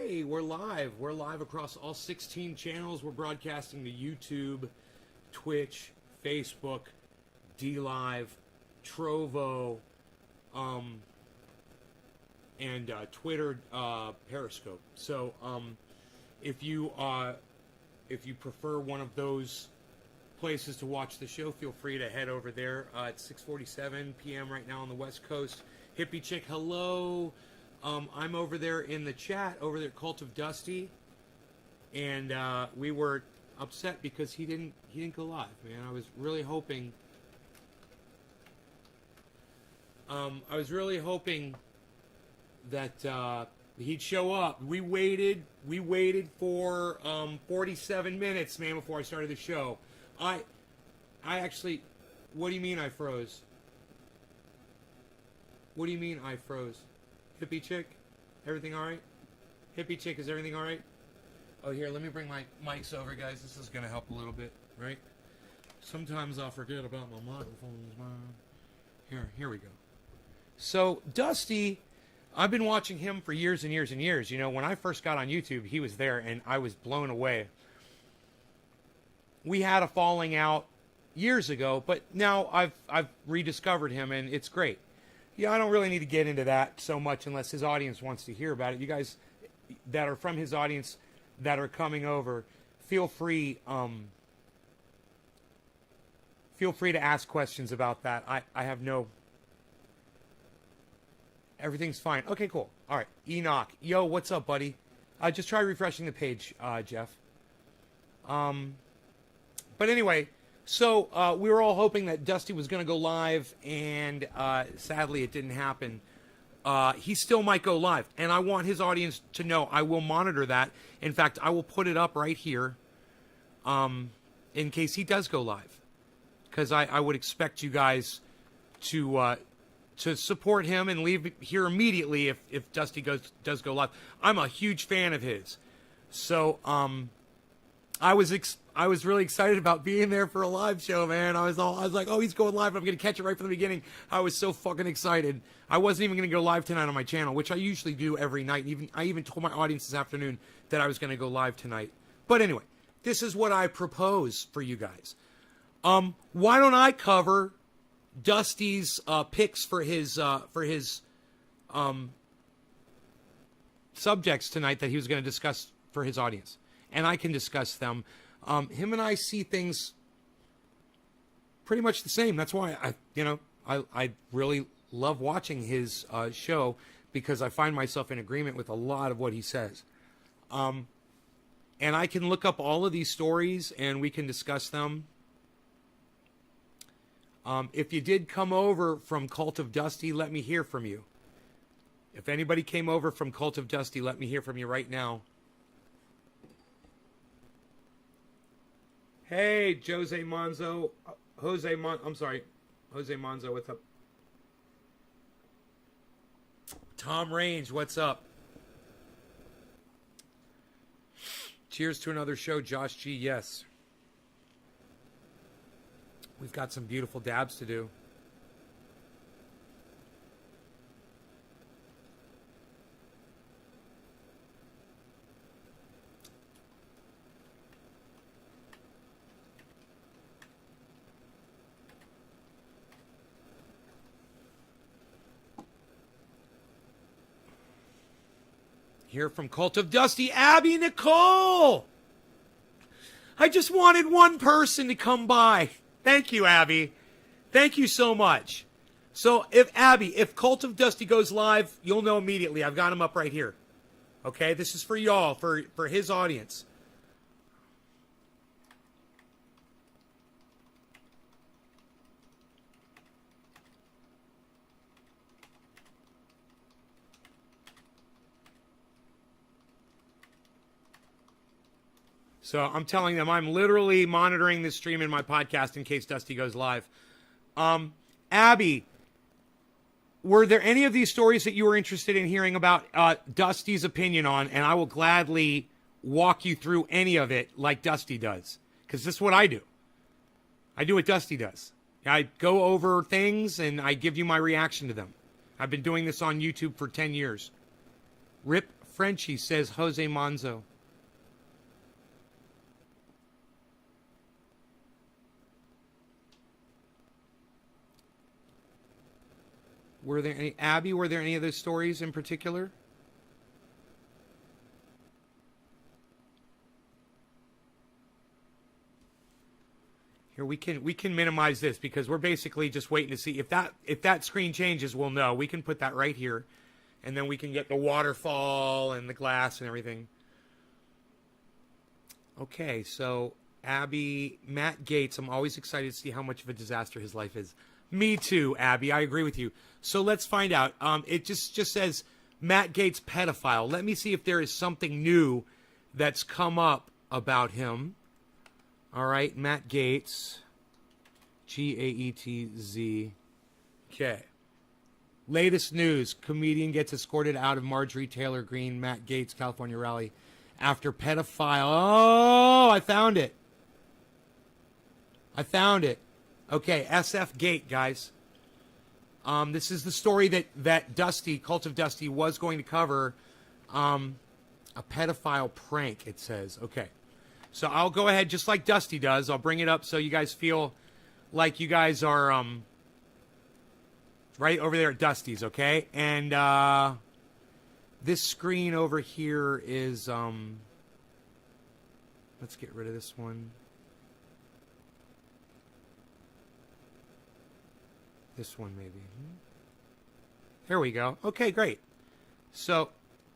Hey, we're live. We're live across all 16 channels. We're broadcasting to YouTube, Twitch, Facebook, DLive, Trovo, and Twitter, Periscope. So, if you prefer one of those places to watch the show, feel free to head over there. It's 6:47 p.m. right now on the West Coast. Hippie Chick, hello. I'm over there in the chat, over there at Cult of Dusty, and we were upset because he didn't go live, man. I was really hoping that he'd show up. We waited for 47 minutes, man, before I started the show. I actually, what do you mean I froze? What do you mean I froze? Hippie Chick, everything all right? Hippie Chick, is everything all right? Oh, here, let me bring my mics over, guys. This is going to help a little bit, right? Sometimes I'll forget about my microphones, man. Here we go. So, Dusty, I've been watching him for years and years and years. You know, when I first got on YouTube, he was there, and I was blown away. We had a falling out years ago, but now I've rediscovered him, and it's great. Yeah, I don't really need to get into that so much unless his audience wants to hear about it. You guys that are from his audience that are coming over, feel free to ask questions about that. I have no... Everything's fine. Okay, cool. All right. Enoch. Yo, what's up, buddy? Just try refreshing the page, Jeff. But anyway... So, we were all hoping that Dusty was going to go live, and sadly it didn't happen. He still might go live, and I want his audience to know I will monitor that. In fact, I will put it up right here in case he does go live. Because I would expect you guys to support him and leave here immediately if Dusty does go live. I'm a huge fan of his. So, I was really excited about being there for a live show, man. I was like, oh, he's going live. I'm going to catch it right from the beginning. I was so fucking excited. I wasn't even going to go live tonight on my channel, which I usually do every night. I even told my audience this afternoon that I was going to go live tonight. But anyway, this is what I propose for you guys. Why don't I cover Dusty's picks for his subjects tonight that he was going to discuss for his audience, and I can discuss them. Him and I see things pretty much the same. That's why I really love watching his show, because I find myself in agreement with a lot of what he says. And I can look up all of these stories and we can discuss them. If you did come over from Cult of Dusty, let me hear from you. If anybody came over from Cult of Dusty, let me hear from you right now. Hey, Jose Monzo. Jose Monzo, what's up? Tom Range, what's up? Cheers to another show, Josh G. Yes. We've got some beautiful dabs to do. Here from Cult of Dusty, Abby Nicole. I just wanted one person to come by. Thank you, Abby. Thank you so much. So if Cult of Dusty goes live, you'll know immediately. I've got him up right here. Okay, this is for y'all, for his audience. So I'm telling them I'm literally monitoring this stream in my podcast in case Dusty goes live. Abby, were there any of these stories that you were interested in hearing about Dusty's opinion on? And I will gladly walk you through any of it like Dusty does. Because this is what I do. I do what Dusty does. I go over things and I give you my reaction to them. I've been doing this on YouTube for 10 years. Rip Frenchie, says Jose Manzo. Were there any, Abby, were there any of those stories in particular? Here, we can minimize this because we're basically just waiting to see if that screen changes, we'll know. We can put that right here, and then we can get the waterfall and the glass and everything. Okay, so Abby, Matt Gaetz, I'm always excited to see how much of a disaster his life is. Me too, Abby. I agree with you. So let's find out. It just says Matt Gaetz pedophile. Let me see if there is something new that's come up about him. All right, Matt Gaetz, Gaetz. Okay. Latest news: comedian gets escorted out of Marjorie Taylor Greene Matt Gaetz California rally after pedophile. Oh, I found it. Okay, SF Gate, guys. This is the story that Dusty, Cult of Dusty, was going to cover. A pedophile prank, it says. Okay. So I'll go ahead, just like Dusty does. I'll bring it up so you guys feel like you guys are right over there at Dusty's, okay? And this screen over here is... let's get rid of this one. This one, maybe. There we go. Okay, great. So,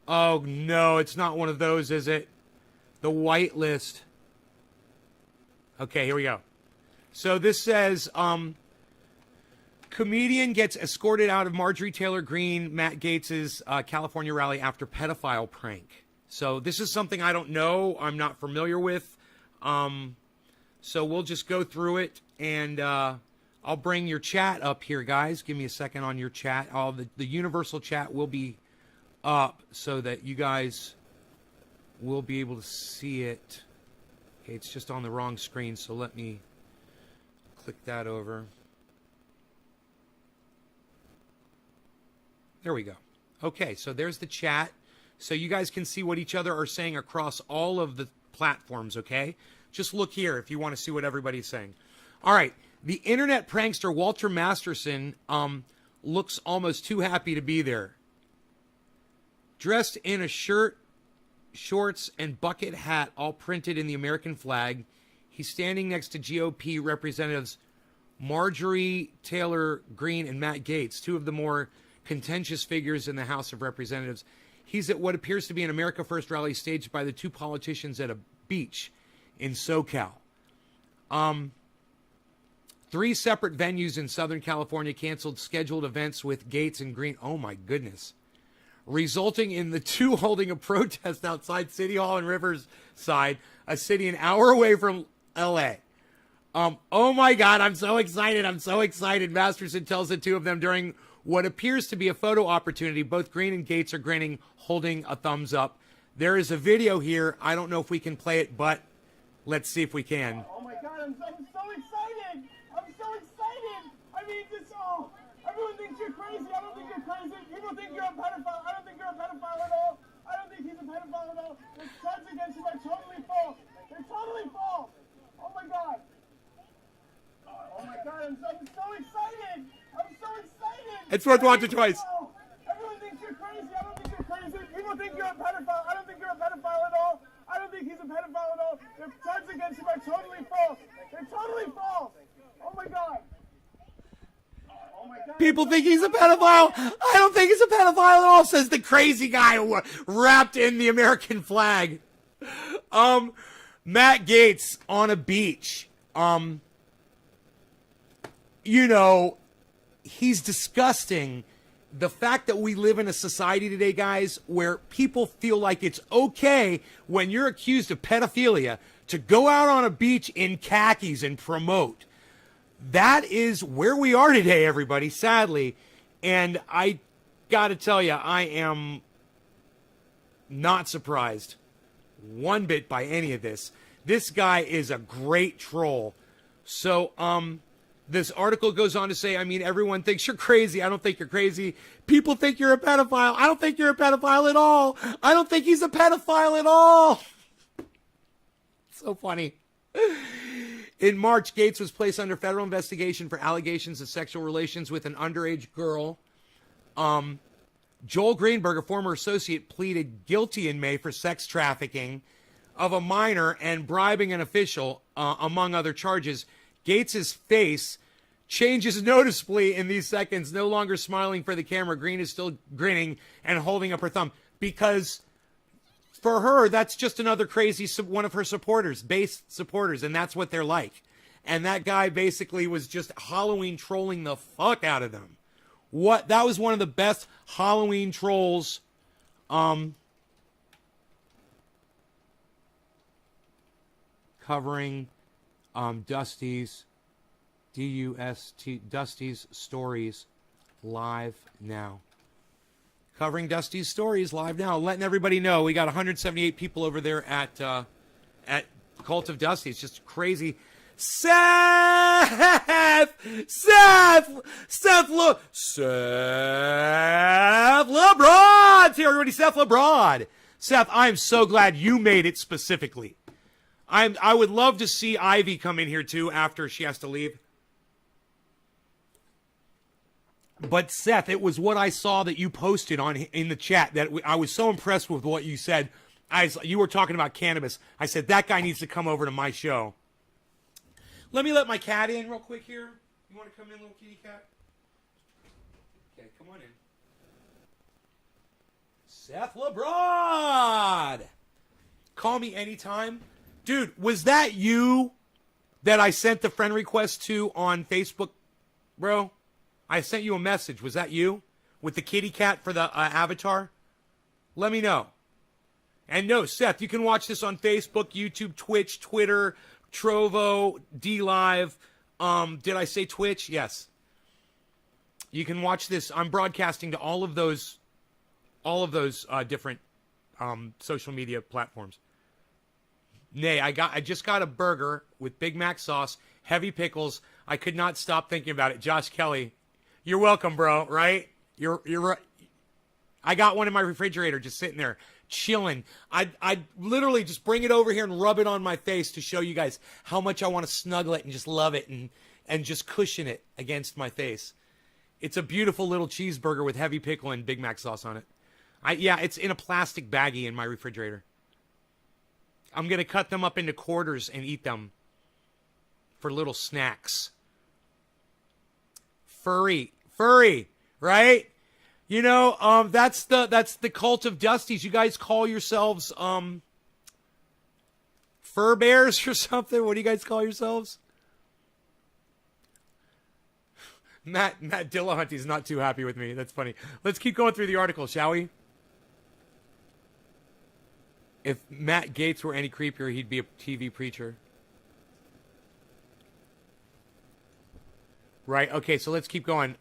oh, no, it's not one of those, is it? The whitelist. Okay, here we go. So this says, comedian gets escorted out of Marjorie Taylor Greene, Matt Gaetz's California rally after pedophile prank. So this is something I don't know. I'm not familiar with. So we'll just go through it, and I'll bring your chat up here, guys. Give me a second on your chat. The universal chat will be up so that you guys will be able to see it. Okay, it's just on the wrong screen, so let me click that over. There we go. Okay, so there's the chat. So you guys can see what each other are saying across all of the platforms, okay? Just look here if you want to see what everybody's saying. All right, the internet prankster Walter Masterson looks almost too happy to be there. Dressed in a shirt, shorts, and bucket hat, all printed in the American flag. He's standing next to GOP representatives Marjorie Taylor Greene and Matt Gaetz, two of the more contentious figures in the House of Representatives. He's at what appears to be an America First rally staged by the two politicians at a beach in SoCal. 3 separate venues in Southern California canceled scheduled events with Gaetz and Greene. Oh, my goodness. Resulting in the two holding a protest outside City Hall in Riverside, a city an hour away from L.A. Oh, my God, I'm so excited. Masterson tells the two of them during what appears to be a photo opportunity. Both Greene and Gaetz are grinning, holding a thumbs up. There is a video here. I don't know if we can play it, but let's see if we can. Oh, my God, I'm so excited. I mean, everyone thinks you're crazy. I don't think you're crazy. People think you're a pedophile. I don't think you're a pedophile at all. I don't think he's a pedophile at all. The charges against him are totally false. They're totally false. Oh, my God. Oh, my God, I'm so excited. It's worth watching twice. Everyone thinks you're crazy. I don't think you're crazy. People think you're a pedophile. I don't think you're a pedophile at all. I don't think he's a pedophile at all. The charges against him are totally false. They're totally false. Oh, my God. Oh, my God. People think he's a pedophile. I don't think he's a pedophile at all, says the crazy guy wrapped in the American flag. Matt Gaetz on a beach. You know, he's disgusting. The fact that we live in a society today, guys, where people feel like it's okay when you're accused of pedophilia to go out on a beach in khakis and promote. That is where we are today, everybody, sadly. And I got to tell you, I am not surprised one bit by any of this. This guy is a great troll. So, This article goes on to say, I mean, everyone thinks you're crazy. I don't think you're crazy. People think you're a pedophile. I don't think you're a pedophile at all. I don't think he's a pedophile at all. So funny. In March, Gates was placed under federal investigation for allegations of sexual relations with an underage girl. Joel Greenberg, a former associate, pleaded guilty in May for sex trafficking of a minor and bribing an official, among other charges. Gates's face changes noticeably in these seconds, no longer smiling for the camera. Green is still grinning and holding up her thumb because for her, that's just another crazy one of her supporters, base supporters, and that's what they're like. And that guy basically was just Halloween trolling the fuck out of them. That was one of the best Halloween trolls covering Dusty's Dusty's stories live now. Covering Dusty's stories live now, letting everybody know we got 178 people over there at Cult of Dusty. It's just crazy. Seth LeBron. Here, everybody, Seth LeBron. Seth, I'm so glad you made it specifically. I would love to see Ivy come in here too after she has to leave. But Seth, it was what I saw that you posted in the chat that I was so impressed with what you said. You were talking about cannabis. I said that guy needs to come over to my show. Let me let my cat in real quick here. You want to come in, little kitty cat? Okay, come on in. Seth LeBron! Call me anytime. Dude, was that you that I sent the friend request to on Facebook, bro? I sent you a message. Was that you? With the kitty cat for the avatar? Let me know. And no, Seth, you can watch this on Facebook, YouTube, Twitch, Twitter, Trovo, DLive. Did I say Twitch? Yes. You can watch this. I'm broadcasting to all of those different social media platforms. Nay, I just got a burger with Big Mac sauce, heavy pickles. I could not stop thinking about it. Josh Kelly, you're welcome, bro. Right? You're right. I got one in my refrigerator, just sitting there, chilling. I literally just bring it over here and rub it on my face to show you guys how much I want to snuggle it and just love it and just cushion it against my face. It's a beautiful little cheeseburger with heavy pickle and Big Mac sauce on it. Yeah, it's in a plastic baggie in my refrigerator. I'm going to cut them up into quarters and eat them for little snacks. Furry, right? You know, that's the Cult of Dusties. You guys call yourselves fur bears or something? What do you guys call yourselves? Matt Dillahunty's not too happy with me. That's funny. Let's keep going through the article, shall we? If Matt Gaetz were any creepier, he'd be a TV preacher. Right, okay, so let's keep going.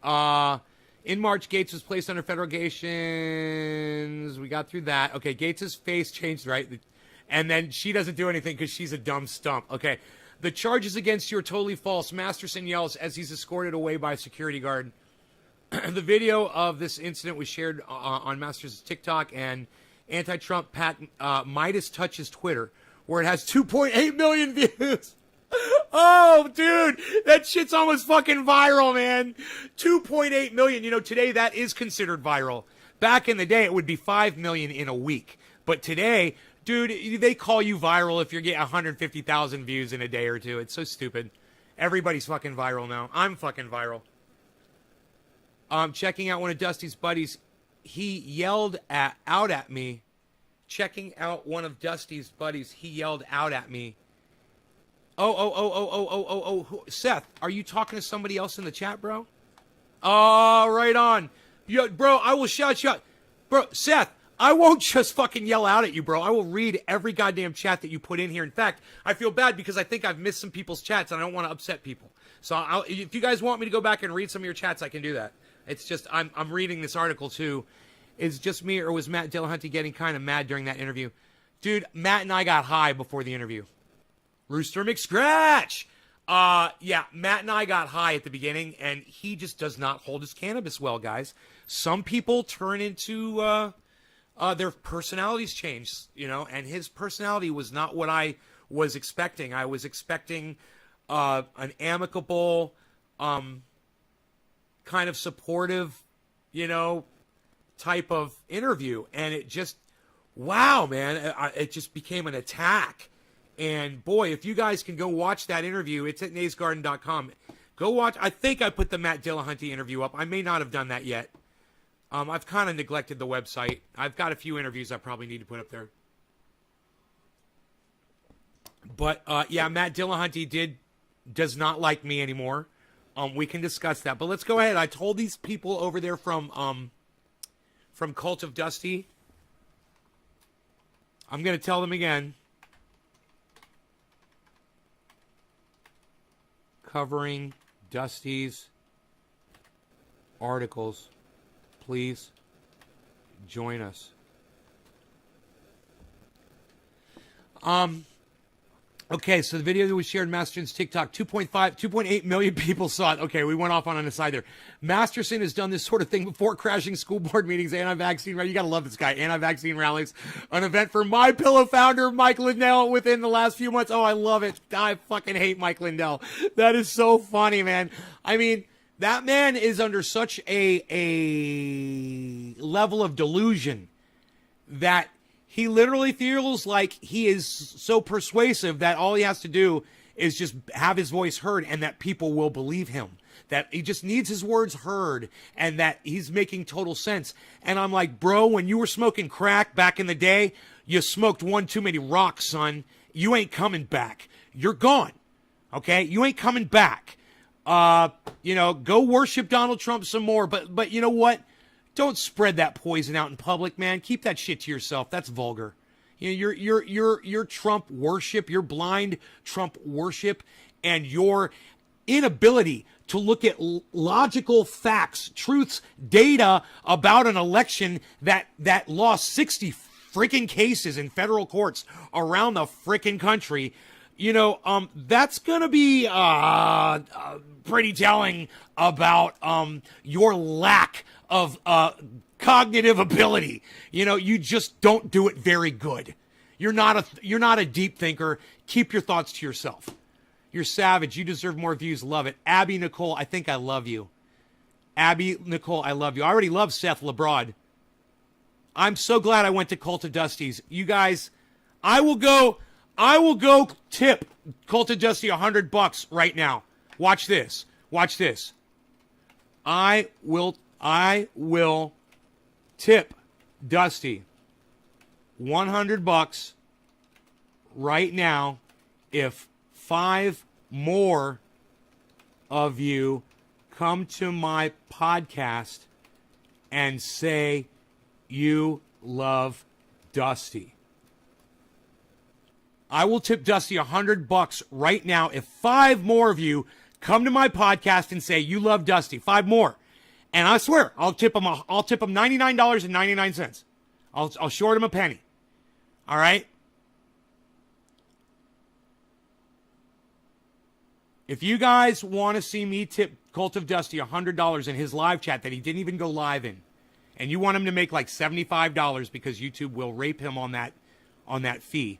In March, Gaetz was placed under federal allegations. We got through that. Okay, Gaetz' face changed, right? And then she doesn't do anything because she's a dumb stump. Okay, the charges against you are totally false. Masterson yells as he's escorted away by a security guard. The video of this incident was shared on Masterson's TikTok, and anti-Trump Pat Midas touches Twitter, where it has 2.8 million views. Oh, dude, that shit's almost fucking viral, man. 2.8 million. You know, today that is considered viral. Back in the day, it would be 5 million in a week. But today, dude, they call you viral if you're getting 150,000 views in a day or two. It's so stupid. Everybody's fucking viral now. I'm fucking viral. Checking out one of Dusty's buddies. He yelled out at me. Checking out one of Dusty's buddies. He yelled out at me. Oh. Seth, are you talking to somebody else in the chat, bro? Oh, right on. Yo, bro, I will shout you out. Bro, Seth, I won't just fucking yell out at you, bro. I will read every goddamn chat that you put in here. In fact, I feel bad because I think I've missed some people's chats and I don't want to upset people. So if you guys want me to go back and read some of your chats, I can do that. It's just, I'm reading this article too. Is it just me or was Matt Dillahunty getting kind of mad during that interview? Dude, Matt and I got high before the interview. Rooster McScratch. Yeah, Matt and I got high at the beginning, and he just does not hold his cannabis well, guys. Some people turn into their personalities change, and his personality was not what I was expecting. I was expecting an amicable, kind of supportive, type of interview, and it just, wow, man, it just became an attack. And boy, if you guys can go watch that interview, it's at naysgarden.com. Go watch. I think I put the Matt Dillahunty interview up. I may not have done that yet. I've kind of neglected the website. I've got a few interviews I probably need to put up there. But yeah, Matt Dillahunty does not like me anymore. We can discuss that. But let's go ahead. I told these people over there from Cult of Dusty. I'm going to tell them again. Covering Dusty's articles. Please join us. Okay, so the video that was shared on Masterson's TikTok, 2.8 million people saw it. Okay, we went off on an aside there. Masterson has done this sort of thing before, crashing school board meetings, anti-vaccine rallies. You gotta love this guy, anti-vaccine rallies. An event for MyPillow founder Mike Lindell within the last few months. Oh, I love it. I fucking hate Mike Lindell. That is so funny, man. I mean, that man is under such a level of delusion that he literally feels like he is so persuasive that all he has to do is just have his voice heard and that people will believe him. That he just needs his words heard and that he's making total sense. And I'm like, bro, when you were smoking crack back in the day, you smoked one too many rocks, son. You ain't coming back. You're gone. Okay? You ain't coming back. Go worship Donald Trump some more. But you know what? Don't spread that poison out in public, man. Keep that shit to yourself. That's vulgar. Your Trump worship, your blind Trump worship, and your inability to look at logical facts, truths, data about an election that lost 60 freaking cases in federal courts around the freaking country. That's going to be pretty telling about your lack of cognitive ability. You just don't do it very good. You're not a deep thinker. Keep your thoughts to yourself. You're savage. You deserve more views. Love it. Abby Nicole, I think I love you. Abby Nicole, I love you. I already love Seth LeBrod. I'm so glad I went to Cult of Dusty's. You guys, I will go tip Cult of Dusty $100 right now. Watch this. Watch this. I will tip Dusty $100 right now if 5 more of you come to my podcast and say you love Dusty. I will tip Dusty $100 right now if 5 more of you come to my podcast and say you love Dusty. 5 more. And I swear, I'll tip him $99.99. I'll short him a penny. All right? If you guys want to see me tip Cult of Dusty $100 in his live chat that he didn't even go live in, and you want him to make like $75 because YouTube will rape him on that fee,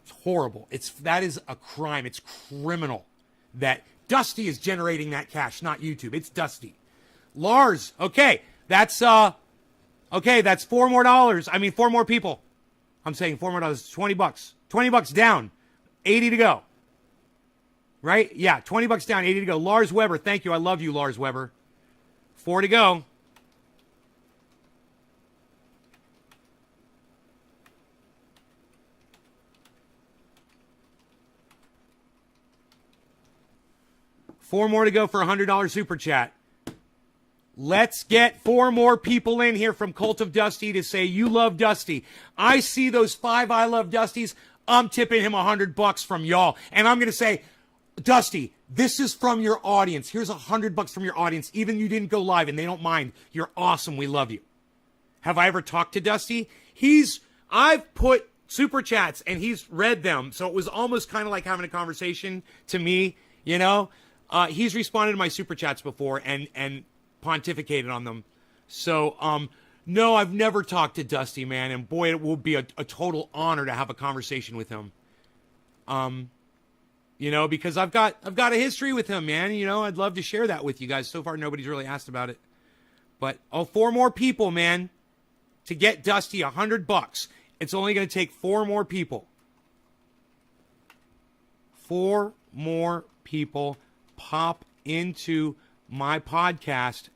it's horrible. That is a crime. It's criminal that Dusty is generating that cash, not YouTube. It's Dusty. Lars, okay, that's 4 more dollars. I mean, 4 more people. I'm saying 4 more dollars, $20. $20 down, 80 to go. Right? Yeah, $20 down, 80 to go. Lars Weber, thank you. I love you, Lars Weber. 4 to go. Four more to go for a $100 super chat. Let's get 4 more people in here from Cult of Dusty to say you love Dusty. I see those 5 I love Dustys. I'm tipping him $100 from y'all. And I'm going to say, Dusty, this is from your audience. Here's $100 from your audience. Even you didn't go live and they don't mind. You're awesome. We love you. Have I ever talked to Dusty? I've put super chats, and he's read them. So it was almost kind of like having a conversation to me, you know. He's responded to my super chats before and pontificated on them. So, no, I've never talked to Dusty, man, and boy, it will be a total honor to have a conversation with him. You know, because I've got a history with him, man. You know, I'd love to share that with you guys. So far, nobody's really asked about it. But 4 more people, man, to get Dusty $100. It's only going to take 4 more people. 4 more people pop into my podcast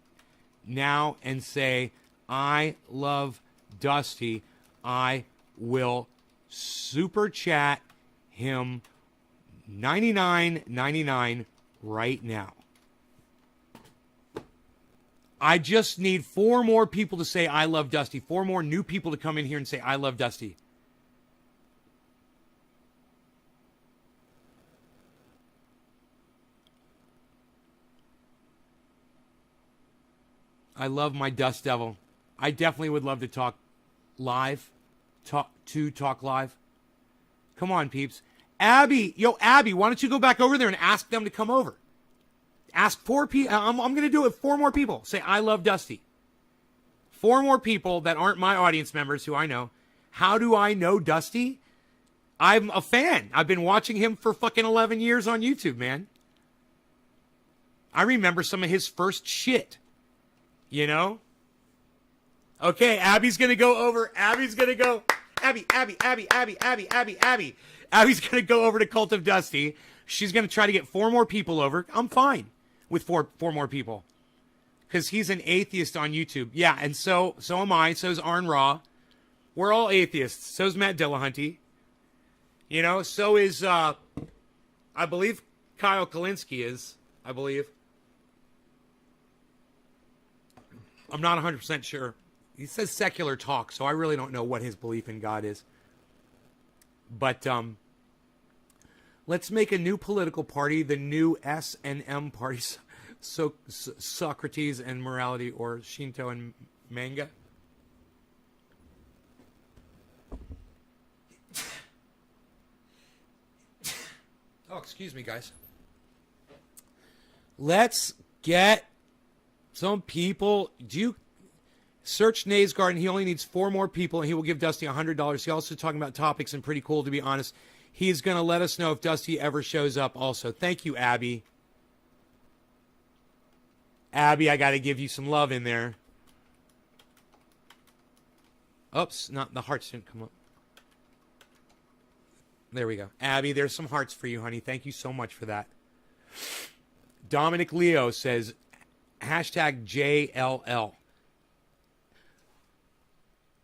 now and say, I love Dusty. I will super chat him $99.99 right now. I just need 4 more people to say I love Dusty. 4 more new people to come in here and say I love Dusty. I love my Dust Devil. I definitely would love to talk live. Talk live. Come on, peeps. Abby, why don't you go back over there and ask them to come over? Ask 4 people. I'm going to do it. 4 more people. Say, I love Dusty. 4 more people that aren't my audience members who I know. How do I know Dusty? I'm a fan. I've been watching him for fucking 11 years on YouTube, man. I remember some of his first shit. You know? Okay, Abby's going to go over. Abby's going to go. Abby. Abby's going to go over to Cult of Dusty. She's going to try to get 4 more people over. I'm fine with four more people. Because he's an atheist on YouTube. Yeah, and so am I. So's Arn Ra. We're all atheists. So's Matt Dillahunty. You know, so is, I believe Kyle Kalinske is, I believe. I'm not 100% sure. He says secular talk, so I really don't know what his belief in God is. But let's make a new political party, the new S&M party, so Socrates and morality, or Shinto and manga. Oh, excuse me, guys. Let's get some people. Do you search Nays Garden? He only needs 4 more people, and he will give Dusty $100. He's also talking about topics and pretty cool, to be honest. He's going to let us know if Dusty ever shows up also. Thank you, Abby. Abby, I got to give you some love in there. Oops, not the hearts didn't come up. There we go. Abby, there's some hearts for you, honey. Thank you so much for that. Dominic Leo says, hashtag JLL.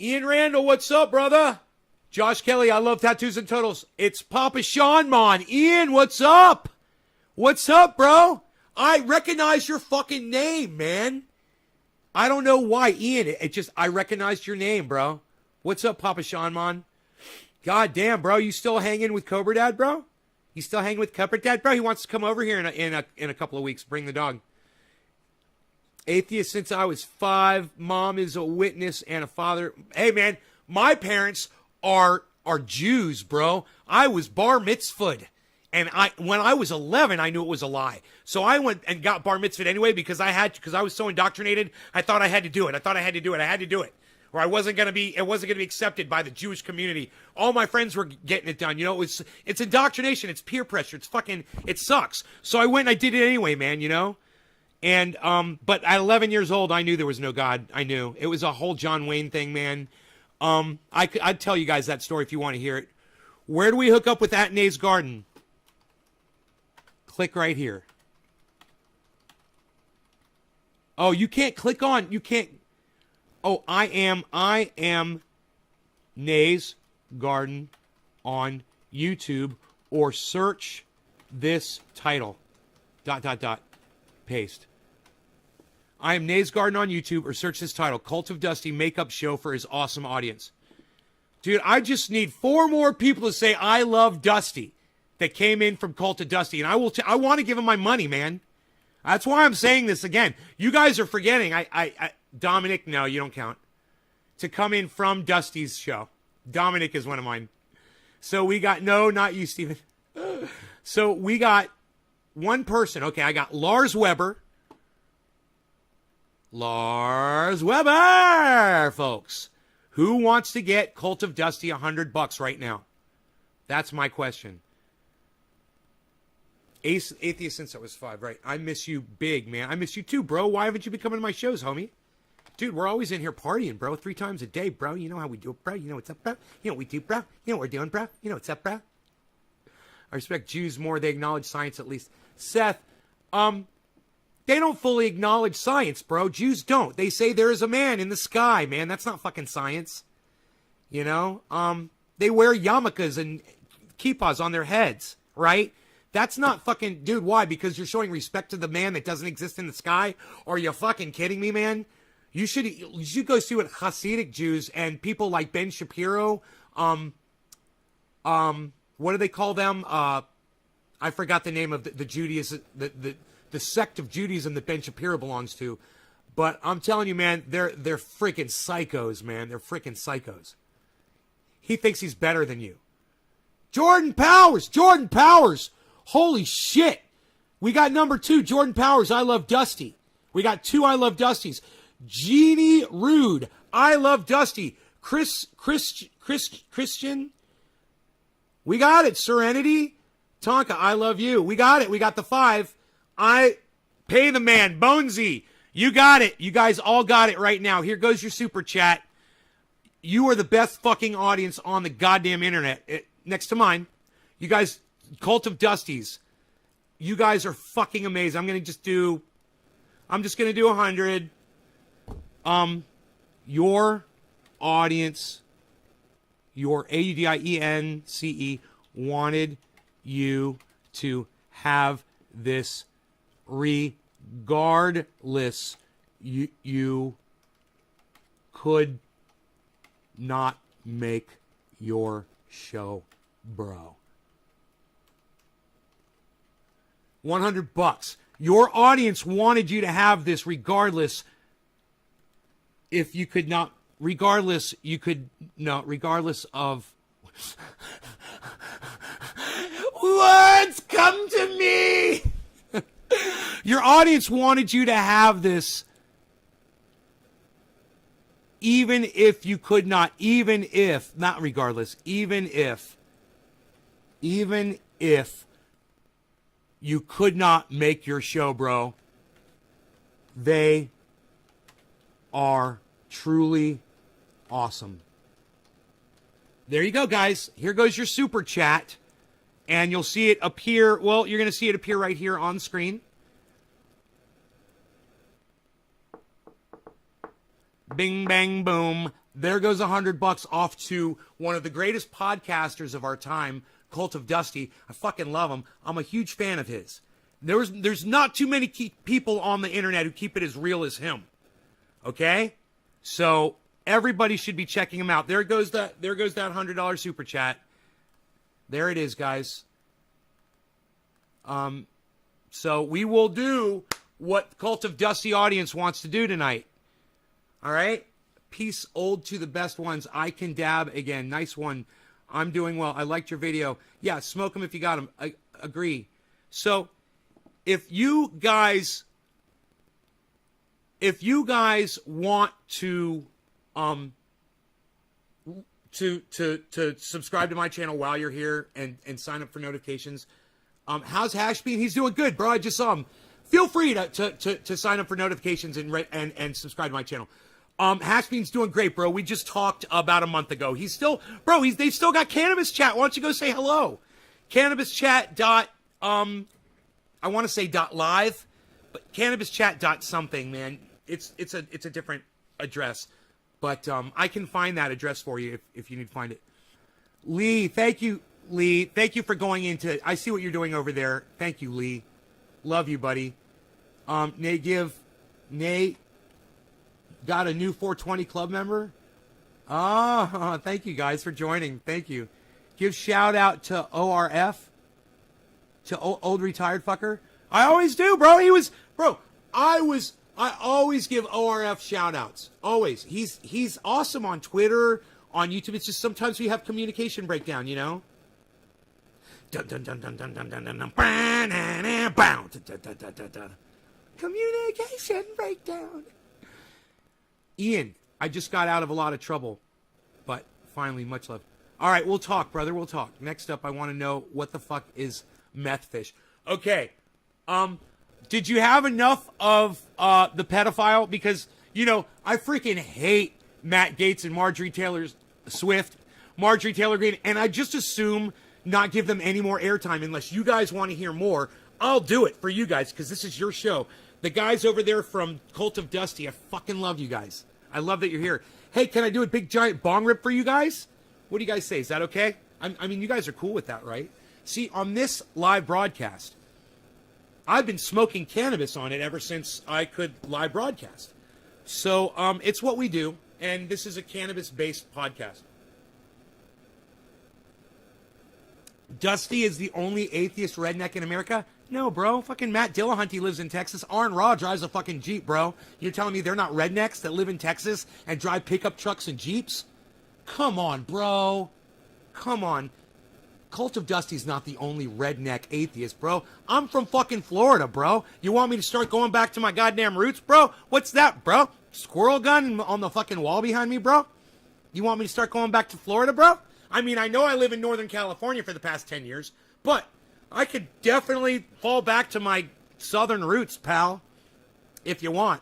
Ian Randall, what's up, brother? Josh Kelly, I love tattoos and totals. It's Papa Sean Mon. Ian, what's up? What's up, bro? I recognize your fucking name, man. I don't know why, Ian. I recognized your name, bro. What's up, Papa Sean Mon? God damn, bro. You still hanging with Cobra Dad, bro? You still hanging with Cobra Dad, bro? He wants to come over here in a couple of weeks. Bring the dog. Atheist since I was 5. Mom is a witness and a father. Hey, man, my parents are Jews, bro. I was bar mitzvahed. And when I was 11, I knew it was a lie. So I went and got bar mitzvahed anyway because I was so indoctrinated. I thought I had to do it. I had to do it. Or it wasn't going to be accepted by the Jewish community. All my friends were getting it done. You know, it's indoctrination. It's peer pressure. It sucks. So I went and I did it anyway, man, you know? And, but at 11 years old, I knew there was no God. I knew. It was a whole John Wayne thing, man. I'd tell you guys that story if you want to hear it. Where do we hook up with At Nays Garden? Click right here. Oh, you can't click on, you can't. Oh, I am Nays Garden on YouTube, or search this title. ... Paste. I am Nays Garden on YouTube, or search this title, Cult of Dusty Makeup Show, for his awesome audience. Dude, I just need 4 more people to say I love Dusty that came in from Cult of Dusty, and I want to give him my money, man. That's why I'm saying this again. You guys are forgetting. Dominic, no, you don't count. To come in from Dusty's show. Dominic is one of mine. So we got, no, not you, Steven. So we got one person. Okay, I got Lars Weber. Lars Weber, folks. Who wants to get Cult of Dusty $100 right now? That's my question. Atheist since I was 5, right? I miss you big, man. I miss you too, bro. Why haven't you been coming to my shows, homie? Dude, we're always in here partying, bro. 3 times a day, bro. You know how we do it, bro. You know what's up, bro. You know what we do, bro. You know what we're doing, bro. You know what's up, bro. I respect Jews more. They acknowledge science at least. Seth, they don't fully acknowledge science, bro. Jews don't. They say there is a man in the sky, man. That's not fucking science. You know? They wear yarmulkes and kippas on their heads, right? That's not fucking... Dude, why? Because you're showing respect to the man that doesn't exist in the sky? Or are you fucking kidding me, man? You should go see what Hasidic Jews and people like Ben Shapiro, what do they call them? I forgot the name of the Judaism, the sect of Judaism that Ben Shapiro belongs to. But I'm telling you, man, they're freaking psychos, man. They're freaking psychos. He thinks he's better than you. Jordan Powers! Holy shit! We got number 2, Jordan Powers, I Love Dusty. We got 2 I Love Dusties. Jeannie Rude, I Love Dusty. Christian. We got it. Serenity. Tonka, I love you. We got it. We got the 5. I pay the man. Bonesy. You got it. You guys all got it right now. Here goes your super chat. You are the best fucking audience on the goddamn internet. Next to mine. You guys, Cult of Dusties. You guys are fucking amazing. I'm just going to do 100. Your audience, your AUDIENCE wanted you to have this regardless. You could not make your show, bro. $100. Your audience wanted you to have this regardless. If you could not, regardless of words come to me. Your audience wanted you to have this, even if you could not, even if you could not make your show, bro. They are truly awesome. There you go, guys. Here goes your super chat. And you'll see it appear. Well, you're going to see it appear right here on screen. Bing, bang, boom. There goes $100 off to one of the greatest podcasters of our time, Cult of Dusty. I fucking love him. I'm a huge fan of his. There's not too many people on the internet who keep it as real as him. Okay? So everybody should be checking him out. There goes that $100 super chat. There it is, guys. So we will do what Cult of Dusty audience wants to do tonight. All right? Peace old to the best ones. I can dab again. Nice one. I'm doing well. I liked your video. Yeah, smoke them if you got them. I agree. So if you guys want to subscribe to my channel while you're here and sign up for notifications, how's Hashbean? He's doing good, bro. I just saw him. Feel free to sign up for notifications and subscribe to my channel. Hashbean's doing great, bro. We just talked about a month ago. They've still got Cannabis Chat. Why don't you go say hello? Cannabis Chat I want to say .live, but Cannabis Chat something, man. It's a different address, but I can find that address for you if you need to find it. Lee, thank you, Lee. Thank you for going into. I see what you're doing over there. Thank you, Lee. Love you, buddy. Nate got a new 420 club member. Oh, thank you guys for joining. Thank you. Give shout out to ORF, to old retired fucker. I always do, bro. I always give ORF shout outs. Always. He's awesome on Twitter, on YouTube. It's just sometimes we have communication breakdown, you know? Dun dun dun dun dun dun dun dun dun. Bow. Communication breakdown. Ian, I just got out of a lot of trouble, but finally, much love. All right, we'll talk, brother. We'll talk. Next up, I want to know what the fuck is meth fish. Okay. Did you have enough of the pedophile? Because, you know, I freaking hate Matt Gaetz and Marjorie Taylor Swift, Marjorie Taylor Greene, and I just assume not give them any more airtime unless you guys want to hear more. I'll do it for you guys because this is your show. The guys over there from Cult of Dusty, I fucking love you guys. I love that you're here. Hey, can I do a big giant bong rip for you guys? What do you guys say? Is that okay? I mean, you guys are cool with that, right? See, on this live broadcast, I've been smoking cannabis on it ever since I could live broadcast. So it's what we do, and this is a cannabis-based podcast. Dusty is the only atheist redneck in America? No, bro. Fucking Matt Dillahunty lives in Texas. Arn Raw drives a fucking Jeep, bro. You're telling me they're not rednecks that live in Texas and drive pickup trucks and Jeeps? Come on, bro. Come on. Cult of Dusty's not the only redneck atheist, bro. I'm from fucking Florida, bro. You want me to start going back to my goddamn roots, bro? What's that, bro? Squirrel gun on the fucking wall behind me, bro? You want me to start going back to Florida, bro? I mean, I know I live in Northern California for the past 10 years, but I could definitely fall back to my southern roots, pal, if you want.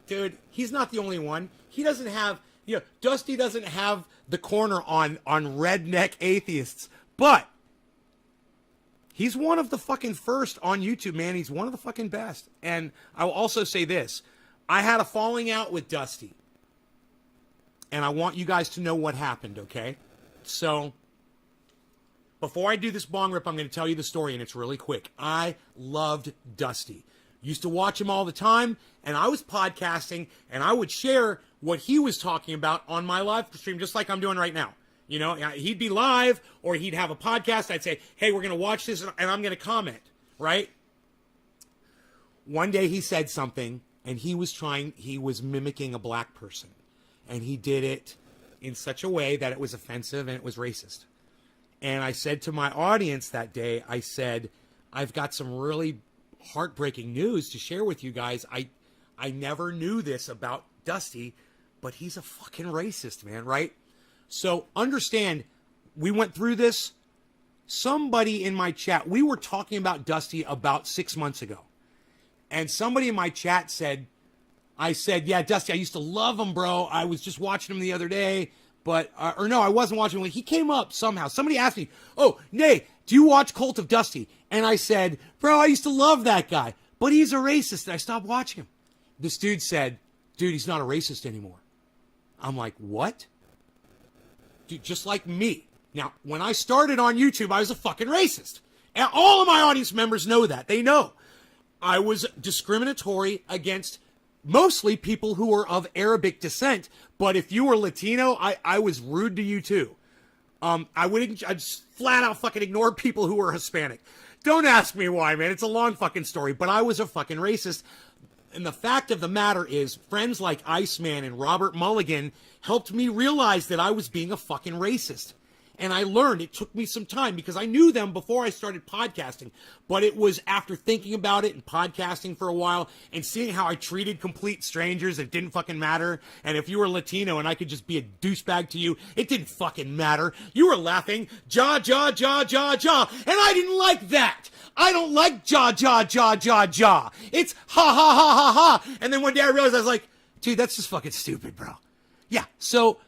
Dude, he's not the only one. He doesn't have, you know, Dusty doesn't have the corner on redneck atheists, but he's one of the fucking first on YouTube, man. He's one of the fucking best. And I will also say this. I had a falling out with Dusty. And I want you guys to know what happened, okay? So, before I do this bong rip, I'm going to tell you the story, and it's really quick. I loved Dusty. Used to watch him all the time, and I was podcasting, and I would share what he was talking about on my live stream, just like I'm doing right now. You know, he'd be live, or he'd have a podcast. I'd say, hey, we're going to watch this, and I'm going to comment, right? One day he said something, and he was mimicking a black person. And he did it in such a way that it was offensive and it was racist. And I said to my audience that day, I said, I've got some really heartbreaking news to share with you guys. I never knew this about Dusty, but he's a fucking racist, man, right? So understand, we went through this. Somebody in my chat, we were talking about Dusty about 6 months ago. And somebody in my chat said, I said, yeah, Dusty, I used to love him, bro. I was just watching him the other day, but, or no, I wasn't watching him. He came up somehow. Somebody asked me, oh, Nay, do you watch Cult of Dusty? And I said, bro, I used to love that guy, but he's a racist, and I stopped watching him. This dude said, dude, he's not a racist anymore. I'm like, what? Dude, just like me. Now, when I started on YouTube, I was a fucking racist. And all of my audience members know that. They know. I was discriminatory against mostly people who were of Arabic descent, but if you were Latino, I was rude to you too. I'd just flat out fucking ignore people who were Hispanic. Don't ask me why, man. It's a long fucking story, but I was a fucking racist. And the fact of the matter is, friends like Iceman and Robert Mulligan helped me realize that I was being a fucking racist. And I learned, it took me some time because I knew them before I started podcasting. But it was after thinking about it and podcasting for a while and seeing how I treated complete strangers, it didn't fucking matter. And if you were Latino and I could just be a douchebag to you, it didn't fucking matter. You were laughing, ja, ja, ja, ja, ja. And I didn't like that. I don't like ja, ja, ja, ja, ja. It's ha, ha, ha, ha, ha. And then one day I realized, I was like, dude, that's just fucking stupid, bro. Yeah, so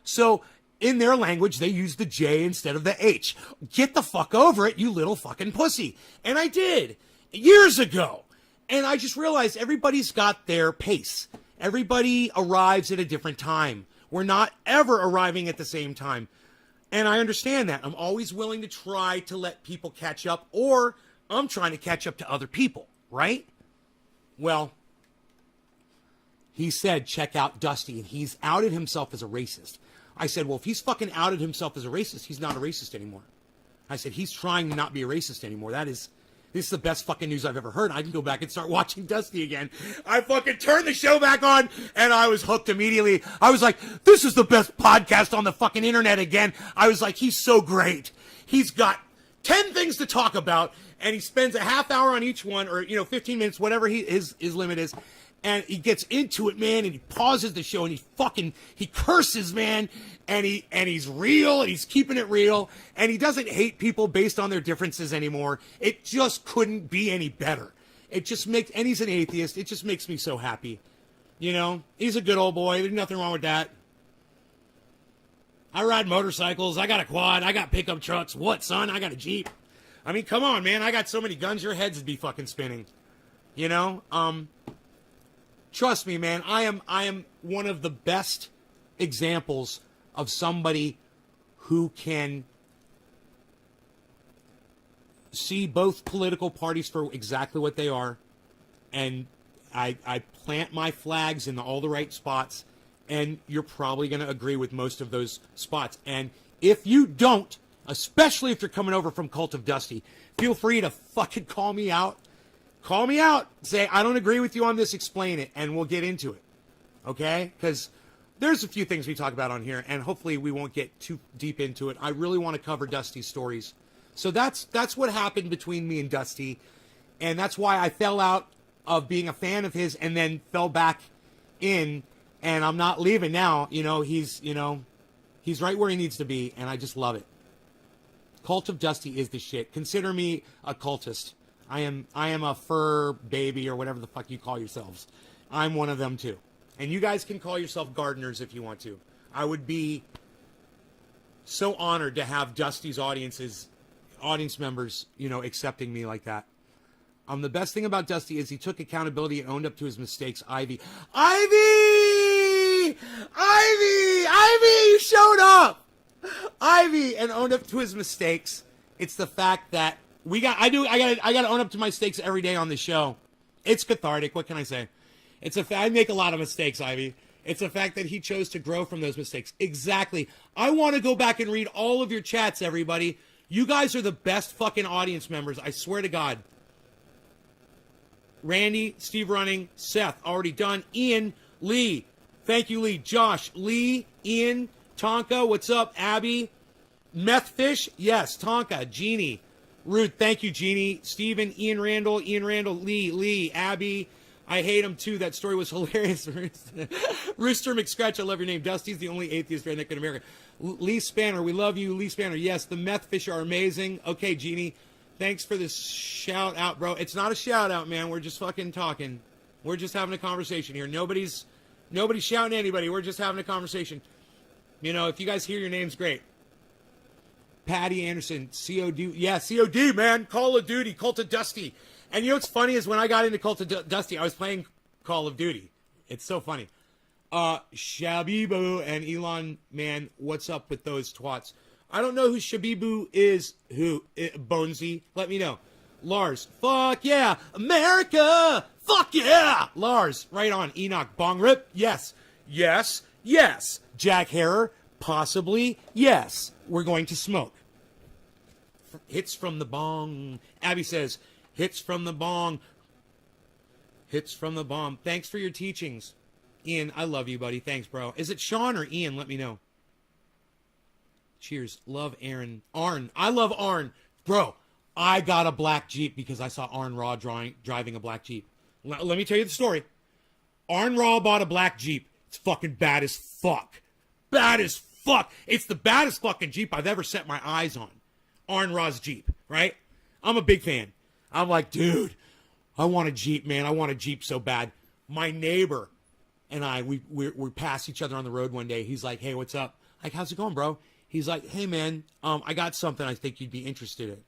in their language, they use the J instead of the H. Get the fuck over it, you little fucking pussy. And I did, years ago. And I just realized everybody's got their pace. Everybody arrives at a different time. We're not ever arriving at the same time. And I understand that. I'm always willing to try to let people catch up, or I'm trying to catch up to other people, right? Well, he said, check out Dusty, and he's outed himself as a racist. I said, well, if he's fucking outed himself as a racist, he's not a racist anymore. I said, he's trying to not be a racist anymore. That is, This is the best fucking news I've ever heard. I can go back and start watching Dusty again. I fucking turned the show back on, and I was hooked immediately. I was like, this is the best podcast on the fucking internet again. I was like, he's so great. He's got 10 things to talk about, and he spends a half hour on each one, or, 15 minutes, whatever his limit is. And he gets into it, man, and he pauses the show, and he curses, man, and he's real, and he's keeping it real, and he doesn't hate people based on their differences anymore. It just couldn't be any better. It just makes, and he's an atheist. It just makes me so happy. He's a good old boy. There's nothing wrong with that. I ride motorcycles. I got a quad. I got pickup trucks. What, son? I got a Jeep. I mean, come on, man. I got so many guns, your heads would be fucking spinning. Trust me, man, I am one of the best examples of somebody who can see both political parties for exactly what they are, and I plant my flags in all the right spots, and you're probably going to agree with most of those spots. And if you don't, especially if you're coming over from Cult of Dusty, feel free to fucking call me out. Call me out. Say, I don't agree with you on this. Explain it, and we'll get into it. Okay? Because there's a few things we talk about on here, and hopefully we won't get too deep into it. I really want to cover Dusty's stories. So that's what happened between me and Dusty, and that's why I fell out of being a fan of his and then fell back in, and I'm not leaving now. He's right where he needs to be, and I just love it. Cult of Dusty is the shit. Consider me a cultist. I am a fur baby or whatever the fuck you call yourselves. I'm one of them too. And you guys can call yourself gardeners if you want to. I would be so honored to have Dusty's audience members, accepting me like that. The best thing about Dusty is he took accountability and owned up to his mistakes. Ivy, you showed up. Ivy, and owned up to his mistakes. It's the fact that I gotta own up to my mistakes every day on the show. It's cathartic. What can I say? I make a lot of mistakes, Ivy. It's the fact that he chose to grow from those mistakes. Exactly. I want to go back and read all of your chats, everybody. You guys are the best fucking audience members. I swear to God. Randy, Steve Running, Seth, already done. Ian, Lee. Thank you, Lee. Josh, Lee, Ian, Tonka, what's up? Abby, Methfish, yes. Tonka, Jeannie. Rude, thank you, Jeannie. Steven, Ian Randall, Lee, Abby. I hate him too. That story was hilarious. Rooster McScratch, I love your name. Dusty's the only atheist redneck in America. Lee Spanner, we love you. Lee Spanner, yes. The meth fish are amazing. Okay, Jeannie, thanks for this shout out, bro. It's not a shout out, man. We're just fucking talking. We're just having a conversation here. Nobody's shouting at anybody. We're just having a conversation. If you guys hear your names, great. Patty Anderson, COD. Yeah, COD, man. Call of Duty, Cult of Dusty. And what's funny is when I got into Cult of Dusty, I was playing Call of Duty. It's so funny. Shabibu and Elon, man, what's up with those twats? I don't know who Shabibu is. Who? Bonesy. Let me know. Lars, fuck yeah. America, fuck yeah. Lars, right on. Enoch, bong rip. Yes. Yes. Yes. Jack Harrer, possibly. Yes. We're going to smoke. Hits from the bong. Abby says, hits from the bong. Hits from the bomb. Thanks for your teachings. Ian, I love you, buddy. Thanks, bro. Is it Sean or Ian? Let me know. Cheers. Love Aaron. Arn. I love Arn. Bro, I got a black Jeep because I saw Arn Raw driving a black Jeep. Let me tell you the story. Arn Raw bought a black Jeep. It's fucking bad as fuck. Bad as fuck. It's the baddest fucking Jeep I've ever set my eyes on. Arn Raw's Jeep, right? I'm a big fan. I'm like, dude, I want a Jeep, man. I want a Jeep so bad. My neighbor and I, we passed each other on the road one day. He's like, hey, what's up? Like, how's it going, bro? He's like, hey, man, I got something I think you'd be interested in.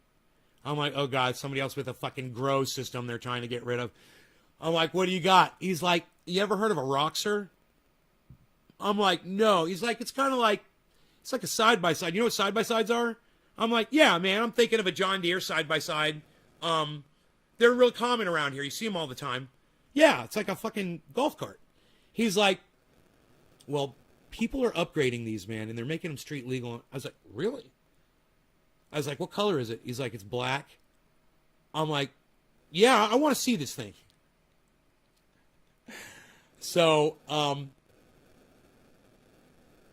I'm like, oh, God, somebody else with a fucking grow system they're trying to get rid of. I'm like, what do you got? He's like, you ever heard of a Roxor? I'm like, no. He's like, it's kind of like, it's like a side-by-side. You know what side-by-sides are? I'm like, yeah, man, I'm thinking of a John Deere side-by-side. They're real common around here. You see them all the time. Yeah, it's like a fucking golf cart. He's like, well, people are upgrading these, man, and they're making them street legal. I was like, really? I was like, what color is it? He's like, it's black. I'm like, yeah, I want to see this thing. So,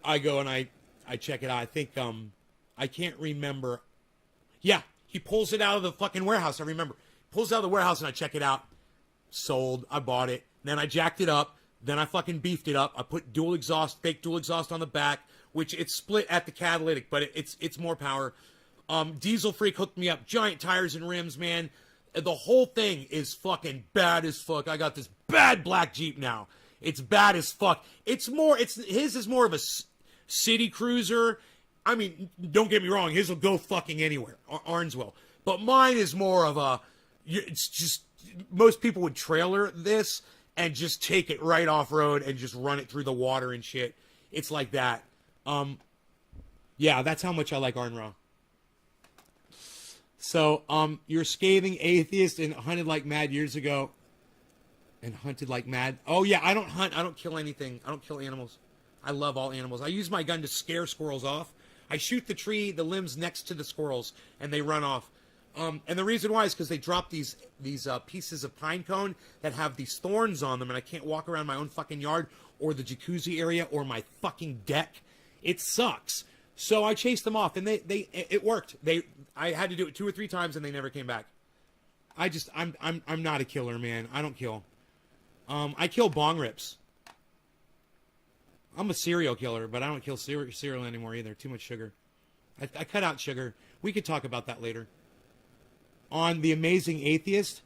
I go and I check it out. I think, I can't remember. Yeah, he pulls it out of the fucking warehouse. I remember. Pulls it out of the warehouse and I check it out. Sold. I bought it. Then I jacked it up. Then I fucking beefed it up. I put fake dual exhaust on the back, which it's split at the catalytic, but it's more power. Diesel Freak hooked me up. Giant tires and rims, man. The whole thing is fucking bad as fuck. I got this bad black Jeep now. It's bad as fuck. His is more of a city cruiser. I mean, don't get me wrong. His will go fucking anywhere. Ours will. But mine is more of a, it's just, most people would trailer this and just take it right off road and just run it through the water and shit. It's like that. Yeah, that's how much I like Arn Raw. So, you're a scathing atheist and hunted like mad years ago. And hunted like mad. Oh, yeah, I don't hunt. I don't kill anything. I don't kill animals. I love all animals. I use my gun to scare squirrels off. I shoot the limbs next to the squirrels, and they run off. And the reason why is because they drop these pieces of pine cone that have these thorns on them, and I can't walk around my own fucking yard or the jacuzzi area or my fucking deck. It sucks. So I chased them off, and it worked. I had to do it 2 or 3 times, and they never came back. I'm not a killer, man. I don't kill. I kill bong rips. I'm a serial killer, but I don't kill cereal anymore either. Too much sugar. I cut out sugar. We could talk about that later. On The Amazing Atheist.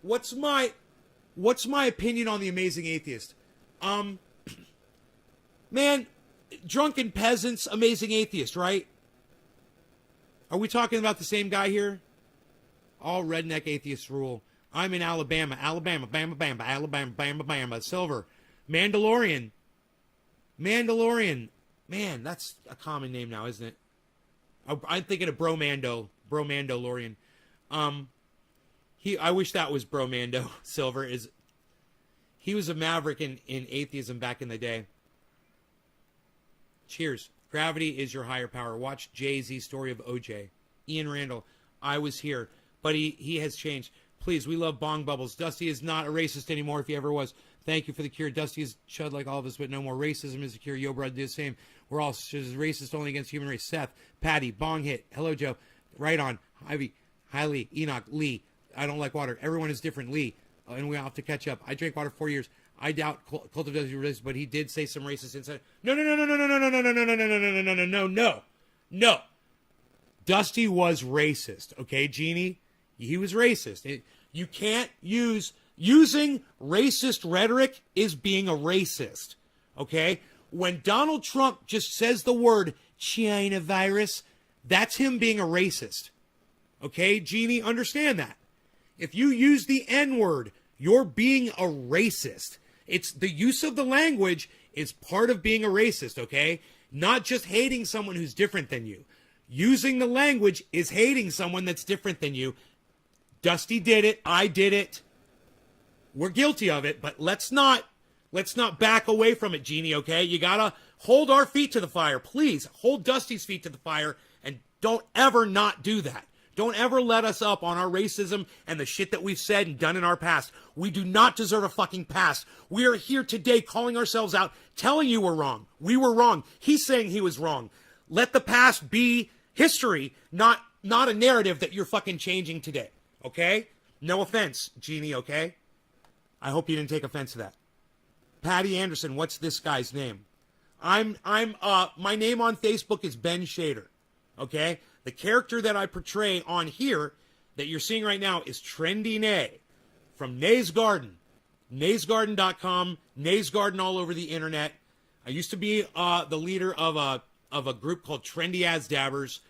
What's my opinion on The Amazing Atheist? Man, Drunken Peasants, Amazing Atheist, right? Are we talking about the same guy here? All redneck atheists rule. I'm in Alabama. Alabama, Bama, Bama, Alabama, Bama, Bama. Silver. Mandalorian. Man, that's a common name now, isn't it? I'm thinking of Bromando. Bromando-Lorian. I wish that was Bromando. Silver is... He was a maverick in atheism back in the day. Cheers. Gravity is your higher power. Watch Jay-Z's Story of OJ. Ian Randall. I was here. But he has changed. Please, we love bong bubbles. Dusty is not a racist anymore if he ever was. Thank you for the cure. Dusty is chud like all of us, but no more. Racism is the cure. Yo, bro, do the same. We're all racist only against human race. Seth, Patty, Bong Hit. Hello, Joe. Right on. Ivy, Hiley, Enoch, Lee. I don't like water. Everyone is different. Lee. And we all have to catch up. I drank water 4 years. I doubt Cult of Dusty racist, but he did say some racist inside. No. No. Dusty was racist. Okay, Jeannie? He was racist. You can't using racist rhetoric is being a racist. Okay? When Donald Trump just says the word China virus, that's him being a racist. Okay, Jeannie, understand that. If you use the N-word, you're being a racist. It's the use of the language is part of being a racist, okay? Not just hating someone who's different than you. Using the language is hating someone that's different than you. Dusty did it. I did it. We're guilty of it, but let's not back away from it, Jeannie, okay? You gotta hold our feet to the fire. Please, hold Dusty's feet to the fire, and don't ever not do that. Don't ever let us up on our racism and the shit that we've said and done in our past. We do not deserve a fucking past. We are here today calling ourselves out, telling you we're wrong. We were wrong. He's saying he was wrong. Let the past be history, not a narrative that you're fucking changing today. Okay? No offense, Jeannie, okay? I hope you didn't take offense to that. Patty Anderson, what's this guy's name? My name on Facebook is Ben Shader. Okay? The character that I portray on here that you're seeing right now is Trendy Nay from Nay's Garden. NaysGarden.com, Nay's Garden all over the internet. I used to be the leader of a group called Trendy As Dabbers.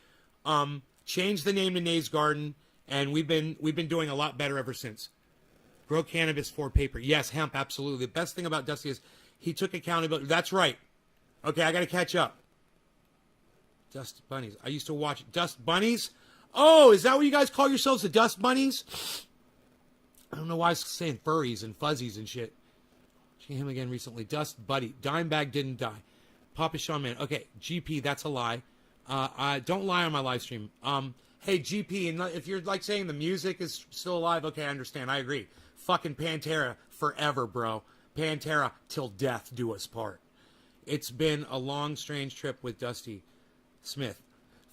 Changed the name to Nay's Garden, and we've been doing a lot better ever since. Grow cannabis for paper. Yes, hemp, absolutely. The best thing about Dusty is he took accountability. That's right. Okay, I got to catch up. Dust Bunnies. I used to watch Dust Bunnies. Oh, is that what you guys call yourselves, the Dust Bunnies? I don't know why I was saying furries and fuzzies and shit. Seeing him again recently. Dust Buddy. Dimebag didn't die. Papa Sean Man. Okay, GP, that's a lie. Don't lie on my live stream. Hey, GP, and if you're like saying the music is still alive, okay, I understand. I agree. Fucking Pantera forever, bro. Pantera till death do us part. It's been a long, strange trip with Dusty Smith.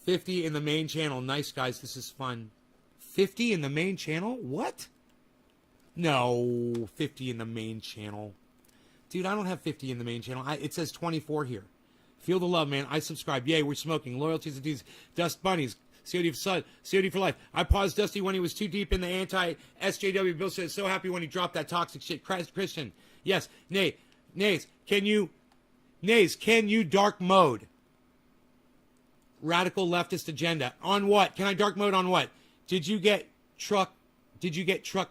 50 in the main channel. Nice, guys. This is fun. 50 in the main channel? What? No, 50 in the main channel. Dude, I don't have 50 in the main channel. It says 24 here. Feel the love, man. I subscribe. Yay, we're smoking. Loyalties and these Dust Bunnies. COD for Sud. COD for life. I paused Dusty when he was too deep in the anti-SJW. Bill said, so happy when he dropped that toxic shit. Christian. Yes. Nays, can you dark mode? Radical leftist agenda. On what? Can I dark mode on what? Did you get truck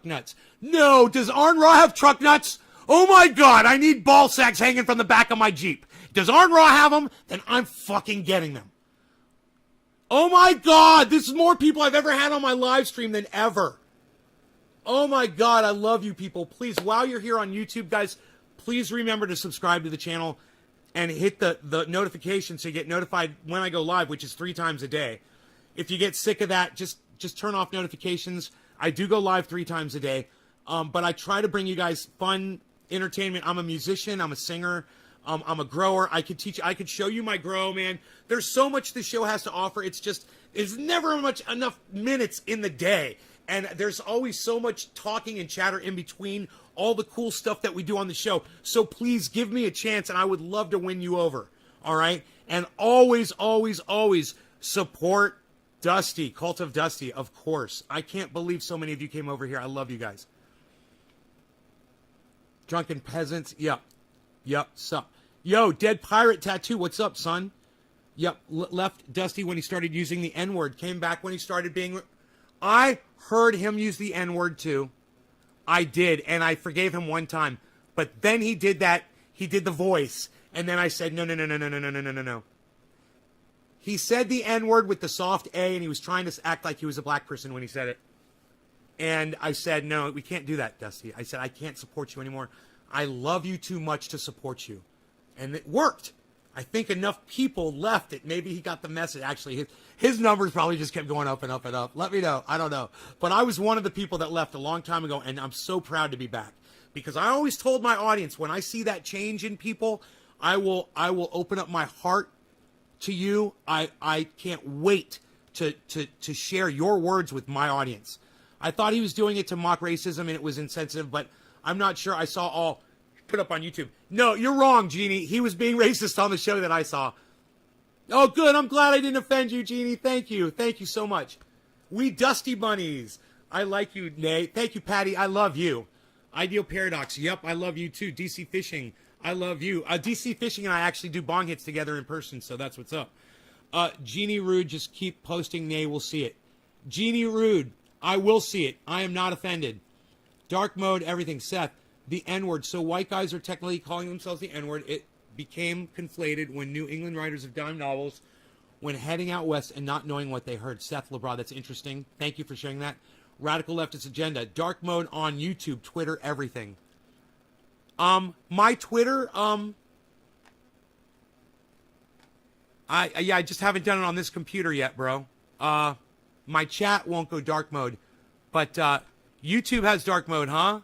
nuts? No. Does Arn Raw have truck nuts? Oh my God. I need ball sacks hanging from the back of my Jeep. Does Arn Raw have them? Then I'm fucking getting them. Oh my God. This is more people I've ever had on my live stream than ever. Oh my God. I love you people. Please, while you're here on YouTube, guys, please remember to subscribe to the channel and hit the notification so you get notified when I go live, which is 3 times a day. If you get sick of that, just turn off notifications. I do go live 3 times a day, but I try to bring you guys fun entertainment. I'm a musician. I'm a singer. I'm a grower. I could show you my grow, man. There's so much this show has to offer. There's never enough minutes in the day. And there's always so much talking and chatter in between all the cool stuff that we do on the show. So please give me a chance, and I would love to win you over. All right? And always, always, always support Dusty, Cult of Dusty, of course. I can't believe so many of you came over here. I love you guys. Drunken Peasants. Yep. Sup. Yo, Dead Pirate Tattoo. What's up, son? Yep. Left Dusty when he started using the N-word. Came back when he started being... I heard him use the N-word too. I did, and I forgave him one time. But then he did that. He did the voice. And then I said, no. He said the N-word with the soft A, and he was trying to act like he was a black person when he said it. And I said, no, we can't do that, Dusty. I said, I can't support you anymore. I love you too much to support you. And it worked. I think enough people left it. Maybe he got the message. Actually, his numbers probably just kept going up and up and up. Let me know. I don't know. But I was one of the people that left a long time ago, and I'm so proud to be back. Because I always told my audience, when I see that change in people, I will open up my heart to you. I can't wait to share your words with my audience. I thought he was doing it to mock racism, and it was insensitive, but I'm not sure. I saw all put up on YouTube. No, you're wrong, Jeannie. He was being racist on the show that I saw. Oh, good. I'm glad I didn't offend you, Jeannie. Thank you. Thank you so much. We Dusty Bunnies. I like you, Nate. Thank you, Patty. I love you. Ideal Paradox. Yep, I love you too. DC Fishing. I love you. DC Fishing and I actually do bong hits together in person, so that's what's up. Jeannie Rude, just keep posting. Nay, we'll see it. Jeannie Rude, I will see it. I am not offended. Dark mode, everything. Seth, the N-word. So white guys are technically calling themselves the N-word. It became conflated when New England writers of dime novels when heading out west and not knowing what they heard. Seth LeBron, that's interesting. Thank you for sharing that. Radical Leftist Agenda. Dark mode on YouTube, Twitter, everything. My Twitter, I just haven't done it on this computer yet, bro. My chat won't go dark mode, but YouTube has dark mode, huh?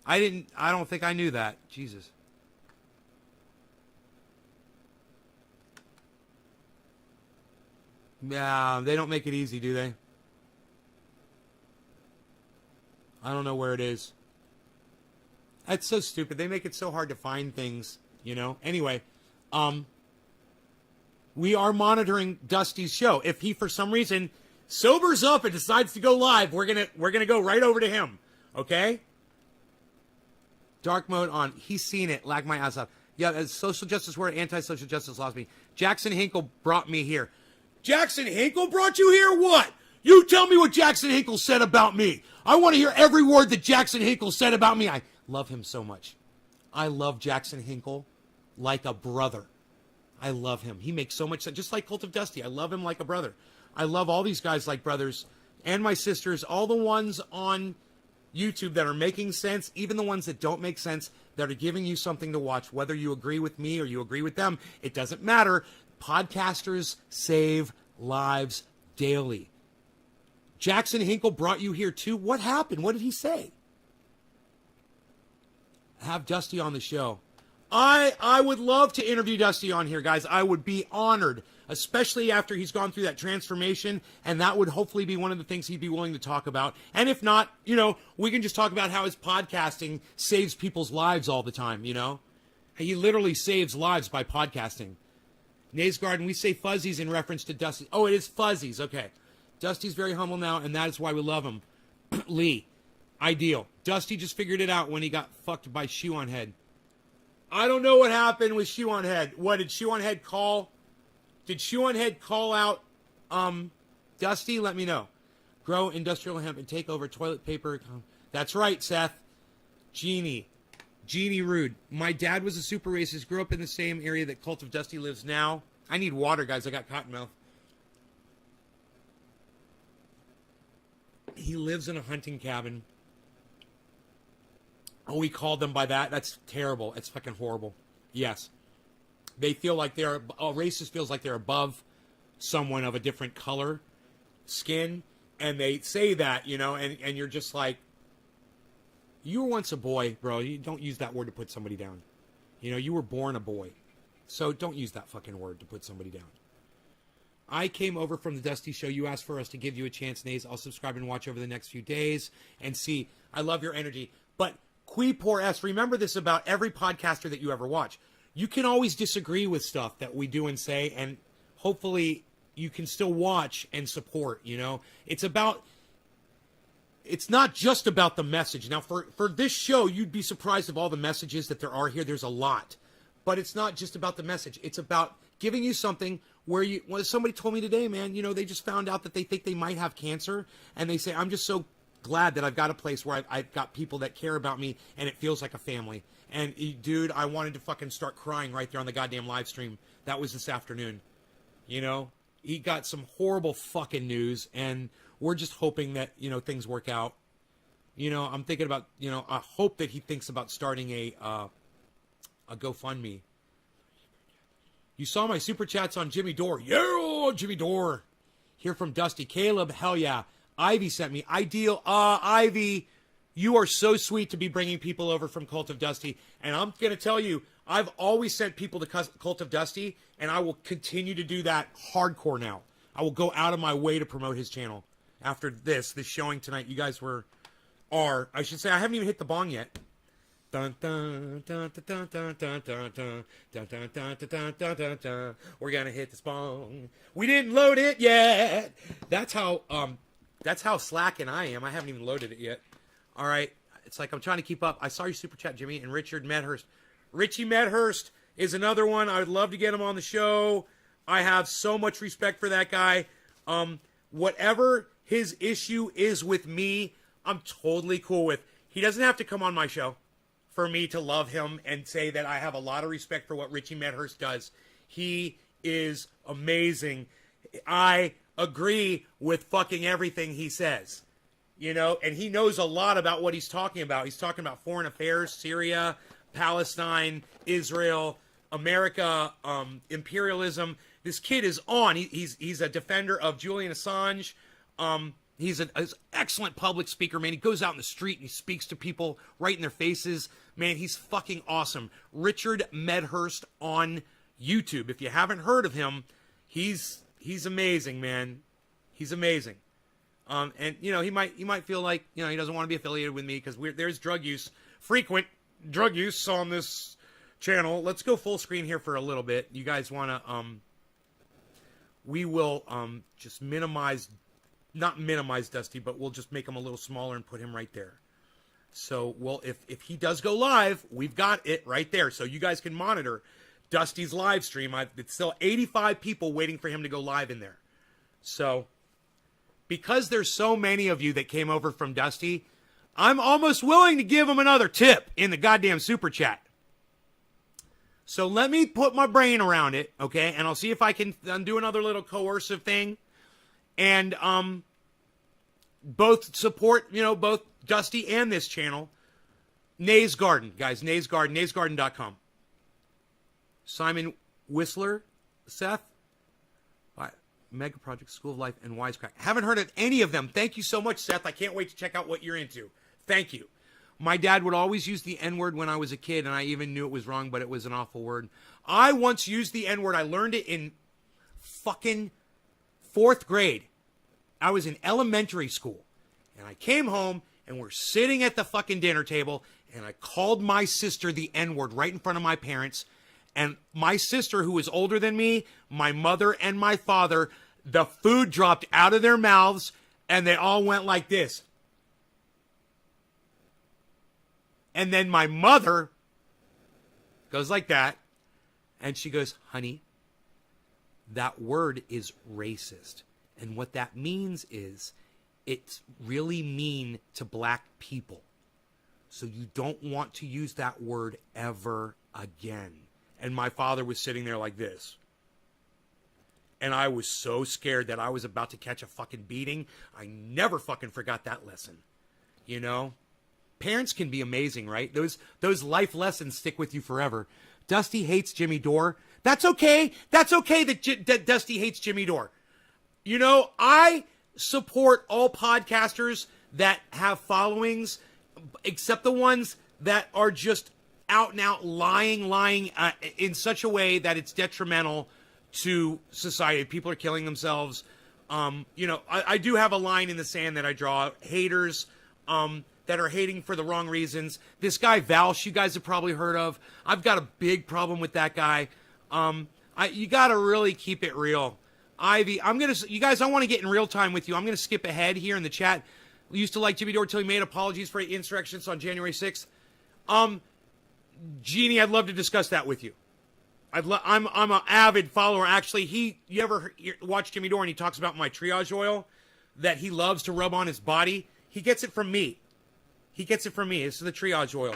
I don't think I knew that. Jesus. Yeah, they don't make it easy, do they? I don't know where it is. That's so stupid. They make it so hard to find things, you know? Anyway, we are monitoring Dusty's show. If he, for some reason, sobers up and decides to go live, we're gonna go right over to him. Okay? Dark mode on. He's seen it. Lag my ass off. Yeah, as social justice word, anti-social justice lost me. Jackson Hinkle brought me here. Jackson Hinkle brought you here? What? You tell me what Jackson Hinkle said about me. I want to hear every word that Jackson Hinkle said about me. I love him so much. I love Jackson Hinkle like a brother. I love him. He makes so much sense. Just like Cult of Dusty. I love him like a brother. I love all these guys like brothers. And my sisters. All the ones on YouTube that are making sense. Even the ones that don't make sense. That are giving you something to watch. Whether you agree with me or you agree with them. It doesn't matter. Podcasters save lives daily. Jackson Hinkle brought you here too. What happened? What did he say? Have Dusty on the show. I would love to interview Dusty on here, guys. I would be honored, especially after he's gone through that transformation, and that would hopefully be one of the things he'd be willing to talk about. And if not, you know, we can just talk about how his podcasting saves people's lives all the time, you know? He literally saves lives by podcasting. Nays Garden, we say fuzzies in reference to Dusty. Oh, it is fuzzies. Okay. Dusty's very humble now, and that is why we love him. Lee, ideal. Dusty just figured it out when he got fucked by Shoe on Head. I don't know what happened with Shoe on Head. What did Shoe on Head call? Did Shoe on Head call out Dusty? Let me know. Grow industrial hemp and take over toilet paper. That's right, Seth. Jeannie Rude. My dad was a super racist. Grew up in the same area that Cult of Dusty lives now. I need water, guys. I got cotton mouth. He lives in a hunting cabin. Oh, we called them by that? That's terrible. It's fucking horrible. Yes. They feel like they're... A racist feels like they're above someone of a different color, skin, and they say that, you know, and you're just like, you were once a boy, bro. You don't use that word to put somebody down. You know, you were born a boy. So don't use that fucking word to put somebody down. I came over from the Dusty Show. You asked for us to give you a chance, Nays. I'll subscribe and watch over the next few days and see. I love your energy. But Queepor S, remember this about every podcaster that you ever watch. You can always disagree with stuff that we do and say, and hopefully you can still watch and support, you know? It's not just about the message. Now, for this show, you'd be surprised of all the messages that there are here. There's a lot. But it's not just about the message. It's about giving you something where somebody told me today, man, you know, they just found out that they think they might have cancer, and they say, I'm just so glad that I've got a place where I've got people that care about me, and it feels like a family. And, dude, I wanted to fucking start crying right there on the goddamn live stream. That was this afternoon. You know? He got some horrible fucking news, and we're just hoping that, you know, things work out. You know, I'm thinking about, you know, I hope that he thinks about starting a GoFundMe. You saw my super chats on Jimmy Dore. Yeah, Jimmy Dore. Hear from Dusty. Caleb, hell yeah. Ivy sent me. Ideal. Ivy, you are so sweet to be bringing people over from Cult of Dusty. And I'm going to tell you, I've always sent people to Cult of Dusty, and I will continue to do that hardcore now. I will go out of my way to promote his channel. After this showing tonight, you guys I should say, I haven't even hit the bong yet. Dun, dun, dun, dun, dun, dun, dun, dun, dun, dun, dun, dun, dun, dun, dun, dun. We're gonna hit this bong. We didn't load it yet. That's how slacking I am. I haven't even loaded it yet. All right, it's like I'm trying to keep up. I saw your super chat, Jimmy, and Richard Medhurst. Richie Medhurst is another one. I would love to get him on the show. I have so much respect for that guy. Whatever his issue is with me, I'm totally cool with. He doesn't have to come on my show for me to love him and say that I have a lot of respect for what Richie Medhurst does. He is amazing. I agree with fucking everything he says. You know, and he knows a lot about what he's talking about. He's talking about foreign affairs, Syria, Palestine, Israel, America, imperialism. This kid is on. He's a defender of Julian Assange. He's an excellent public speaker, man. He goes out in the street and he speaks to people right in their faces. Man, he's fucking awesome. Richard Medhurst on YouTube. If you haven't heard of him, he's amazing, man. He's amazing. And you know, he might feel like, you know, he doesn't want to be affiliated with me because there's frequent drug use on this channel. Let's go full screen here for a little bit. You guys want to we will just not minimize Dusty, but we'll just make him a little smaller and put him right there. So, well, if he does go live, we've got it right there. So you guys can monitor Dusty's live stream. It's still 85 people waiting for him to go live in there. So, because there's so many of you that came over from Dusty, I'm almost willing to give him another tip in the goddamn super chat. So let me put my brain around it, okay? And I'll see if I can do another little coercive thing. And both support, you know, both Dusty and this channel. Nays Garden, guys. Nays Garden. NaysGarden.com. Simon Whistler. Seth. Mega Project, School of Life, and Wisecrack. Haven't heard of any of them. Thank you so much, Seth. I can't wait to check out what you're into. Thank you. My dad would always use the N-word when I was a kid, and I even knew it was wrong, but it was an awful word. I once used the N-word. I learned it in fucking 4th grade. I was in elementary school, and I came home, and we're sitting at the fucking dinner table, and I called my sister the N-word right in front of my parents. And my sister, who was older than me, my mother and my father, the food dropped out of their mouths and they all went like this. And then my mother goes like that. And she goes, honey, that word is racist. And what that means is it's really mean to black people. So you don't want to use that word ever again. And my father was sitting there like this. And I was so scared that I was about to catch a fucking beating. I never fucking forgot that lesson. You know? Parents can be amazing, right? Those life lessons stick with you forever. Dusty hates Jimmy Dore. That's okay. That's okay that Dusty hates Jimmy Dore. You know, I support all podcasters that have followings, except the ones that are just out and out lying in such a way that it's detrimental to society. People are killing themselves. You know, I do have a line in the sand that I draw. Haters that are hating for the wrong reasons. This guy, Valsh, you guys have probably heard of. I've got a big problem with that guy. You got to really keep it real. Ivy, you guys, I want to get in real time with you. I'm going to skip ahead here in the chat. We used to like Jimmy Dore till he made apologies for insurrections on January 6th. Jeannie, I'd love to discuss that with you. I'm an avid follower. Actually, you ever watch Jimmy Dore and he talks about my triage oil that he loves to rub on his body? He gets it from me. This is the triage oil.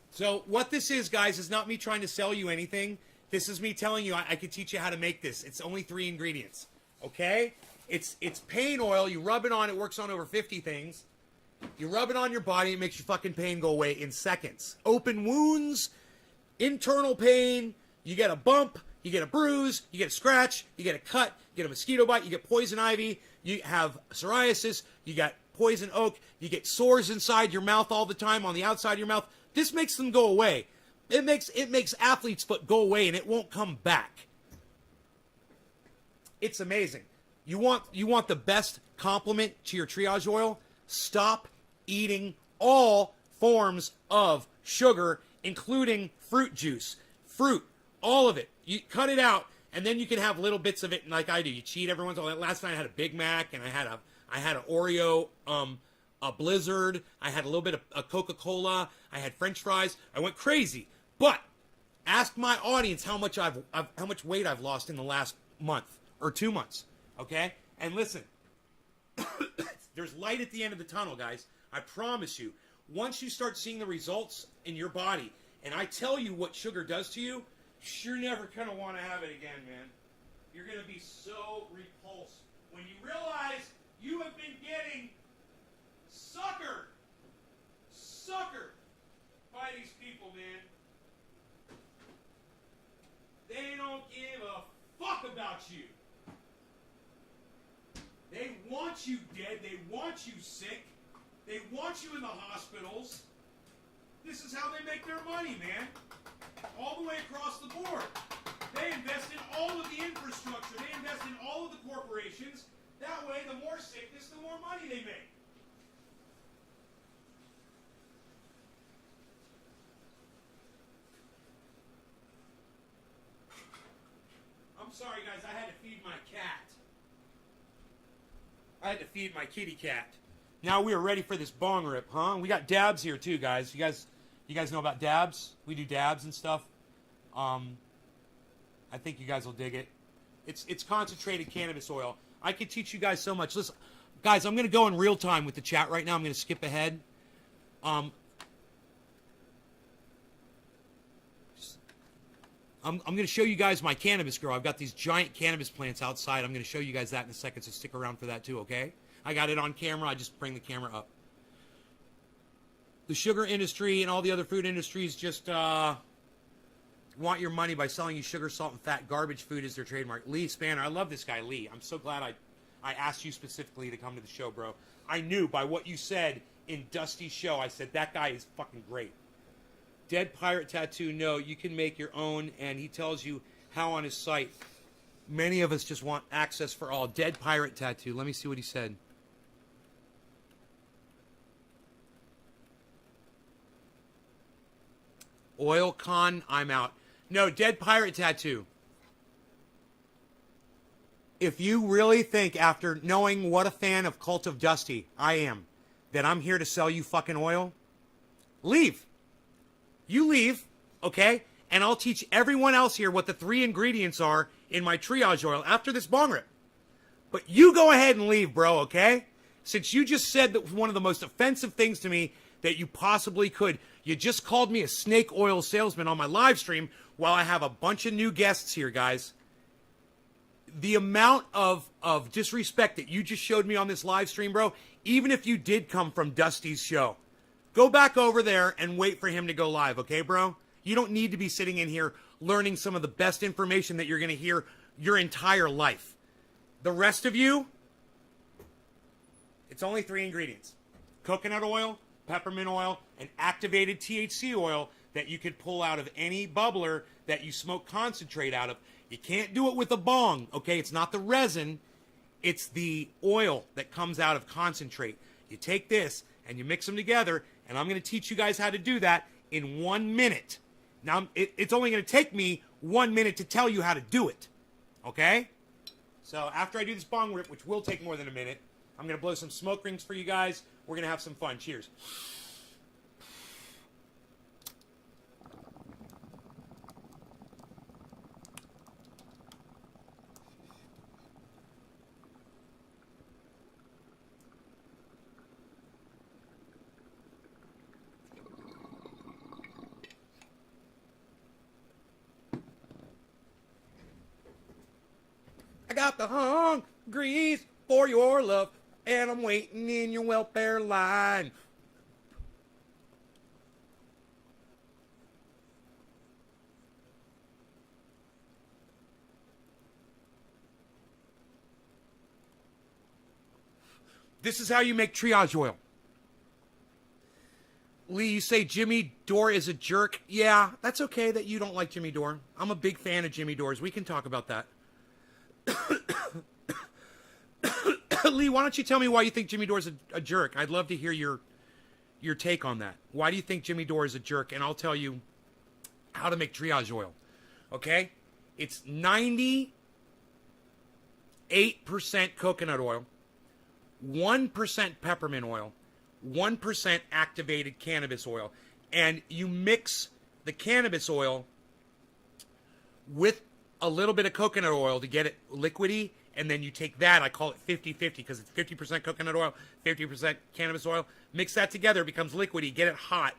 So what this is, guys, is not me trying to sell you anything. This is me telling you I could teach you how to make this. It's only 3 ingredients. Okay? It's pain oil. You rub it on. It works on over 50 things. You rub it on your body, it makes your fucking pain go away in seconds. Open wounds, internal pain, you get a bump, you get a bruise, you get a scratch, you get a cut, you get a mosquito bite, you get poison ivy, you have psoriasis, you got poison oak, you get sores inside your mouth all the time, on the outside of your mouth. This makes them go away. It makes athlete's foot go away and it won't come back. It's amazing. You want the best complement to your triage oil? Stop eating all forms of sugar, including fruit juice. Fruit, all of it. You cut it out, and then you can have little bits of it like I do. You cheat every once in a while. Last night I had a Big Mac, and I had an Oreo, a Blizzard. I had a little bit of a Coca-Cola. I had French fries. I went crazy. But ask my audience how much how much weight I've lost in the last month or 2 months. Okay? And listen. There's light at the end of the tunnel, guys. I promise you. Once you start seeing the results in your body, and I tell you what sugar does to you, you're never going to want to have it again, man. You're going to be so repulsed when you realize you have been getting suckered by these people, man. They don't give a fuck about you. They want you dead. They want you sick. They want you in the hospitals. This is how they make their money, man. All the way across the board. They invest in all of the infrastructure. They invest in all of the corporations. That way, the more sickness, the more money they make. I'm sorry, guys. I had to feed my cat. I had to feed my kitty cat. Now we are ready for this bong rip, huh? We got dabs here too, guys. You guys know about dabs? We do dabs and stuff. I think you guys will dig it. It's concentrated cannabis oil. I could teach you guys so much. Listen, guys, I'm going to go in real time with the chat right now. I'm going to skip ahead. I'm going to show you guys my cannabis grow. I've got these giant cannabis plants outside. I'm going to show you guys that in a second, so stick around for that too, okay? I got it on camera. I just bring the camera up. The sugar industry and all the other food industries just want your money by selling you sugar, salt, and fat garbage food as their trademark. Lee Spanner. I love this guy, Lee. I'm so glad I asked you specifically to come to the show, bro. I knew by what you said in Dusty's show, I said, that guy is fucking great. Dead Pirate Tattoo, no, you can make your own, and he tells you how on his site. Many of us just want access for all. Dead Pirate Tattoo. Let me see what he said. Oil Con, I'm out. No, Dead Pirate Tattoo. If you really think, after knowing what a fan of Cult of Dusty I am, that I'm here to sell you fucking oil, leave. You leave, okay? And I'll teach everyone else here what the 3 ingredients are in my triage oil after this bong rip. But you go ahead and leave, bro, okay? Since you just said that one of the most offensive things to me that you possibly could. You just called me a snake oil salesman on my live stream while I have a bunch of new guests here, guys. The amount of disrespect that you just showed me on this live stream, bro, even if you did come from Dusty's show, go back over there and wait for him to go live, okay, bro? You don't need to be sitting in here learning some of the best information that you're going to hear your entire life. The rest of you, it's only 3 ingredients. Coconut oil, peppermint oil, and activated THC oil that you could pull out of any bubbler that you smoke concentrate out of. You can't do it with a bong, okay? It's not the resin. It's the oil that comes out of concentrate. You take this and you mix them together, and I'm going to teach you guys how to do that in 1 minute. Now, it's only going to take me 1 minute to tell you how to do it, okay? So after I do this bong rip, which will take more than a minute, I'm going to blow some smoke rings for you guys. We're going to have some fun. Cheers. I got the hungries for your love, and I'm waiting in your welfare line. This is how you make triage oil. Lee, you say Jimmy Dore is a jerk. Yeah, that's okay that you don't like Jimmy Dore. I'm a big fan of Jimmy Dore's. We can talk about that. Lee, why don't you tell me why you think Jimmy Dore's a jerk? I'd love to hear your take on that. Why do you think Jimmy Dore is a jerk? And I'll tell you how to make triage oil. Okay? It's 98% coconut oil, 1% peppermint oil, 1% activated cannabis oil. And you mix the cannabis oil with a little bit of coconut oil to get it liquidy, and then you take that, I call it 50-50 because it's 50% coconut oil, 50% cannabis oil. Mix that together, it becomes liquidy, get it hot,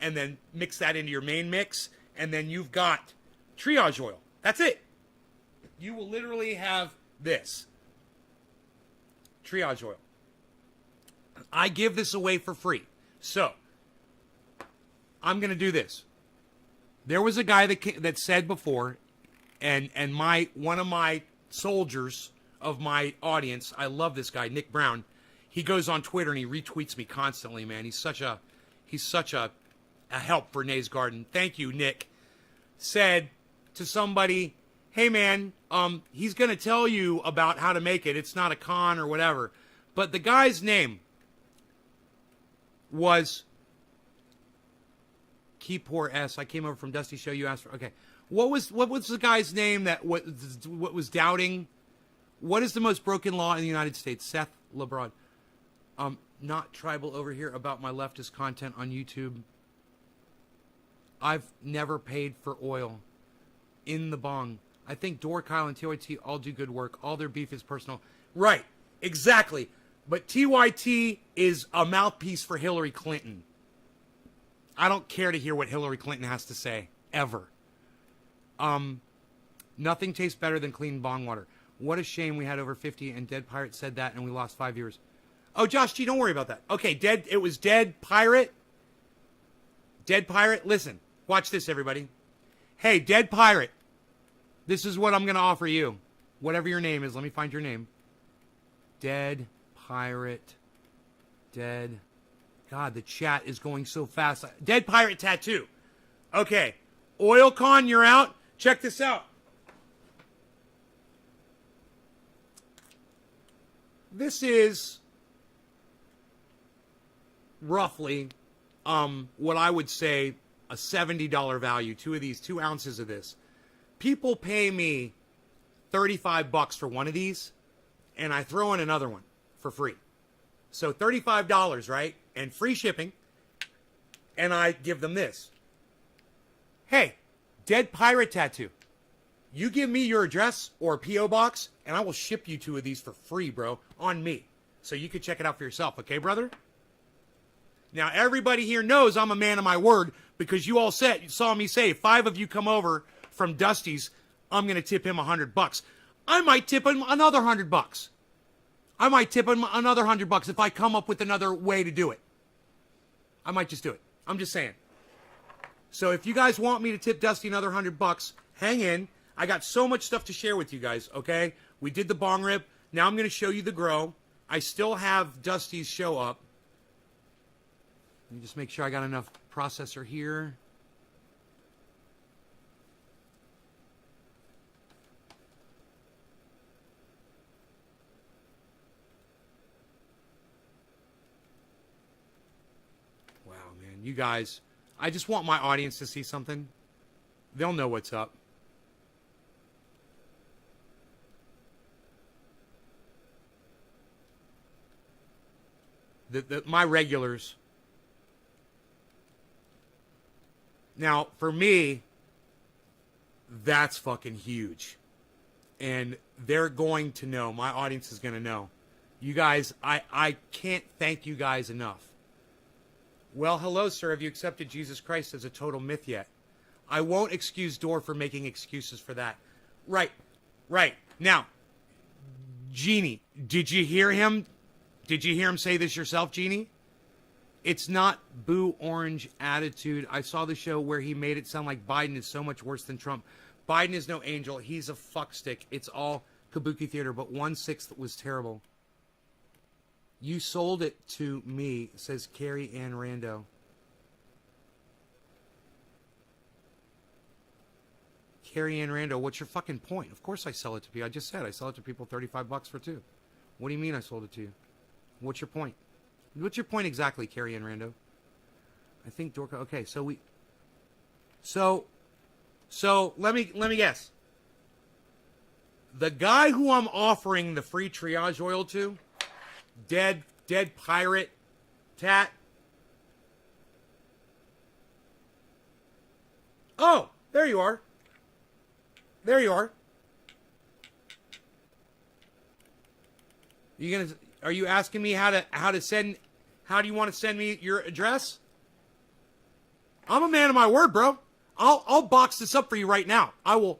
and then mix that into your main mix, and then you've got triage oil. That's it. You will literally have this. Triage oil. I give this away for free. So, I'm going to do this. There was a guy that said before, and one of my soldiers of my audience, I love this guy, Nick Brown. He goes on Twitter and he retweets me constantly, man. He's such a help for Nays Garden. Thank you, Nick. Said to somebody, hey man, he's going to tell you about how to make it. It's not a con or whatever. But the guy's name was Keypor S. I came over from Dusty Show. You asked for, okay. What was the guy's name that what was doubting? What is the most broken law in the United States? Seth LeBron. Not tribal over here about my leftist content on YouTube. I've never paid for oil in the bong. I think Dore, Kyle, and TYT all do good work. All their beef is personal. Right. Exactly. But TYT is a mouthpiece for Hillary Clinton. I don't care to hear what Hillary Clinton has to say. Ever. Nothing tastes better than clean bong water. What a shame we had over 50 and Dead Pirate said that and we lost 5 viewers. Oh, Josh G, don't worry about that. Okay, it was Dead Pirate. Dead Pirate, listen. Watch this, everybody. Hey, Dead Pirate. This is what I'm going to offer you. Whatever your name is. Let me find your name. Dead Pirate. Dead. God, the chat is going so fast. Dead Pirate Tattoo. Okay. OilCon, you're out. Check this out. This is roughly what I would say a $70 value. 2 ounces of this. People pay me $35 for one of these, and I throw in another one for free. So $35, right? And free shipping, and I give them this. Hey, Dead Pirate Tattoo. You give me your address or a P.O. box, and I will ship you 2 of these for free, bro, on me. So you can check it out for yourself, okay, brother? Now, everybody here knows I'm a man of my word because you all saw me say, 5 of you come over from Dusty's, I'm going to tip him $100. I might tip him another $100. I might tip him another $100 if I come up with another way to do it. I might just do it. I'm just saying. So if you guys want me to tip Dusty another $100, hang in. I got so much stuff to share with you guys, okay? We did the bong rip. Now I'm going to show you the grow. I still have Dusty's show up. Let me just make sure I got enough processor here. Wow, man. You guys, I just want my audience to see something. They'll know what's up. My regulars. Now, for me, that's fucking huge. And they're going to know. My audience is going to know. You guys, I can't thank you guys enough. Well, hello, sir. Have you accepted Jesus Christ as a total myth yet? I won't excuse Door for making excuses for that. Right. Now, Genie, did you hear him? Did you hear him say this yourself, Genie? It's not boo orange attitude. I saw the show where he made it sound like Biden is so much worse than Trump. Biden is no angel. He's a fuckstick. It's all kabuki theater, but 1/6 was terrible. You sold it to me, says Carrie Ann Rando. Carrie Ann Rando, what's your fucking point? Of course I sell it to people. I just said I sell it to people $35 for 2. What do you mean I sold it to you? What's your point? What's your point exactly, Carrie Ann Rando? I think Dorka. Okay, so we. So let me guess. The guy who I'm offering the free triage oil to, dead pirate, tat. Oh, there you are. There you are. Are you asking me how to send? How do you want to send me your address? I'm a man of my word, bro. I'll box this up for you right now. I will.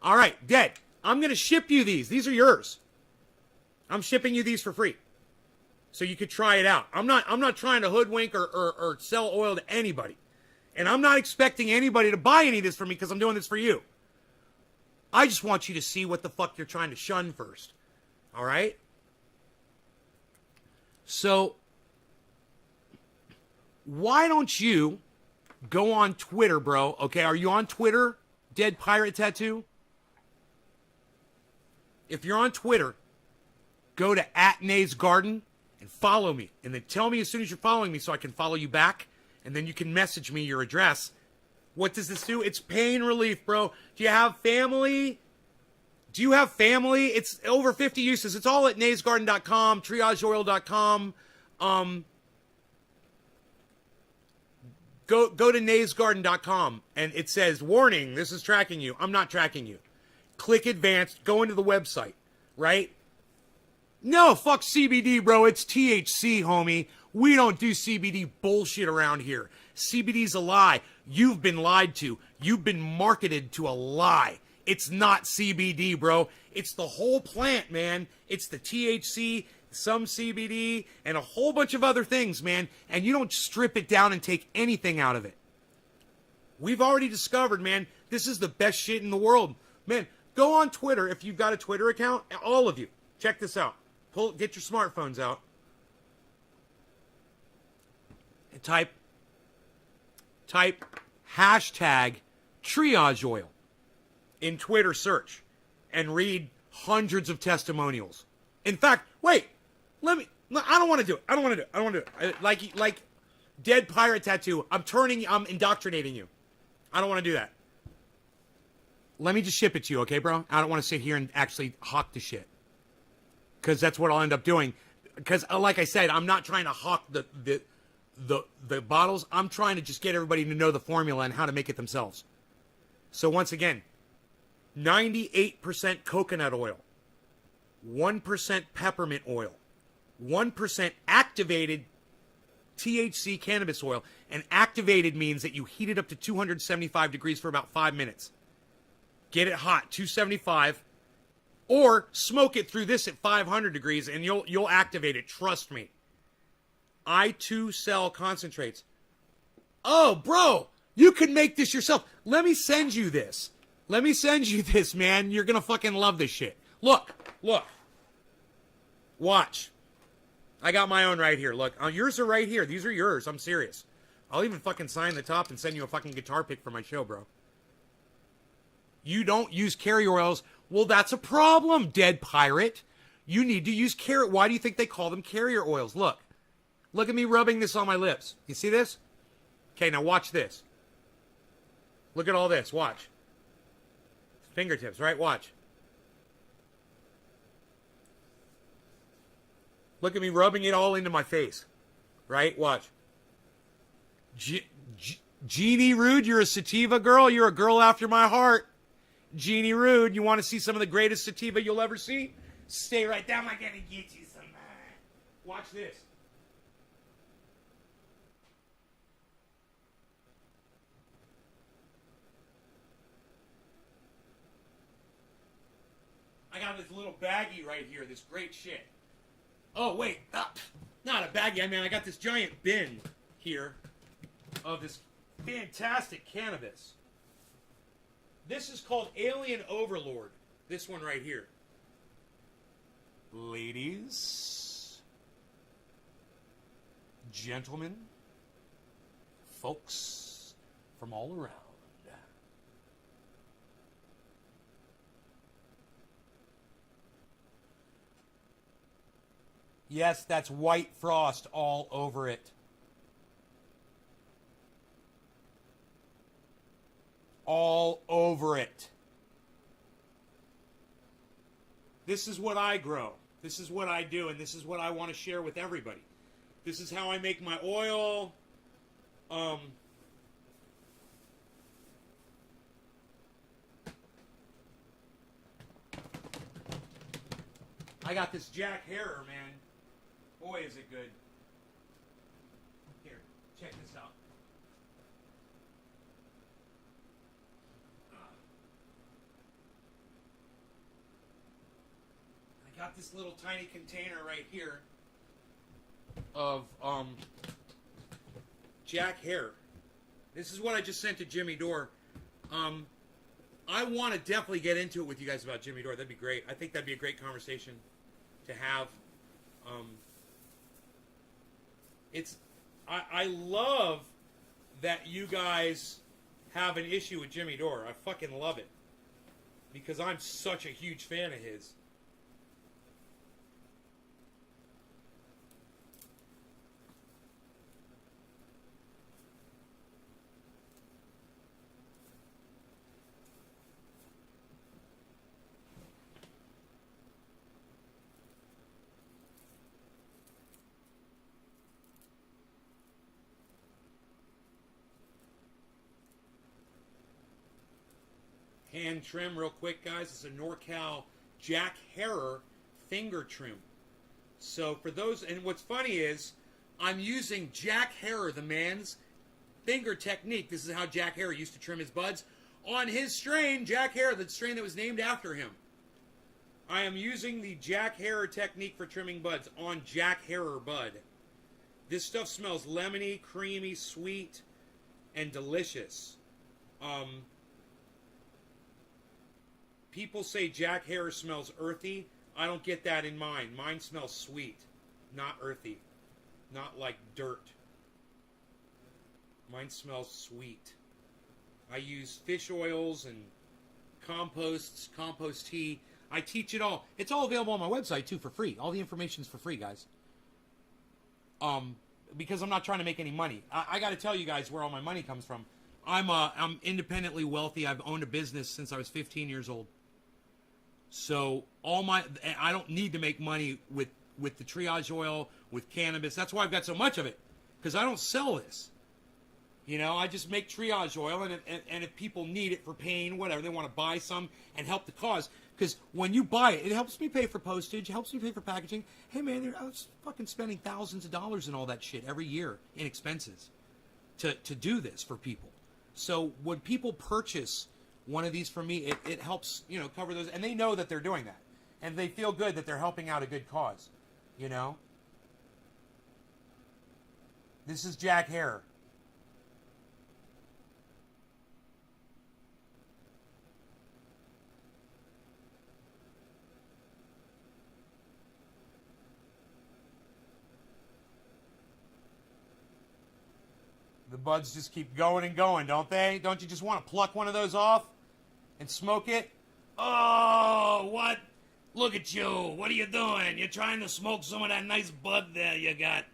All right, Dead. I'm gonna ship you these. These are yours. I'm shipping you these for free, so you could try it out. I'm not trying to hoodwink or sell oil to anybody, and I'm not expecting anybody to buy any of this from me because I'm doing this for you. I just want you to see what the fuck you're trying to shun first. All right. So, why don't you go on Twitter, bro? Okay, are you on Twitter, Dead Pirate Tattoo? If you're on Twitter, go to @NaysGarden and follow me. And then tell me as soon as you're following me so I can follow you back. And then you can message me your address. What does this do? It's pain relief, bro. Do you have family? Do you have family? It's over 50 uses. It's all at naysgarden.com, triageoil.com. Go to naysgarden.com and it says, warning, this is tracking you. I'm not tracking you. Click advanced, go into the website, right? No, fuck CBD, bro. It's THC, homie. We don't do CBD bullshit around here. CBD's a lie. You've been lied to. You've been marketed to a lie. It's not CBD, bro. It's the whole plant, man. It's the THC, some CBD, and a whole bunch of other things, man. And you don't strip it down and take anything out of it. We've already discovered, man, This is the best shit in the world. Man, go on Twitter if you've got a Twitter account. All of you. Check this out. Get your smartphones out. And type hashtag triage oil in Twitter search and read hundreds of testimonials. In fact, wait, I don't want to do it. I don't want to do it. Like Dead Pirate Tattoo, I'm indoctrinating you. I don't want to do that. Let me just ship it to you, okay, bro? I don't want to sit here and actually hawk the shit. Because that's what I'll end up doing. Because, like I said, I'm not trying to hawk the bottles. I'm trying to just get everybody to know the formula and how to make it themselves. So once again, 98% coconut oil, 1% peppermint oil, 1% activated THC cannabis oil. And activated means that you heat it up to 275 degrees for about 5 minutes. Get it hot, 275, or smoke it through this at 500 degrees and you'll activate it. Trust me. I too sell concentrates. Oh, bro, you can make this yourself. Let me send you this. Let me send you this, man. You're going to fucking love this shit. Look. Watch. I got my own right here. Look, yours are right here. These are yours. I'm serious. I'll even fucking sign the top and send you a fucking guitar pick for my show, bro. You don't use carrier oils. Well, that's a problem, Dead Pirate. You need to use carrier. Why do you think they call them carrier oils? Look at me rubbing this on my lips. You see this? Okay, now watch this. Look at all this. Watch. Fingertips, right? Watch. Look at me rubbing it all into my face. Right? Watch. Jeannie Rude, you're a sativa girl. You're a girl after my heart. Jeannie Rude, you want to see some of the greatest sativa you'll ever see? Stay right there. I'm going to get you some. Watch this. I got this little baggie right here. This great shit. Oh, wait. Not a baggie. I mean, I got this giant bin here of this fantastic cannabis. This is called Alien Overlord. This one right here. Ladies, gentlemen, folks from all around. Yes, that's white frost all over it. All over it. This is what I grow. This is what I do, and this is what I want to share with everybody. This is how I make my oil. I got this Jack Herer, man. Boy, is it good. Here, check this out. I got this little tiny container right here of Jack Herer. This is what I just sent to Jimmy Dore. I want to definitely get into it with you guys about Jimmy Dore. That'd be great. I think that'd be a great conversation to have. I love that you guys have an issue with Jimmy Dore. I fucking love it. Because I'm such a huge fan of his. Hand trim real quick, guys. It's a NorCal Jack Herer finger trim. So for those, and what's funny is I'm using Jack Herer, the man's finger technique. This is how Jack Herer used to trim his buds on his strain, Jack Herer, the strain that was named after him. I am using the Jack Herer technique for trimming buds on Jack Herer bud. This stuff smells lemony, creamy, sweet, and delicious. People say Jack Harris smells earthy. I don't get that in mine. Mine smells sweet, not earthy, not like dirt. Mine smells sweet. I use fish oils and composts, compost tea. I teach it all. It's all available on my website too for free. All the information's for free, guys. Because I'm not trying to make any money. I got to tell you guys where all my money comes from. I'm independently wealthy. I've owned a business since I was 15 years old. So I don't need to make money with the triage oil, with cannabis. That's why I've got so much of it, because I don't sell this. You know, I just make triage oil, and if people need it for pain, whatever, they want to buy some and help the cause. Because when you buy it, it helps me pay for postage, helps me pay for packaging. Hey, man, I was fucking spending thousands of dollars and all that shit every year in expenses to do this for people. So when people purchase one of these from me, it helps, you know, cover those. And they know that they're doing that. And they feel good that they're helping out a good cause, you know? This is Jack Hare. The buds just keep going and going, don't they? Don't you just want to pluck one of those off and smoke it? Oh, what? Look at you. What are you doing? You're trying to smoke some of that nice bud there you got.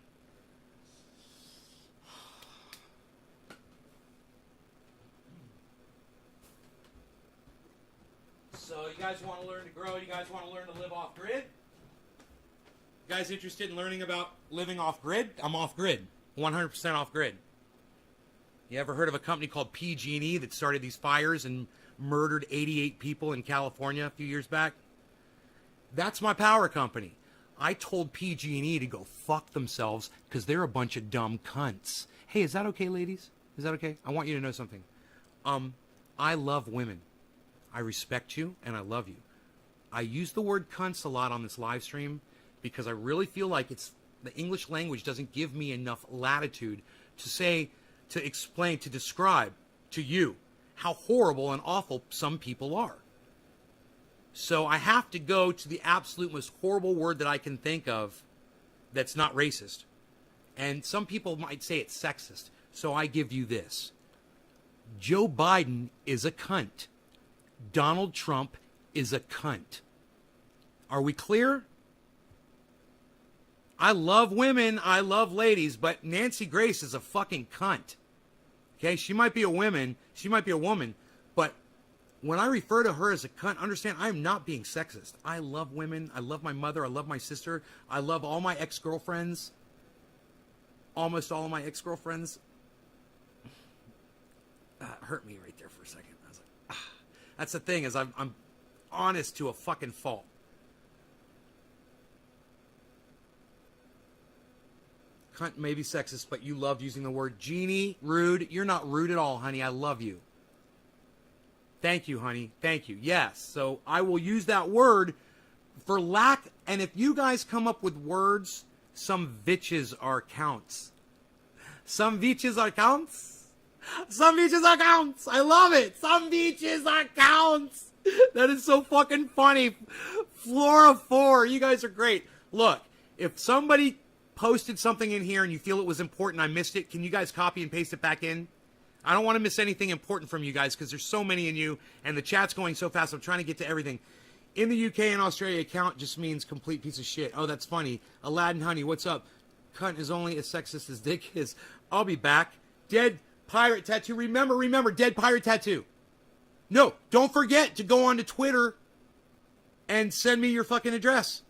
So you guys want to learn to grow? You guys want to learn to live off grid? You guys interested in learning about living off grid? I'm off grid. 100% off grid. You ever heard of a company called PG&E that started these fires and murdered 88 people in California a few years back? That's my power company. I told PG&E to go fuck themselves because they're a bunch of dumb cunts. Hey, is that okay, ladies? Is that okay? I want you to know something. I love women. I respect you and I love you. I use the word cunts a lot on this live stream because I really feel like the English language doesn't give me enough latitude to say, to explain, to describe to you how horrible and awful some people are. So I have to go to the absolute most horrible word that I can think of that's not racist. And some people might say it's sexist. So I give you this. Joe Biden is a cunt. Donald Trump is a cunt. Are we clear? I love women, I love ladies, but Nancy Grace is a fucking cunt. Okay, she might be a woman, but when I refer to her as a cunt, understand I am not being sexist. I love women, I love my mother, I love my sister, I love all my ex-girlfriends. Almost all of my ex-girlfriends. Hurt me right there for a second. I was like, ah. That's the thing, is I'm honest to a fucking fault. Cunt may be sexist, but you love using the word genie, rude. You're not rude at all, honey. I love you. Thank you, honey. Thank you. Yes. So I will use that word for lack. And if you guys come up with words, some bitches are counts. Some bitches are counts. Some bitches are counts. I love it. Some bitches are counts. That is so fucking funny. Flora 4, you guys are great. Look, if somebody posted something in here and you feel it was important, I missed it, can you guys copy and paste it back in? I don't want to miss anything important from you guys because there's so many in you and the chat's going so fast. I'm trying to get to everything. In the UK and Australia, count just means complete piece of shit. Oh, that's funny. Aladdin Honey, what's up? Cunt is only as sexist as dick is. I'll be back. Dead Pirate Tattoo. Remember, Dead Pirate Tattoo. No, don't forget to go on to Twitter and send me your fucking address.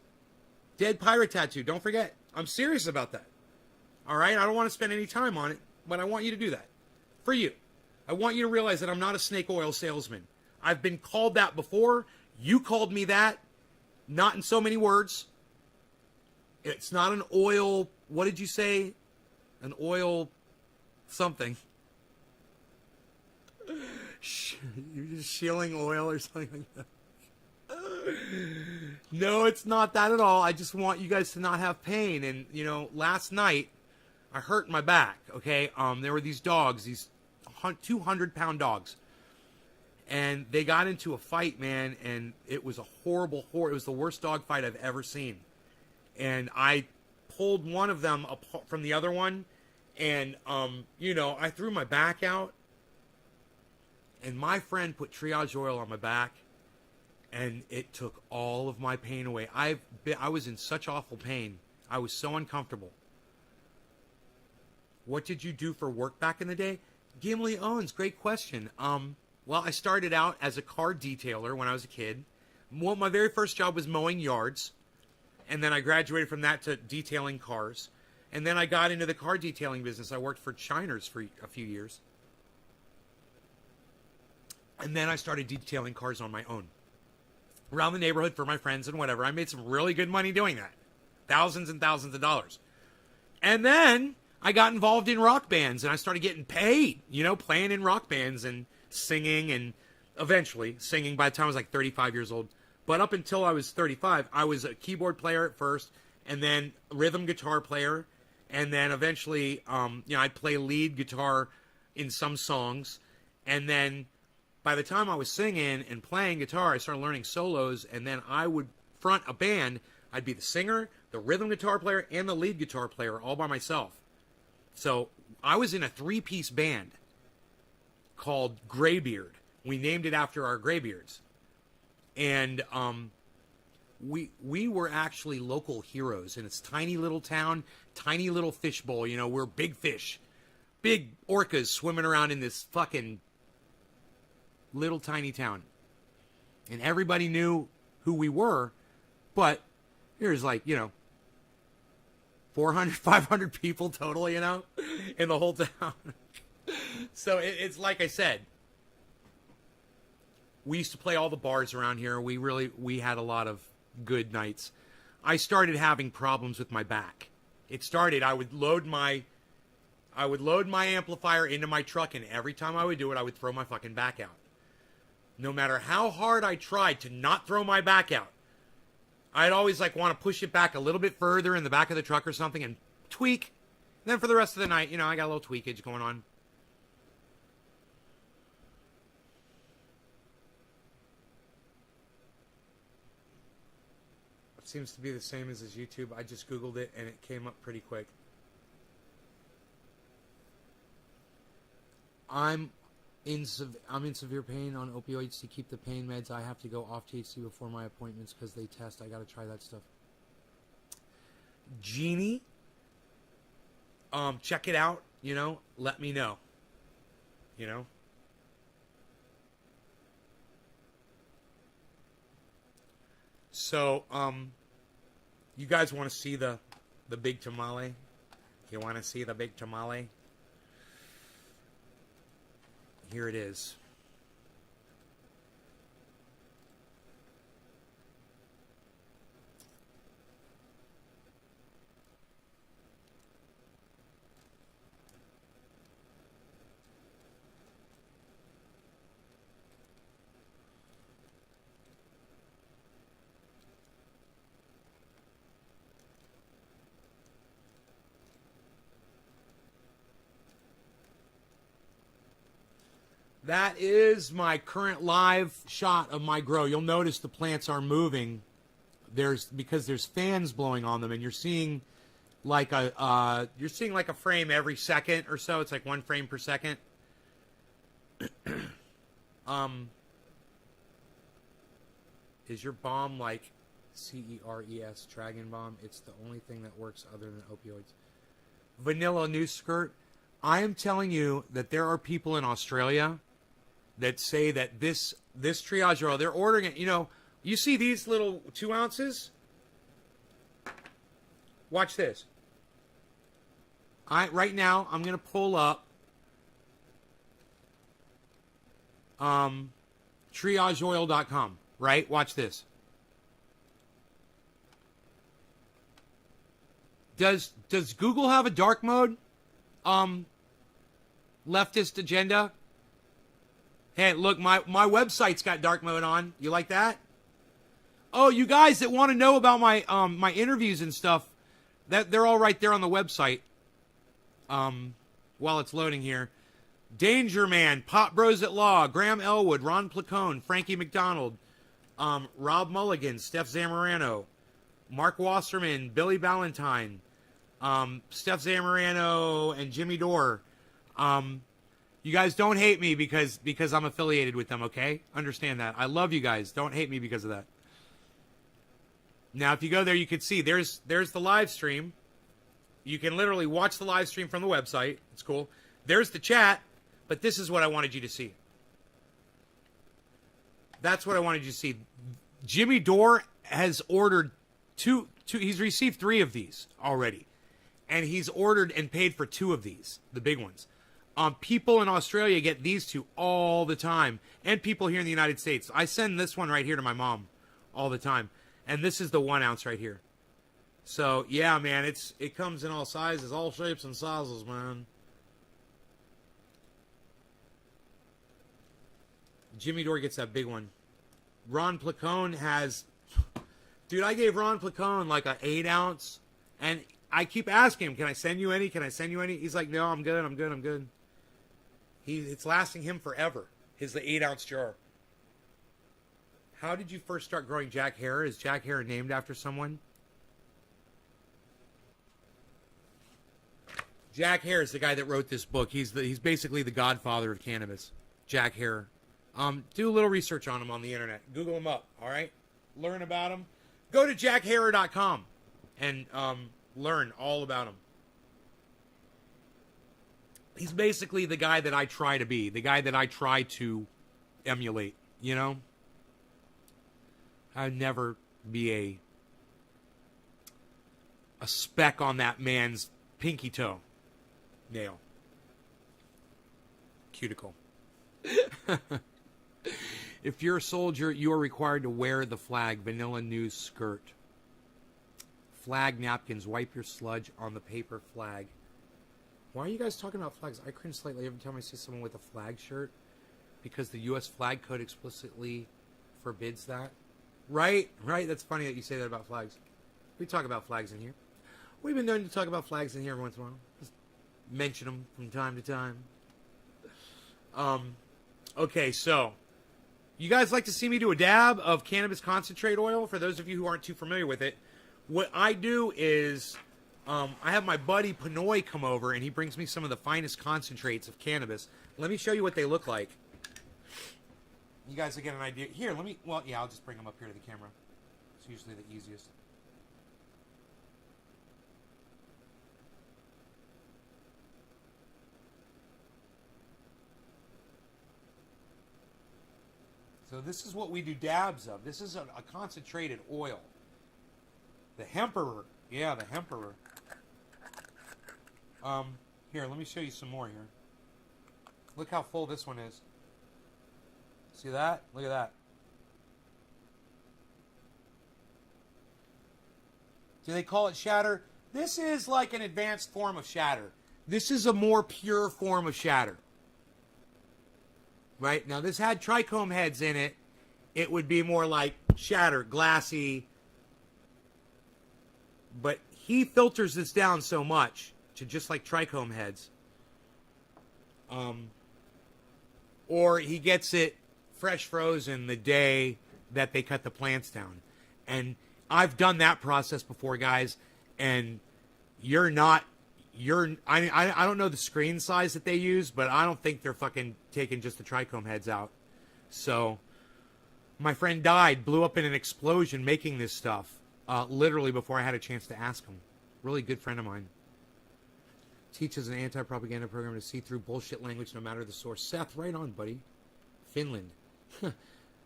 Dead Pirate Tattoo. Don't forget. I'm serious about that. All right? I don't want to spend any time on it, but I want you to do that. For you. I want you to realize that I'm not a snake oil salesman. I've been called that before. You called me that. Not in so many words. It's not an oil... What did you say? An oil... something. You're just shilling oil or something like that. No, it's not that at all. I just want you guys to not have pain. And, you know, last night, I hurt my back, okay? There were these dogs, these 200-pound dogs. And they got into a fight, man, and it was a horrible. It was the worst dog fight I've ever seen. And I pulled one of them apart from the other one, and I threw my back out, and my friend put triage oil on my back, and it took all of my pain away. I was in such awful pain. I was so uncomfortable. What did you do for work back in the day? Gimli Owens, great question. Well, I started out as a car detailer when I was a kid. Well, my very first job was mowing yards. And then I graduated from that to detailing cars. And then I got into the car detailing business. I worked for Shiners for a few years. And then I started detailing cars on my own. Around the neighborhood for my friends and whatever. I made some really good money doing that. Thousands and thousands of dollars. And then I got involved in rock bands. And I started getting paid, playing in rock bands and singing. And eventually singing by the time I was like 35 years old. But up until I was 35, I was a keyboard player at first, and then rhythm guitar player, and then eventually, I'd play lead guitar in some songs, and then by the time I was singing and playing guitar, I started learning solos, and then I would front a band. I'd be the singer, the rhythm guitar player, and the lead guitar player all by myself. So I was in a 3-piece band called Graybeard. We named it after our graybeards. And we were actually local heroes in this tiny little town, tiny little fishbowl. We're big fish, big orcas swimming around in this fucking little tiny town. And everybody knew who we were, but there's 400, 500 people total, in the whole town. So it's like I said. We used to play all the bars around here. We had a lot of good nights. I started having problems with my back. It started, I would load my amplifier into my truck, and every time I would do it, I would throw my fucking back out. No matter how hard I tried to not throw my back out, I'd always want to push it back a little bit further in the back of the truck or something and tweak. And then for the rest of the night, I got a little tweakage going on. Seems to be the same as his YouTube. I just Googled it and it came up pretty quick. I'm in severe pain on opioids. To keep the pain meds, I have to go off THC before my appointments because they test. I got to try that stuff. Jeannie, check it out. Let me know. So, you guys want to see the big tamale? You want to see the big tamale? Here it is. That is my current live shot of my grow. You'll notice the plants are moving. Because there's fans blowing on them, and you're seeing like a frame every second or so. It's like 1 frame per second. Is your bomb like CERES Dragon Bomb? It's the only thing that works other than opioids. Vanilla New Skirt. I am telling you that there are people in Australia that say that this triage oil, they're ordering it. You see these little 2 ounces? Watch this. Right now, I'm going to pull up triageoil.com, right? Watch this. Does Google have a dark mode? Leftist agenda? Hey, look, my website's got dark mode on. You like that? Oh, you guys that want to know about my my interviews and stuff, they're all right there on the website. While it's loading here, Danger Man, Pop Bros at Law, Graham Elwood, Ron Placone, Frankie McDonald, Rob Mulligan, Steph Zamorano, Mark Wasserman, Billy Ballantyne, Steph Zamorano, and Jimmy Dore. You guys don't hate me because I'm affiliated with them, okay? Understand that. I love you guys. Don't hate me because of that. Now, if you go there, you can see there's the live stream. You can literally watch the live stream from the website. It's cool. There's the chat, but this is what I wanted you to see. That's what I wanted you to see. Jimmy Dore has ordered two. He's received 3 of these already. And he's ordered and paid for 2 of these, the big ones. People in Australia get these 2 all the time. And people here in the United States. I send this one right here to my mom all the time. And this is the 1 ounce right here. So, yeah, man, it comes in all sizes, all shapes and sizes, man. Jimmy Dore gets that big one. Ron Placone has... Dude, I gave Ron Placone like an 8 ounce. And I keep asking him, can I send you any? Can I send you any? He's like, no, I'm good. It's lasting him forever. The 8 ounce jar. How did you first start growing Jack hair? Is Jack hair named after someone? Jack Hare is the guy that wrote this book. He's basically the godfather of cannabis. Jack Hare. Do a little research on him on the internet. Google him up, all right? Learn about him. Go to jackharer.com and learn all about him. He's basically the guy that I try to be, the guy that I try to emulate, you know? I'd never be a speck on that man's pinky toe. Nail. Cuticle. If you're a soldier, you are required to wear the flag. Vanilla News skirt. Flag napkins. Wipe your sludge on the paper flag. Why are you guys talking about flags? I cringe slightly every time I see someone with a flag shirt. Because the U.S. flag code explicitly forbids that. Right? Right? That's funny that you say that about flags. We talk about flags in here. We've been known to talk about flags in here every once in a while. Just mention them from time to time. Okay, so you guys like to see me do a dab of cannabis concentrate oil? For those of you who aren't too familiar with it, what I do is I have my buddy Pinoy come over and he brings me some of the finest concentrates of cannabis. Let me show you what they look like. You guys will get an idea. Here, I'll just bring them up here to the camera. It's usually the easiest. So this is what we do dabs of. This is a concentrated oil. The Hemperor. Yeah, the Hemperor. Here, let me show you some more here. Look how full this one is. See that? Look at that. Do they call it shatter? This is like an advanced form of shatter. This is a more pure form of shatter. Right? Now, this had trichome heads in it. It would be more like shatter, glassy. But he filters this down so much to just like trichome heads. Or he gets it fresh frozen the day that they cut the plants down. And I've done that process before, guys. And I don't know the screen size that they use, but I don't think they're fucking taking just the trichome heads out. So, my friend died, blew up in an explosion making this stuff, literally before I had a chance to ask him. Really good friend of mine. Teaches an anti-propaganda program to see through bullshit language no matter the source. Seth, right on, buddy. Finland.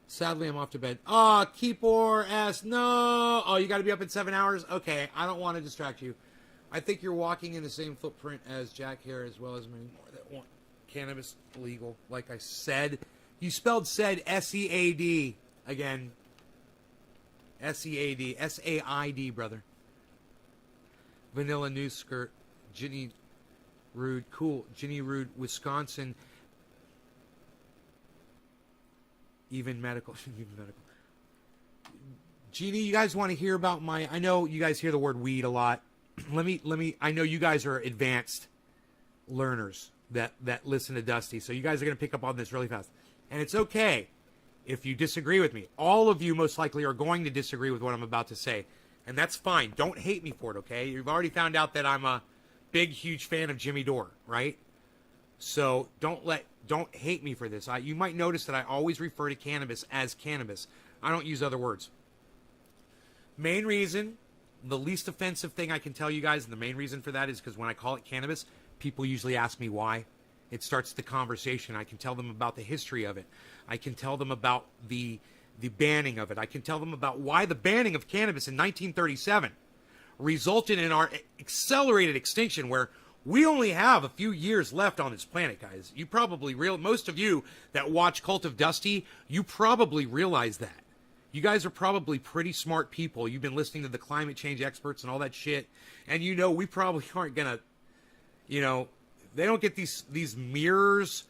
Sadly, I'm off to bed. Keepor asks, no. Oh, you got to be up in 7 hours? Okay, I don't want to distract you. I think you're walking in the same footprint as Jack Hare, as well as many more that want cannabis legal. Like I said, you spelled said S-E-A-D again. S-E-A-D. S-A-I-D, brother. Vanilla News skirt. Ginny Rude. Cool. Ginny Rude, Wisconsin. Even medical. Even medical. Jeannie, you guys want to hear about I know you guys hear the word weed a lot. Let me, I know you guys are advanced learners. that listen to Dusty. So you guys are going to pick up on this really fast. And it's okay if you disagree with me. All of you most likely are going to disagree with what I'm about to say. And that's fine. Don't hate me for it, okay? You've already found out that I'm a big, huge fan of Jimmy Dore, right? So don't hate me for this. You might notice that I always refer to cannabis as cannabis. I don't use other words. Main reason, the least offensive thing I can tell you guys, and the main reason for that is because when I call it cannabis, people usually ask me why. It starts the conversation. I can tell them about the history of it. I can tell them about the banning of it. I can tell them about why the banning of cannabis in 1937 resulted in our accelerated extinction, where we only have a few years left on this planet, guys. You probably most of you that watch Cult of Dusty, you probably realize that. You guys are probably pretty smart people. You've been listening to the climate change experts and all that shit. And you know we probably aren't going to, you know, they don't get these mirrors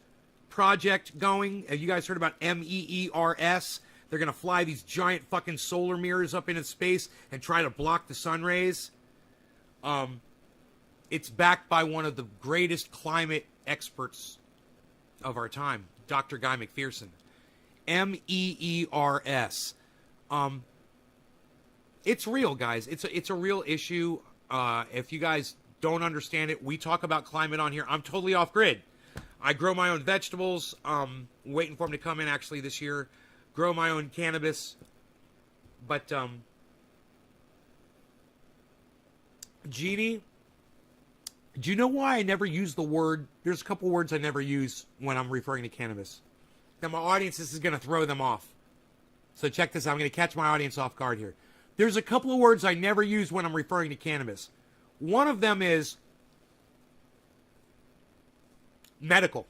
project going. Have you guys heard about MEERS? They're going to fly these giant fucking solar mirrors up into space and try to block the sun rays. It's backed by one of the greatest climate experts of our time, Dr. Guy McPherson. MEERS. It's real, guys. It's a real issue. If you guys don't understand it, we talk about climate on here. I'm totally off grid. I grow my own vegetables. Waiting for them to come in actually this year. Grow my own cannabis. But Jeannie, do you know why I never use the word? There's a couple words I never use when I'm referring to cannabis. Now my audience, this is going to throw them off. So check this out. I'm going to catch my audience off guard here. There's a couple of words I never use when I'm referring to cannabis. One of them is medical.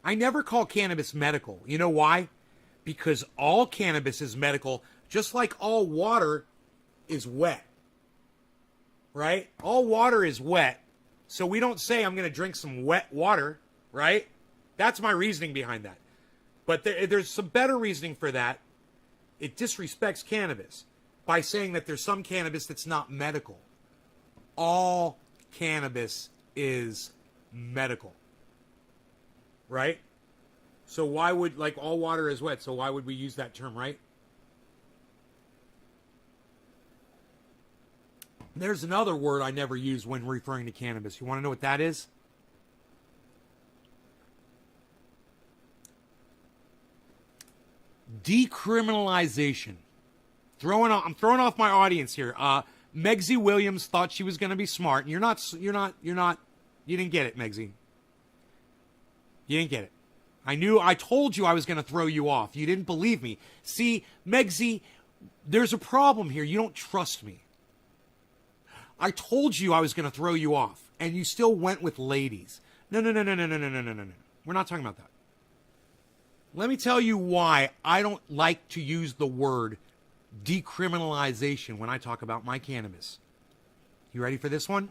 I never call cannabis medical. You know why? Because all cannabis is medical, just like all water is wet. Right? All water is wet. So we don't say I'm going to drink some wet water, right? That's my reasoning behind that. But there's some better reasoning for that. It disrespects cannabis by saying that there's some cannabis that's not medical. All cannabis is medical. Right? So why would, like, all water is wet, so why would we use that term, right? There's another word I never use when referring to cannabis. You want to know what that is? Decriminalization. I'm throwing off my audience here. Megsy Williams thought she was going to be smart. You didn't get it, Megsy. You didn't get it. I told you I was going to throw you off. You didn't believe me. See, Megsy, there's a problem here. You don't trust me. I told you I was going to throw you off, and you still went with ladies. No. We're not talking about that. Let me tell you why I don't like to use the word decriminalization when I talk about my cannabis. You ready for this one?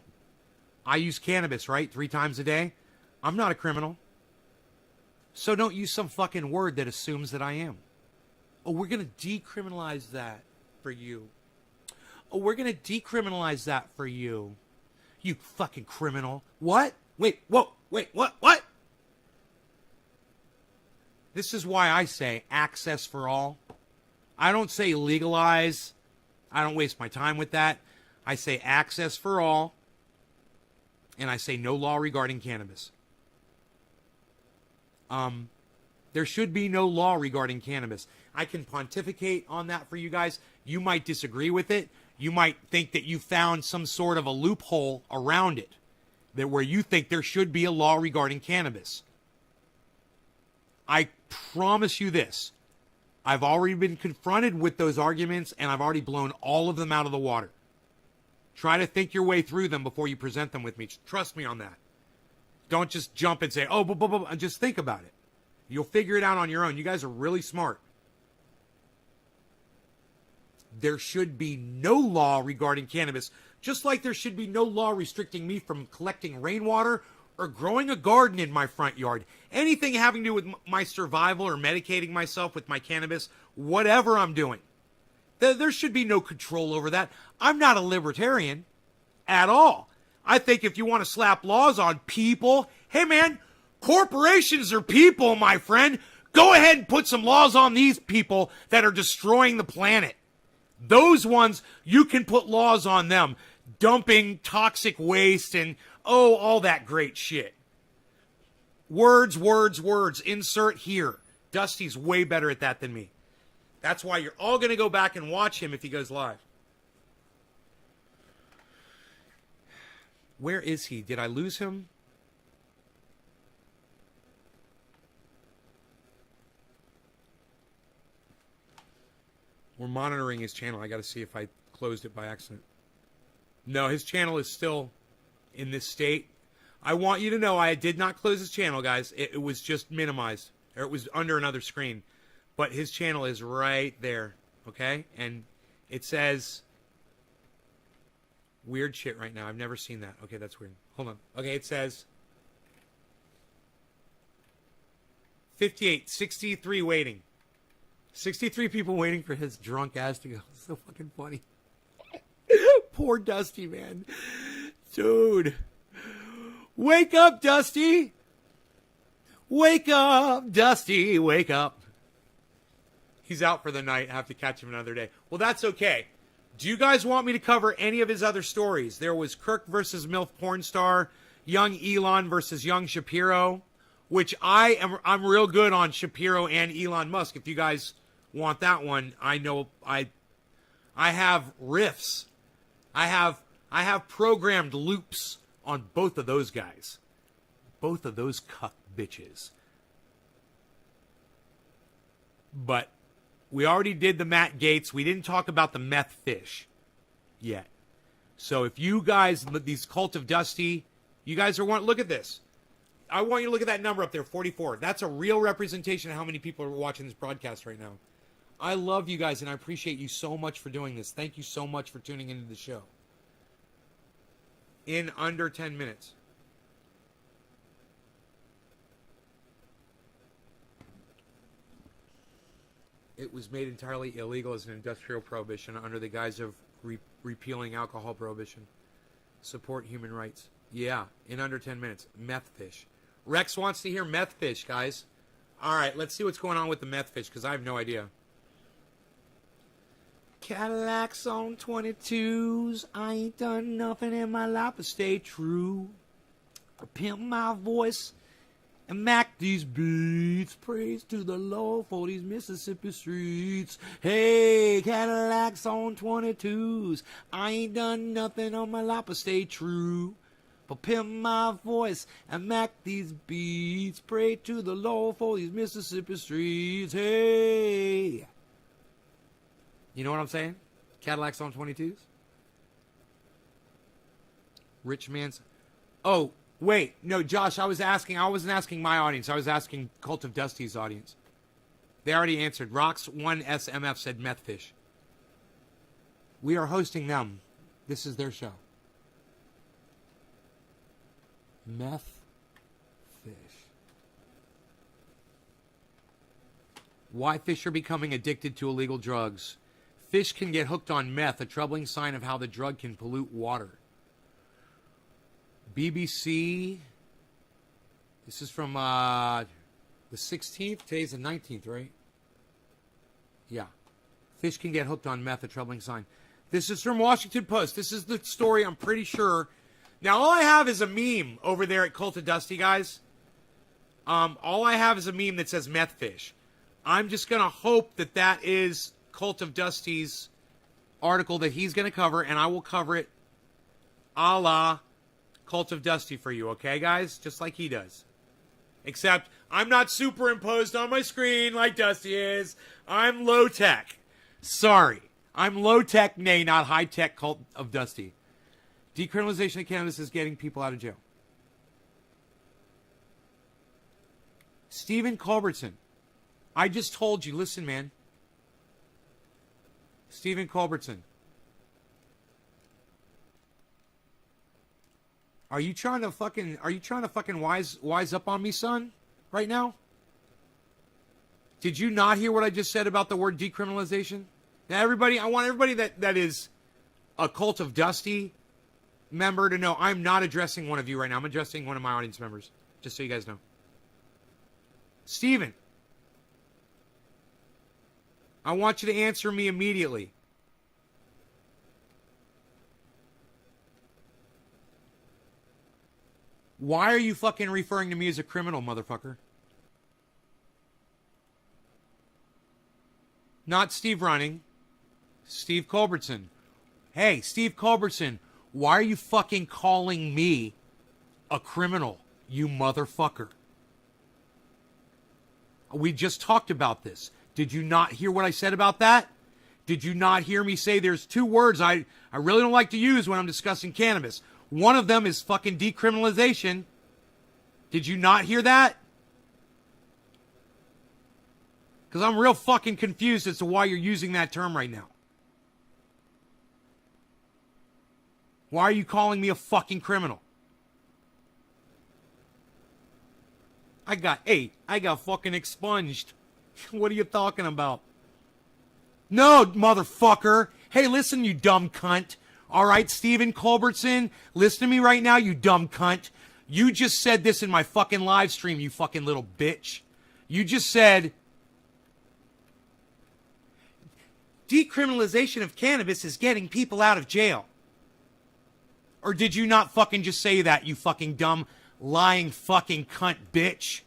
I use cannabis, right? 3 times a day. I'm not a criminal. So don't use some fucking word that assumes that I am. Oh, we're going to decriminalize that for you. Oh, we're going to decriminalize that for you. You fucking criminal. What? Wait, what? What? This is why I say access for all. I don't say legalize. I don't waste my time with that. I say access for all. And I say no law regarding cannabis. There should be no law regarding cannabis. I can pontificate on that for you guys. You might disagree with it. You might think that you found some sort of a loophole around it, that where you think there should be a law regarding cannabis. I promise you this. I've already been confronted with those arguments, and I've already blown all of them out of the water. Try to think your way through them before you present them with me. Trust me on that. Don't just jump and say, and just think about it. You'll figure it out on your own. You guys are really smart. There should be no law regarding cannabis, just like there should be no law restricting me from collecting rainwater or growing a garden in my front yard. Anything having to do with my survival or medicating myself with my cannabis, whatever I'm doing. There should be no control over that. I'm not a libertarian at all. I think if you want to slap laws on people, hey man, corporations are people, my friend. Go ahead and put some laws on these people that are destroying the planet. Those ones, you can put laws on them. Dumping toxic waste and, all that great shit. Words, words, words. Insert here. Dusty's way better at that than me. That's why you're all going to go back and watch him if he goes live. Where is he? Did I lose him? We're monitoring his channel. I got to see if I closed it by accident. No, his channel is still in this state. I want you to know I did not close his channel, guys. It was just minimized. Or it was under another screen. But his channel is right there. Okay? And it says weird shit right now. I've never seen that. Okay, that's weird. Hold on. Okay, it says 58, 63 waiting. 63 people waiting for his drunk ass to go. So fucking funny. Poor Dusty, man. Dude. Wake up, Dusty. Wake up, Dusty. Wake up. He's out for the night. I have to catch him another day. Well, that's okay. Do you guys want me to cover any of his other stories? There was Kirk versus MILF porn star, young Elon versus young Shapiro, which I'm real good on Shapiro and Elon Musk. If you guys want that one, I know I have riffs. I have programmed loops on both of those guys. Both of those cuck bitches. But we already did the Matt Gaetz. We didn't talk about the meth fish yet. So if you guys, these Cult of Dusty, you guys look at this. I want you to look at that number up there, 44. That's a real representation of how many people are watching this broadcast right now. I love you guys, and I appreciate you so much for doing this. Thank you so much for tuning into the show. In under 10 minutes. It was made entirely illegal as an industrial prohibition under the guise of repealing alcohol prohibition. Support human rights. Yeah, in under 10 minutes. Meth fish. Rex wants to hear meth fish, guys. All right, let's see what's going on with the meth fish, because I have no idea. Cadillacs on 22s. I ain't done nothing in my life but stay true. I pimp my voice and mac these beats. Praise to the Lord for these Mississippi streets. Hey, Cadillacs on 22s. I ain't done nothing on my life but stay true. But pimp my voice and mac these beats. Pray to the Lord for these Mississippi streets. Hey. You know what I'm saying? Cadillacs on 22s? Rich man's... Oh, wait. No, Josh, I wasn't asking my audience. I was asking Cult of Dusty's audience. They already answered. Rox1SMF said meth fish. We are hosting them. This is their show. Meth fish. Why fish are becoming addicted to illegal drugs. Fish can get hooked on meth, a troubling sign of how the drug can pollute water. BBC. This is from the 16th. Today's the 19th, right? Yeah. Fish can get hooked on meth, a troubling sign. This is from Washington Post. This is the story, I'm pretty sure. Now, all I have is a meme over there at Cult of Dusty, guys. All I have is a meme that says meth fish. I'm just going to hope that that is Cult of Dusty's article that he's going to cover, and I will cover it a la Cult of Dusty for you, okay, guys? Just like he does. Except I'm not superimposed on my screen like Dusty is. I'm low-tech. Sorry. I'm low-tech, nay, not high-tech Cult of Dusty. Decriminalization of cannabis is getting people out of jail. Stephen Culbertson. I just told you, listen, man. Stephen Culbertson. Are you trying to fucking wise up on me, son? Right now? Did you not hear what I just said about the word decriminalization? Now, everybody, I want everybody that is a Cult of Dusty member to know I'm not addressing one of you right now. I'm addressing one of my audience members, just so you guys know. Steven, I want you to answer me immediately. Why are you fucking referring to me as a criminal, motherfucker? Not Steve Running. Steve Culbertson. Hey, Steve Culbertson, why are you fucking calling me a criminal, you motherfucker? We just talked about this. Did you not hear what I said about that? Did you not hear me say there's two words I really don't like to use when I'm discussing cannabis? One of them is fucking decriminalization. Did you not hear that? Because I'm real fucking confused as to why you're using that term right now. Why are you calling me a fucking criminal? I got fucking expunged. What are you talking about? No, motherfucker. Hey, listen, you dumb cunt. All right, Stephen Culbertson, listen to me right now, you dumb cunt. You just said this in my fucking live stream, you fucking little bitch. You just said, decriminalization of cannabis is getting people out of jail. Or did you not fucking just say that, you fucking dumb, lying fucking cunt bitch?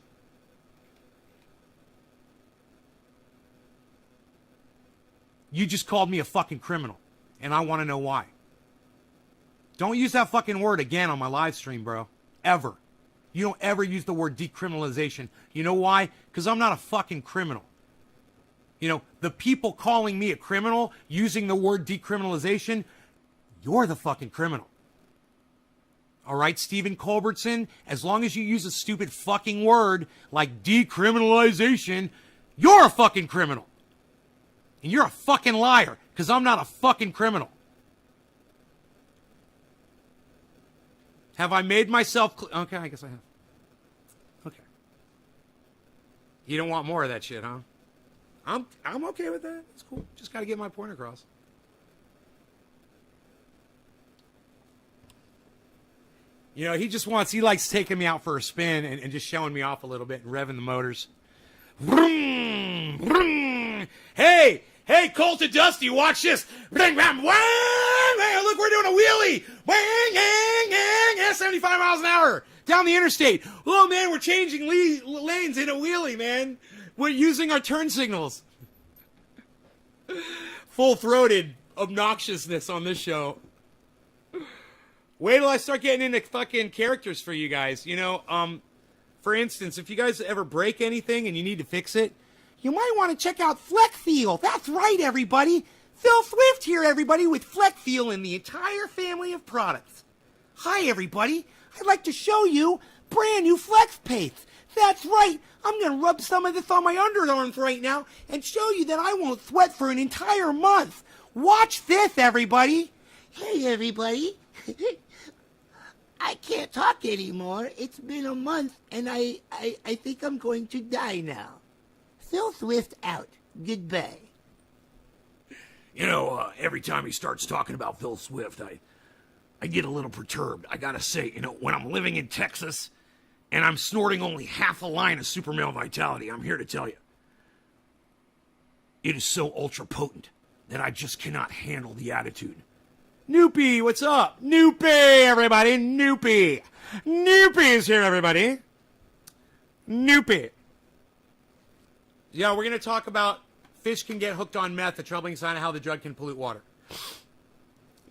You just called me a fucking criminal, and I want to know why. Don't use that fucking word again on my live stream, bro. Ever. You don't ever use the word decriminalization. You know why? Because I'm not a fucking criminal. You know, the people calling me a criminal, using the word decriminalization, you're the fucking criminal. All right, Stephen Culbertson, as long as you use a stupid fucking word like decriminalization, you're a fucking criminal. And you're a fucking liar, because I'm not a fucking criminal. Have I made myself clear? Okay, I guess I have. Okay. You don't want more of that shit, huh? I'm okay with that. It's cool. Just got to get my point across. You know, he likes taking me out for a spin and just showing me off a little bit and revving the motors. Vroom, vroom. Hey, Colt and Dusty, watch this. Bang, bang, wang, hey, look, we're doing a wheelie. Wang, yang, yang, 75 miles an hour down the interstate. Oh, man, we're changing lanes in a wheelie, man. We're using our turn signals. Full-throated obnoxiousness on this show. Wait till I start getting into fucking characters for you guys. You know, for instance, if you guys ever break anything and you need to fix it, you might want to check out FleckFeel. That's right, everybody. Phil Swift here, everybody, with FleckFeel and the entire family of products. Hi, everybody. I'd like to show you brand new Flex Paste. That's right. I'm going to rub some of this on my underarms right now and show you that I won't sweat for an entire month. Watch this, everybody. Hey, everybody. I can't talk anymore. It's been a month, and I think I'm going to die now. Phil Swift out. Goodbye. You know, every time he starts talking about Phil Swift, I get a little perturbed. I gotta say, you know, when I'm living in Texas and I'm snorting only half a line of Super Male Vitality, I'm here to tell you, it is so ultra potent that I just cannot handle the attitude. Noopy, what's up? Noopy, everybody. Noopy. Noopy is here, everybody. Noopy. Yeah, we're going to talk about fish can get hooked on meth, a troubling sign of how the drug can pollute water.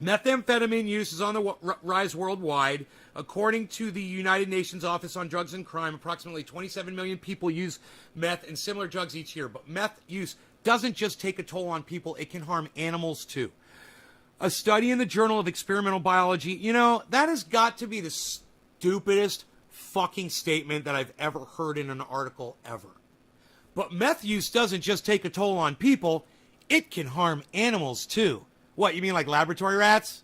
Methamphetamine use is on the rise worldwide. According to the United Nations Office on Drugs and Crime, approximately 27 million people use meth and similar drugs each year. But meth use doesn't just take a toll on people, it can harm animals too. A study in the Journal of Experimental Biology, you know, that has got to be the stupidest fucking statement that I've ever heard in an article ever. But meth use doesn't just take a toll on people, it can harm animals too. What, you mean like laboratory rats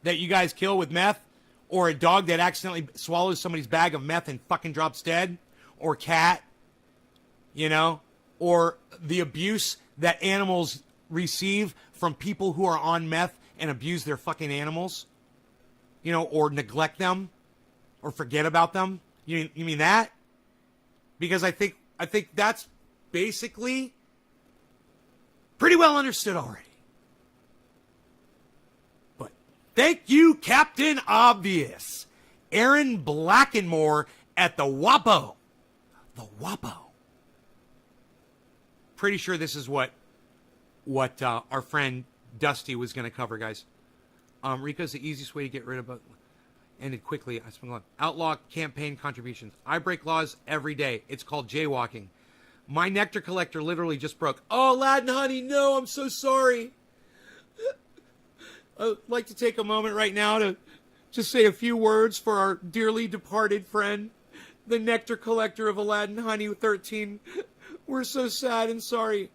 that you guys kill with meth? Or a dog that accidentally swallows somebody's bag of meth and fucking drops dead? Or cat? You know? Or the abuse that animals receive from people who are on meth and abuse their fucking animals? or neglect them or forget about them? You mean that? Because I think that's basically pretty well understood already. But thank you, Captain Obvious. Aaron Blackenmore at the WAPO. The WAPO. Pretty sure this is what our friend Dusty was going to cover, guys. Rico's the easiest way to get rid of it. Ended quickly. I spent a lot. Outlaw campaign contributions. I break laws every day. It's called jaywalking. My nectar collector literally just broke. Oh, Aladdin honey, no, I'm so sorry. I'd like to take a moment right now to just say a few words for our dearly departed friend, the nectar collector of Aladdin honey 13. We're so sad and sorry.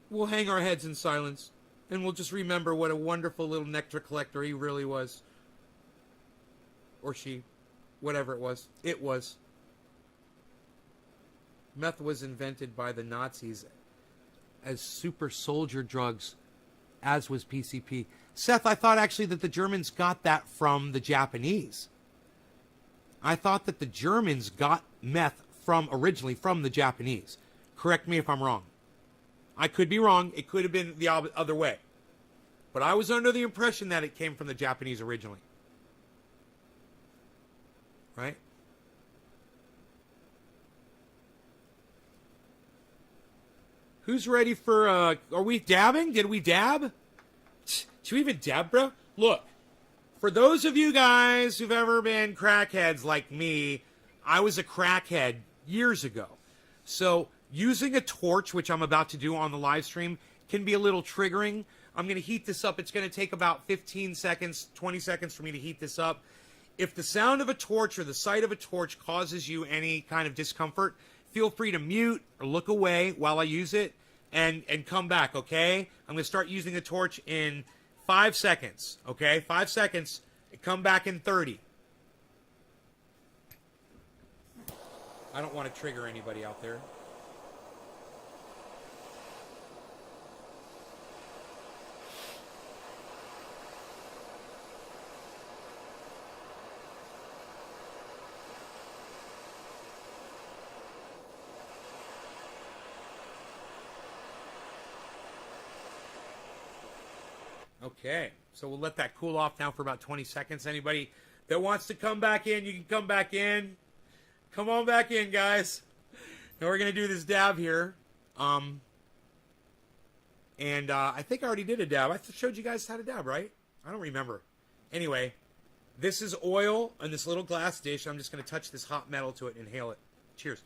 We'll hang our heads in silence, and we'll just remember what a wonderful little nectar collector he really was. Or she. Whatever it was. It was. Meth was invented by the Nazis as super soldier drugs, as was PCP. Seth, I thought actually that the Germans got that from the Japanese. I thought that the Germans got meth originally from the Japanese. Correct me if I'm wrong. I could be wrong. It could have been the other way. But I was under the impression that it came from the Japanese originally. Right? Who's ready for, are we dabbing? Did we dab? Should we even dab, bro? Look, for those of you guys who've ever been crackheads like me, I was a crackhead years ago. So using a torch, which I'm about to do on the live stream, can be a little triggering. I'm going to heat this up. It's going to take about 15 seconds, 20 seconds for me to heat this up. If the sound of a torch or the sight of a torch causes you any kind of discomfort, feel free to mute or look away while I use it and come back, okay? I'm going to start using the torch in 5 seconds, okay? 5 seconds. Come back in 30. I don't want to trigger anybody out there. Okay, so we'll let that cool off now for about 20 seconds. Anybody that wants to come back in, you can come back in. Come on back in, guys. Now we're going to do this dab here. I think I already did a dab. I showed you guys how to dab, right? I don't remember. Anyway, this is oil in this little glass dish. I'm just going to touch this hot metal to it and inhale it. Cheers.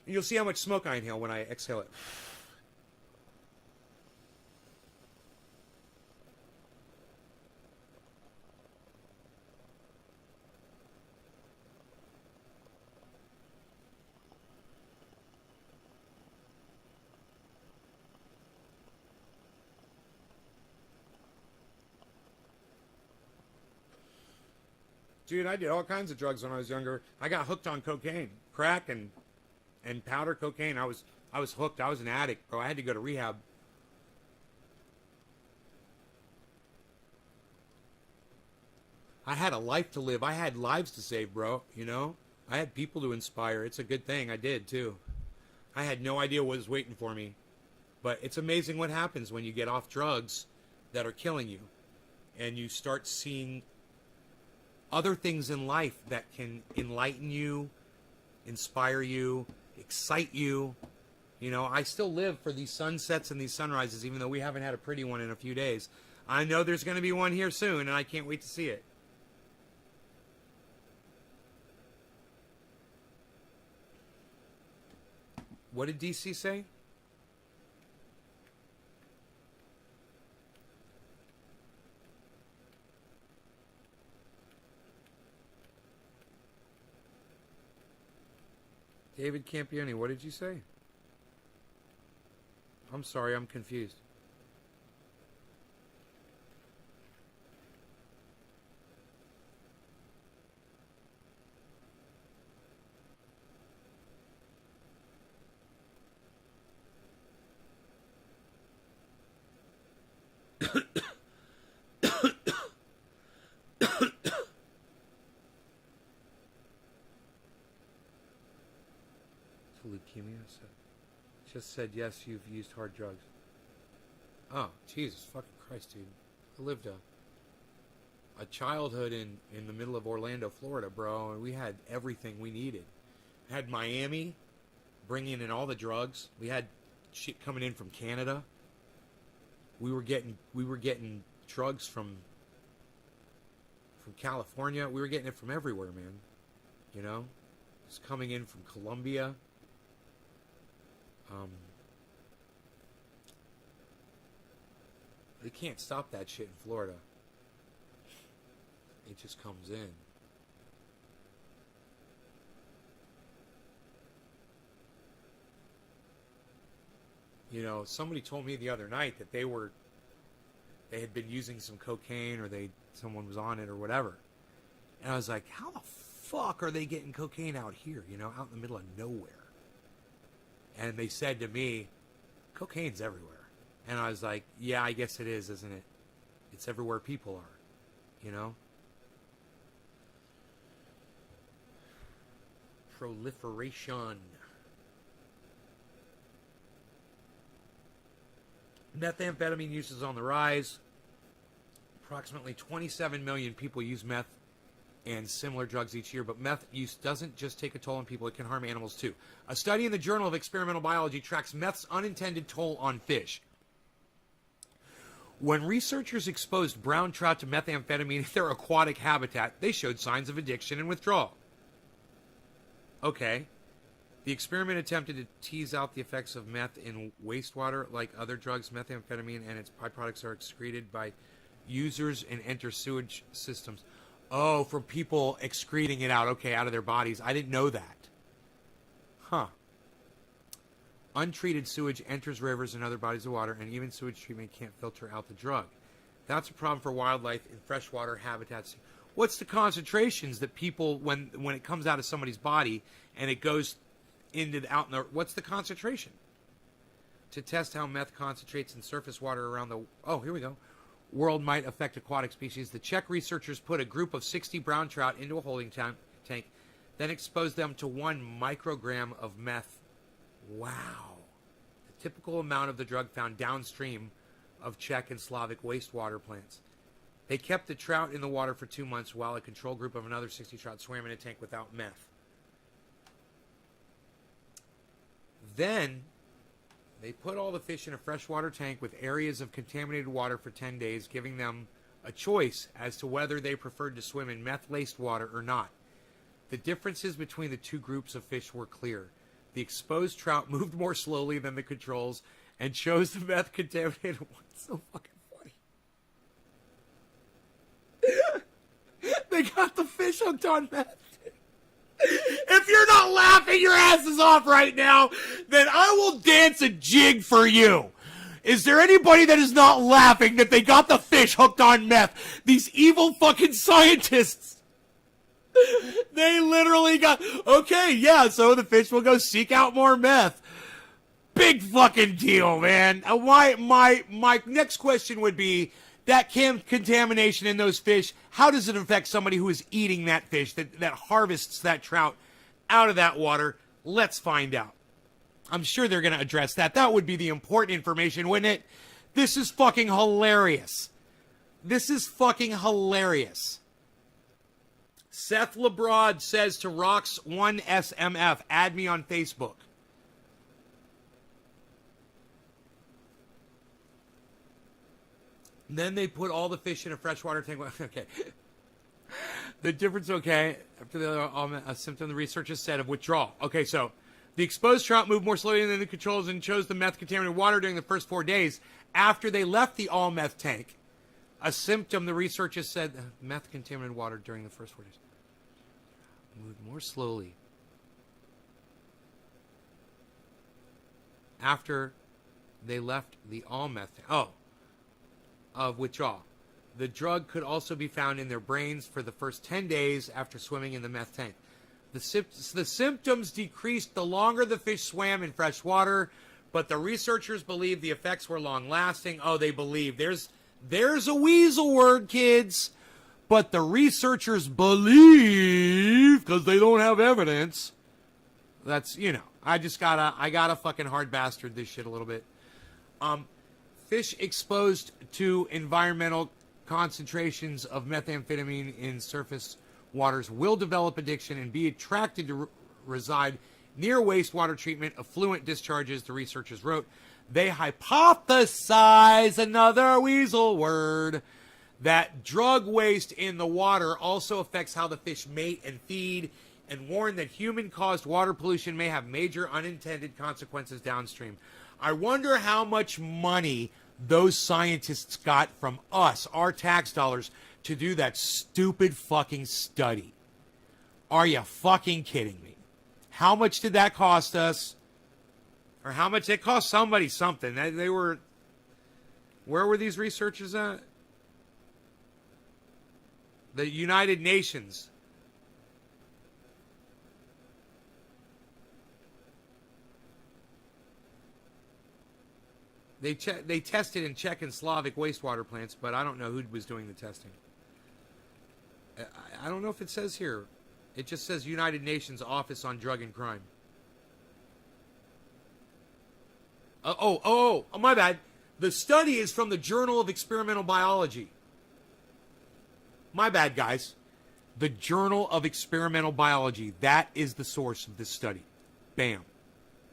And you'll see how much smoke I inhale when I exhale it. Dude, I did all kinds of drugs when I was younger. I got hooked on cocaine, crack, and powder cocaine. I was hooked. I was an addict, bro. I had to go to rehab. I had a life to live. I had lives to save, bro. You know? I had people to inspire. It's a good thing. I did, too. I had no idea what was waiting for me. But it's amazing what happens when you get off drugs that are killing you. And you start seeing other things in life that can enlighten you, inspire you, excite you. You know, I still live for these sunsets and these sunrises, even though we haven't had a pretty one in a few days. I know there's going to be one here soon, and I can't wait to see it. What did DC say? David Campioni, what did you say? I'm sorry, I'm confused. Just said yes, you've used hard drugs. Oh, Jesus fucking Christ, dude. I lived a childhood in the middle of Orlando, Florida, bro, and we had everything we needed. Had Miami bringing in all the drugs. We had shit coming in from Canada. We were getting drugs from California. We were getting it from everywhere, man. You know? It's coming in from Colombia. They can't stop that shit in Florida. It just comes in. You know, somebody told me the other night that they had been using some cocaine, or someone was on it or whatever. And I was like, how the fuck are they getting cocaine out here, you know, out in the middle of nowhere? And they said to me, cocaine's everywhere. And I was like, yeah, I guess it is, isn't it? It's everywhere people are, you know? Proliferation. Methamphetamine use is on the rise. Approximately 27 million people use meth and similar drugs each year, but meth use doesn't just take a toll on people, it can harm animals too. A study in the Journal of Experimental Biology tracks meth's unintended toll on fish. When researchers exposed brown trout to methamphetamine in their aquatic habitat, they showed signs of addiction and withdrawal. Okay. The experiment attempted to tease out the effects of meth in wastewater. Like other drugs, methamphetamine and its byproducts are excreted by users and enter sewage systems. Oh, from people excreting it out, okay, out of their bodies. I didn't know that. Huh. Untreated sewage enters rivers and other bodies of water, and even sewage treatment can't filter out the drug. That's a problem for wildlife in freshwater habitats. What's the concentrations that people, when it comes out of somebody's body and it goes into what's the concentration? To test how meth concentrates in surface water around the, oh, here we go, world might affect aquatic species, the Czech researchers put a group of 60 brown trout into a holding tank, then exposed them to 1 microgram of meth. Wow. The typical amount of the drug found downstream of Czech and Slavic wastewater plants. They kept the trout in the water for 2 months while a control group of another 60 trout swam in a tank without meth. Then they put all the fish in a freshwater tank with areas of contaminated water for 10 days, giving them a choice as to whether they preferred to swim in meth-laced water or not. The differences between the two groups of fish were clear. The exposed trout moved more slowly than the controls and chose the meth-contaminated one. So fucking funny. They got the fish hooked on meth. If you're not laughing your asses off right now, then I will dance a jig for you. Is there anybody that is not laughing that they got the fish hooked on meth? These evil fucking scientists. They literally got, okay, yeah, so the fish will go seek out more meth. Big fucking deal, man. My next question would be, that contamination in those fish, how does it affect somebody who is eating that fish, that harvests that trout out of that water? Let's find out. I'm sure they're going to address that. That would be the important information, wouldn't it? This is fucking hilarious. This is fucking hilarious. Seth Lebrod says to Rox1SMF, add me on Facebook. Then they put all the fish in a freshwater tank. Okay. The difference, okay, after a symptom the researchers said of withdrawal. Okay, so the exposed trout moved more slowly than the controls and chose the meth-contaminated water during the first 4 days after they left the all-meth tank. A symptom the researchers said meth-contaminated water during the first 4 days. Moved more slowly after they left the all-meth tank. Oh. Of withdrawal. The drug could also be found in their brains for the first 10 days after swimming in the meth tank. The symptoms decreased the longer the fish swam in fresh water, but the researchers believe the effects were long-lasting. Oh, they believe. There's a weasel word, kids. But the researchers believe, because they don't have evidence. That's, you know. I gotta fucking hard bastard this shit a little bit. Fish exposed to environmental concentrations of methamphetamine in surface waters will develop addiction and be attracted to reside near wastewater treatment effluent discharges, the researchers wrote. They hypothesize, another weasel word, that drug waste in the water also affects how the fish mate and feed, and warn that human-caused water pollution may have major unintended consequences downstream. I wonder how much money those scientists got from us, our tax dollars, to do that stupid fucking study. Are you fucking kidding me? How much did that cost us? Or how much it cost somebody something? They were... Where were these researchers at? The United Nations. They tested in Czech and Slavic wastewater plants, but I don't know who was doing the testing. I don't know if it says here. It just says United Nations Office on Drug and Crime. Oh, my bad. The study is from the Journal of Experimental Biology. My bad, guys. The Journal of Experimental Biology. That is the source of this study. Bam.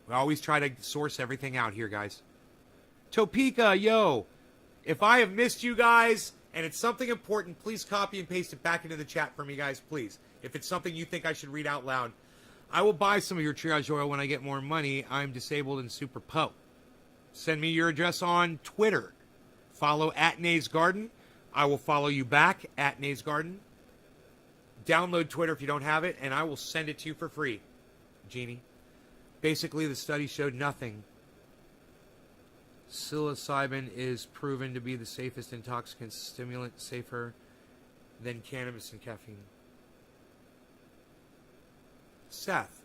We always try to source everything out here, guys. Topeka, yo. If I have missed you guys and it's something important, please copy and paste it back into the chat for me, guys, please. If it's something you think I should read out loud. I will buy some of your triage oil when I get more money. I'm disabled and super po. Send me your address on Twitter. Follow @NaysGarden. I will follow you back @NaysGarden. Download Twitter if you don't have it, and I will send it to you for free, Jeannie. Basically, the study showed nothing. Psilocybin is proven to be the safest intoxicant stimulant, safer than cannabis and caffeine. Seth,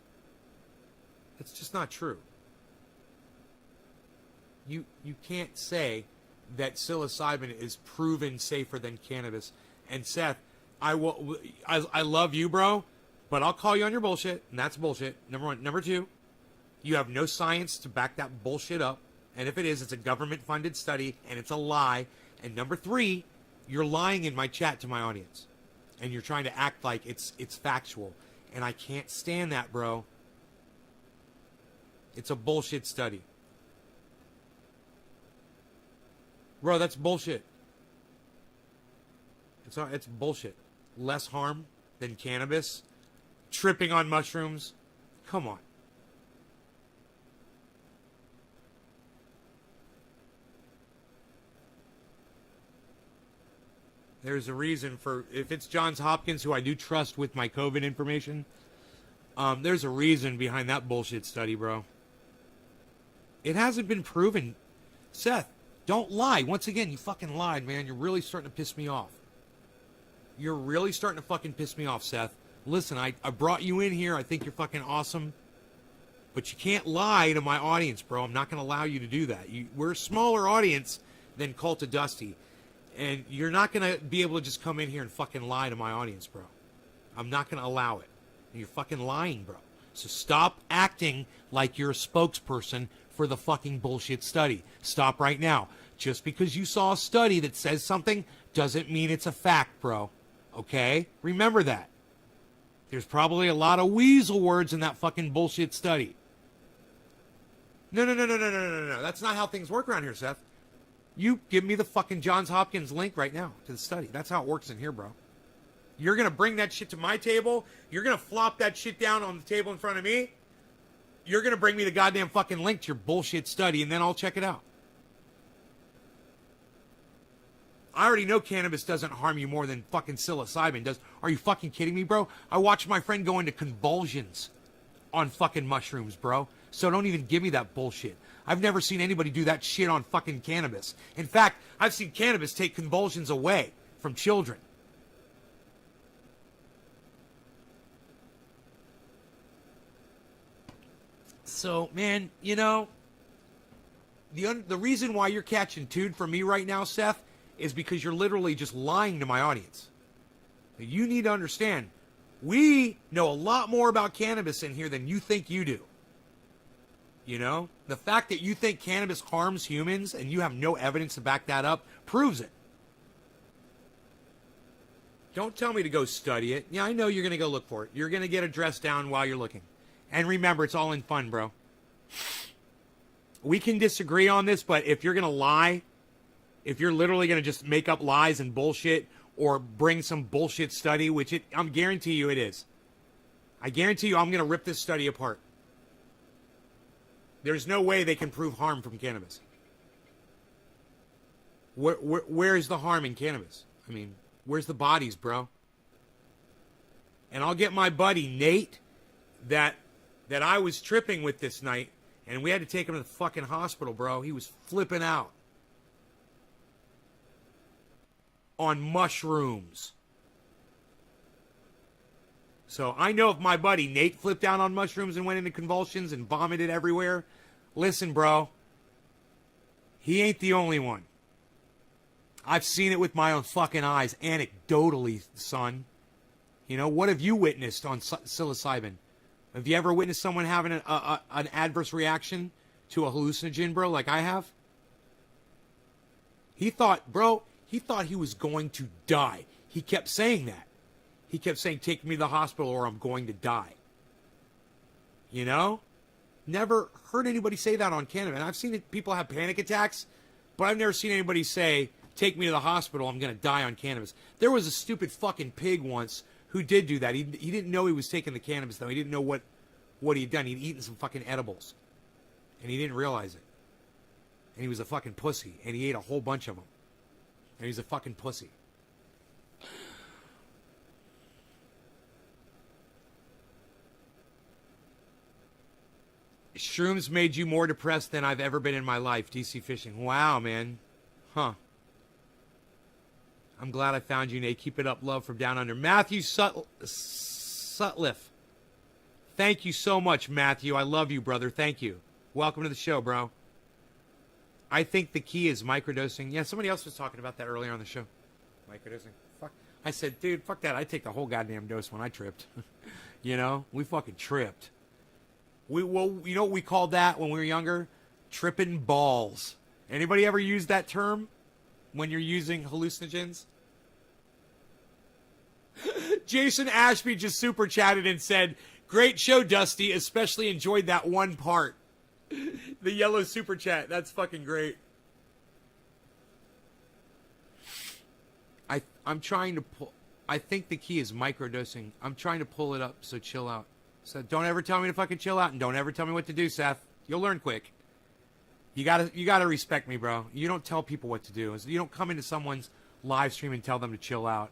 that's just not true. You can't say that psilocybin is proven safer than cannabis. And Seth, I love you, bro, but I'll call you on your bullshit, and that's bullshit. Number one. Number two, you have no science to back that bullshit up. And if it is, it's a government-funded study, and it's a lie. And number three, you're lying in my chat to my audience. And you're trying to act like it's factual. And I can't stand that, bro. It's a bullshit study. Bro, that's bullshit. It's bullshit. Less harm than cannabis. Tripping on mushrooms. Come on. There's a reason for, if it's Johns Hopkins, who I do trust with my COVID information, there's a reason behind that bullshit study, bro. It hasn't been proven. Seth, don't lie. Once again, you fucking lied, man. You're really starting to piss me off. You're really starting to fucking piss me off, Seth. Listen, I brought you in here. I think you're fucking awesome. But you can't lie to my audience, bro. I'm not going to allow you to do that. We're a smaller audience than Cult of Dusty. And you're not going to be able to just come in here and fucking lie to my audience, bro. I'm not going to allow it. And you're fucking lying, bro. So stop acting like you're a spokesperson for the fucking bullshit study. Stop right now. Just because you saw a study that says something doesn't mean it's a fact, bro. Okay? Remember that. There's probably a lot of weasel words in that fucking bullshit study. No. That's not how things work around here, Seth. You give me the fucking Johns Hopkins link right now to the study. That's how it works in here, bro. You're going to bring that shit to my table. You're going to flop that shit down on the table in front of me. You're going to bring me the goddamn fucking link to your bullshit study, and then I'll check it out. I already know cannabis doesn't harm you more than fucking psilocybin does. Are you fucking kidding me, bro? I watched my friend go into convulsions on fucking mushrooms, bro. So don't even give me that bullshit. I've never seen anybody do that shit on fucking cannabis. In fact, I've seen cannabis take convulsions away from children. So, man, you know, the reason why you're catching tune from me right now, Seth, is because you're literally just lying to my audience. You need to understand, we know a lot more about cannabis in here than you think you do. You know? The fact that you think cannabis harms humans and you have no evidence to back that up proves it. Don't tell me to go study it. Yeah, I know you're going to go look for it. You're going to get a dress down while you're looking. And remember, it's all in fun, bro. We can disagree on this, but if you're going to lie, if you're literally going to just make up lies and bullshit or bring some bullshit study, which I'm guarantee you it is. I guarantee you I'm going to rip this study apart. There's no way they can prove harm from cannabis. Where's the harm in cannabis? I mean, where's the bodies, bro? And I'll get my buddy Nate that I was tripping with this night, and we had to take him to the fucking hospital, bro. He was flipping out on mushrooms. So I know if my buddy Nate flipped out on mushrooms and went into convulsions and vomited everywhere, listen, bro, he ain't the only one. I've seen it with my own fucking eyes, anecdotally, son. You know, what have you witnessed on psilocybin? Have you ever witnessed someone having an adverse reaction to a hallucinogen, bro, like I have? He thought he was going to die. He kept saying that. He kept saying, take me to the hospital or I'm going to die. You know? Never heard anybody say that on cannabis. And I've seen people have panic attacks, but I've never seen anybody say, take me to the hospital, I'm going to die on cannabis. There was a stupid fucking pig once who did do that. He didn't know he was taking the cannabis, though. He didn't know what he'd done. He'd eaten some fucking edibles. And he didn't realize it. And he was a fucking pussy. And he ate a whole bunch of them. And he's a fucking pussy. Shrooms made you more depressed than I've ever been in my life. DC Fishing. Wow, man. Huh. I'm glad I found you, Nate. Keep it up, love from down under. Matthew Sutliff. Thank you so much, Matthew. I love you, brother. Thank you. Welcome to the show, bro. I think the key is microdosing. Yeah, somebody else was talking about that earlier on the show. Microdosing. Fuck. I said, dude, fuck that. I take the whole goddamn dose when I tripped. You know? We fucking tripped. Well, you know what we called that when we were younger? Tripping balls. Anybody ever use that term when you're using hallucinogens? Jason Ashby just super chatted and said, great show, Dusty. Especially enjoyed that one part. The yellow super chat. That's fucking great. I'm trying to pull. I think the key is microdosing. I'm trying to pull it up, so chill out. So don't ever tell me to fucking chill out, and don't ever tell me what to do, Seth. You'll learn quick. You gotta respect me, bro. You don't tell people what to do. You don't come into someone's live stream and tell them to chill out.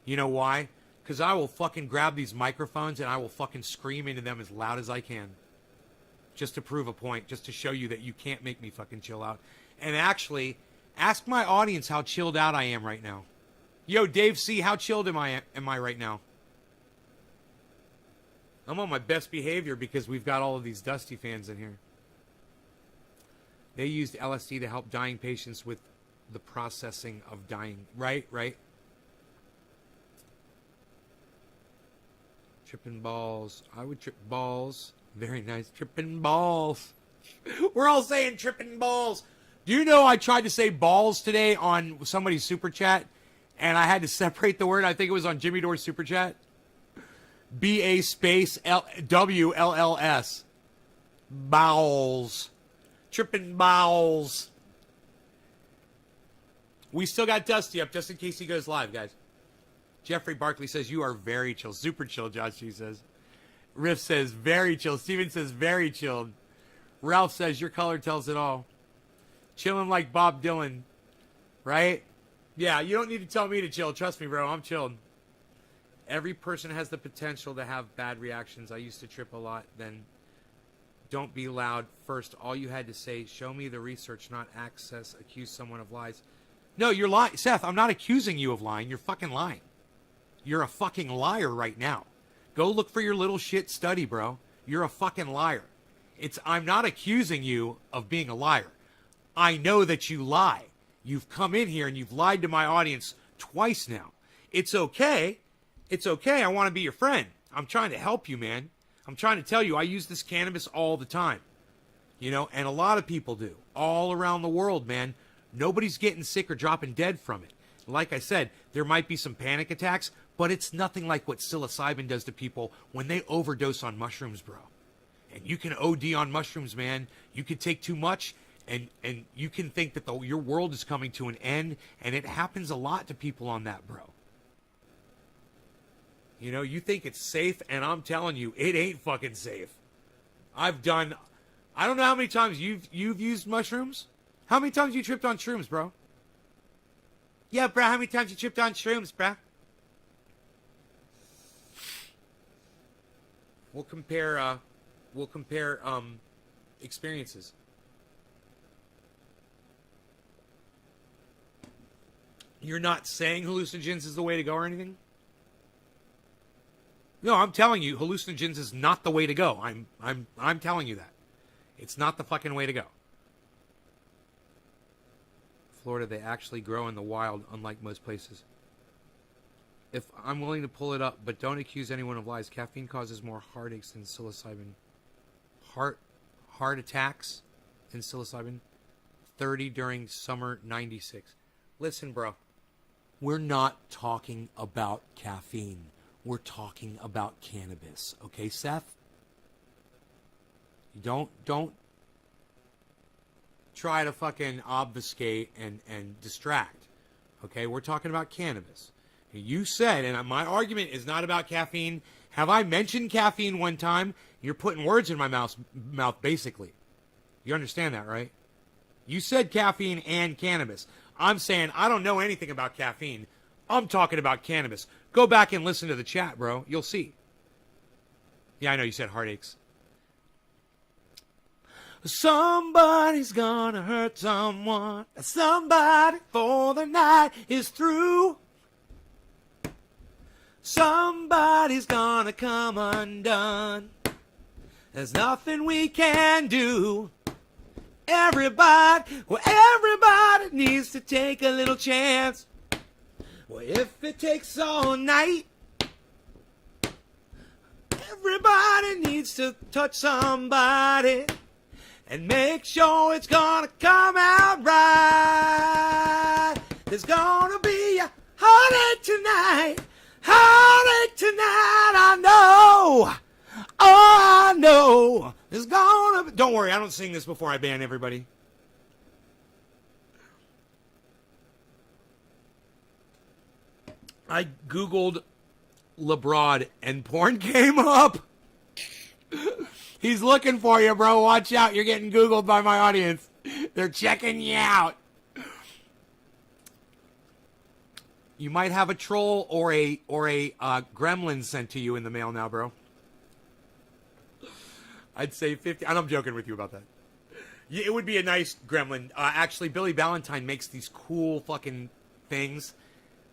You know why? Because I will fucking grab these microphones and I will fucking scream into them as loud as I can. Just to prove a point. Just to show you that you can't make me fucking chill out. And actually, ask my audience how chilled out I am right now. Yo, Dave C., how chilled am I right now? I'm on my best behavior because we've got all of these Dusty fans in here. They used LSD to help dying patients with the processing of dying. Right. Tripping balls. I would trip balls. Very nice. Tripping balls. We're all saying tripping balls. Do you know I tried to say balls today on somebody's super chat and I had to separate the word? I think it was on Jimmy Dore's super chat. B-A space W-L-L-S. Bowels. Tripping bowels. We still got Dusty up just in case he goes live, guys. Jeffrey Barkley says, you are very chill. Super chill, Josh G says. Riff says, very chill. Steven says, very chilled. Ralph says, your color tells it all. Chilling like Bob Dylan. Right? Yeah, you don't need to tell me to chill. Trust me, bro. I'm chilled. Every person has the potential to have bad reactions. I used to trip a lot. Then don't be loud. First, all you had to say, show me the research, not access, accuse someone of lies. No, you're lying. Seth, I'm not accusing you of lying. You're fucking lying. You're a fucking liar right now. Go look for your little shit study, bro. You're a fucking liar. I'm not accusing you of being a liar. I know that you lie. You've come in here and you've lied to my audience twice now. It's okay. It's okay. I want to be your friend. I'm trying to help you, man. I'm trying to tell you I use this cannabis all the time. You know, and a lot of people do all around the world, man. Nobody's getting sick or dropping dead from it. Like I said, there might be some panic attacks, but it's nothing like what psilocybin does to people when they overdose on mushrooms, bro. And you can OD on mushrooms, man. You can take too much, and you can think that your world is coming to an end, and it happens a lot to people on that, bro. You know, you think it's safe, and I'm telling you, it ain't fucking safe. I don't know how many times you've used mushrooms. How many times you tripped on shrooms, bro? Yeah, bro, how many times you tripped on shrooms, bro? We'll compare experiences. You're not saying hallucinogens is the way to go or anything? No, I'm telling you, hallucinogens is not the way to go. I'm telling you that. It's not the fucking way to go. Florida, they actually grow in the wild, unlike most places. If I'm willing to pull it up, but don't accuse anyone of lies. Caffeine causes more heartaches than psilocybin. Heart attacks than psilocybin. 30 during summer 96. Listen, bro. We're not talking about caffeine. We're talking about cannabis. Okay, Seth? Don't try to fucking obfuscate and distract. Okay, we're talking about cannabis. You said, and my argument is not about caffeine. Have I mentioned caffeine one time? You're putting words in my mouth basically. You understand that, right? You said caffeine and cannabis. I'm saying I don't know anything about caffeine. I'm talking about cannabis. Go back and listen to the chat, bro. You'll see. Yeah, I know you said heartaches. Somebody's gonna hurt someone. Somebody for the night is through. Somebody's gonna come undone. There's nothing we can do. Everybody needs to take a little chance. Well, if it takes all night, everybody needs to touch somebody and make sure it's gonna come out right. There's gonna be a heartache tonight. Heartache tonight, I know. Oh, I know. There's gonna be... Don't worry, I don't sing this before I ban everybody. I Googled LeBron and porn came up. He's looking for you, bro. Watch out. You're getting Googled by my audience. They're checking you out. You might have a troll or a gremlin sent to you in the mail now, bro. I'd say 50. And I'm joking with you about that. Yeah, it would be a nice gremlin. Actually, Billy Ballantyne makes these cool fucking things.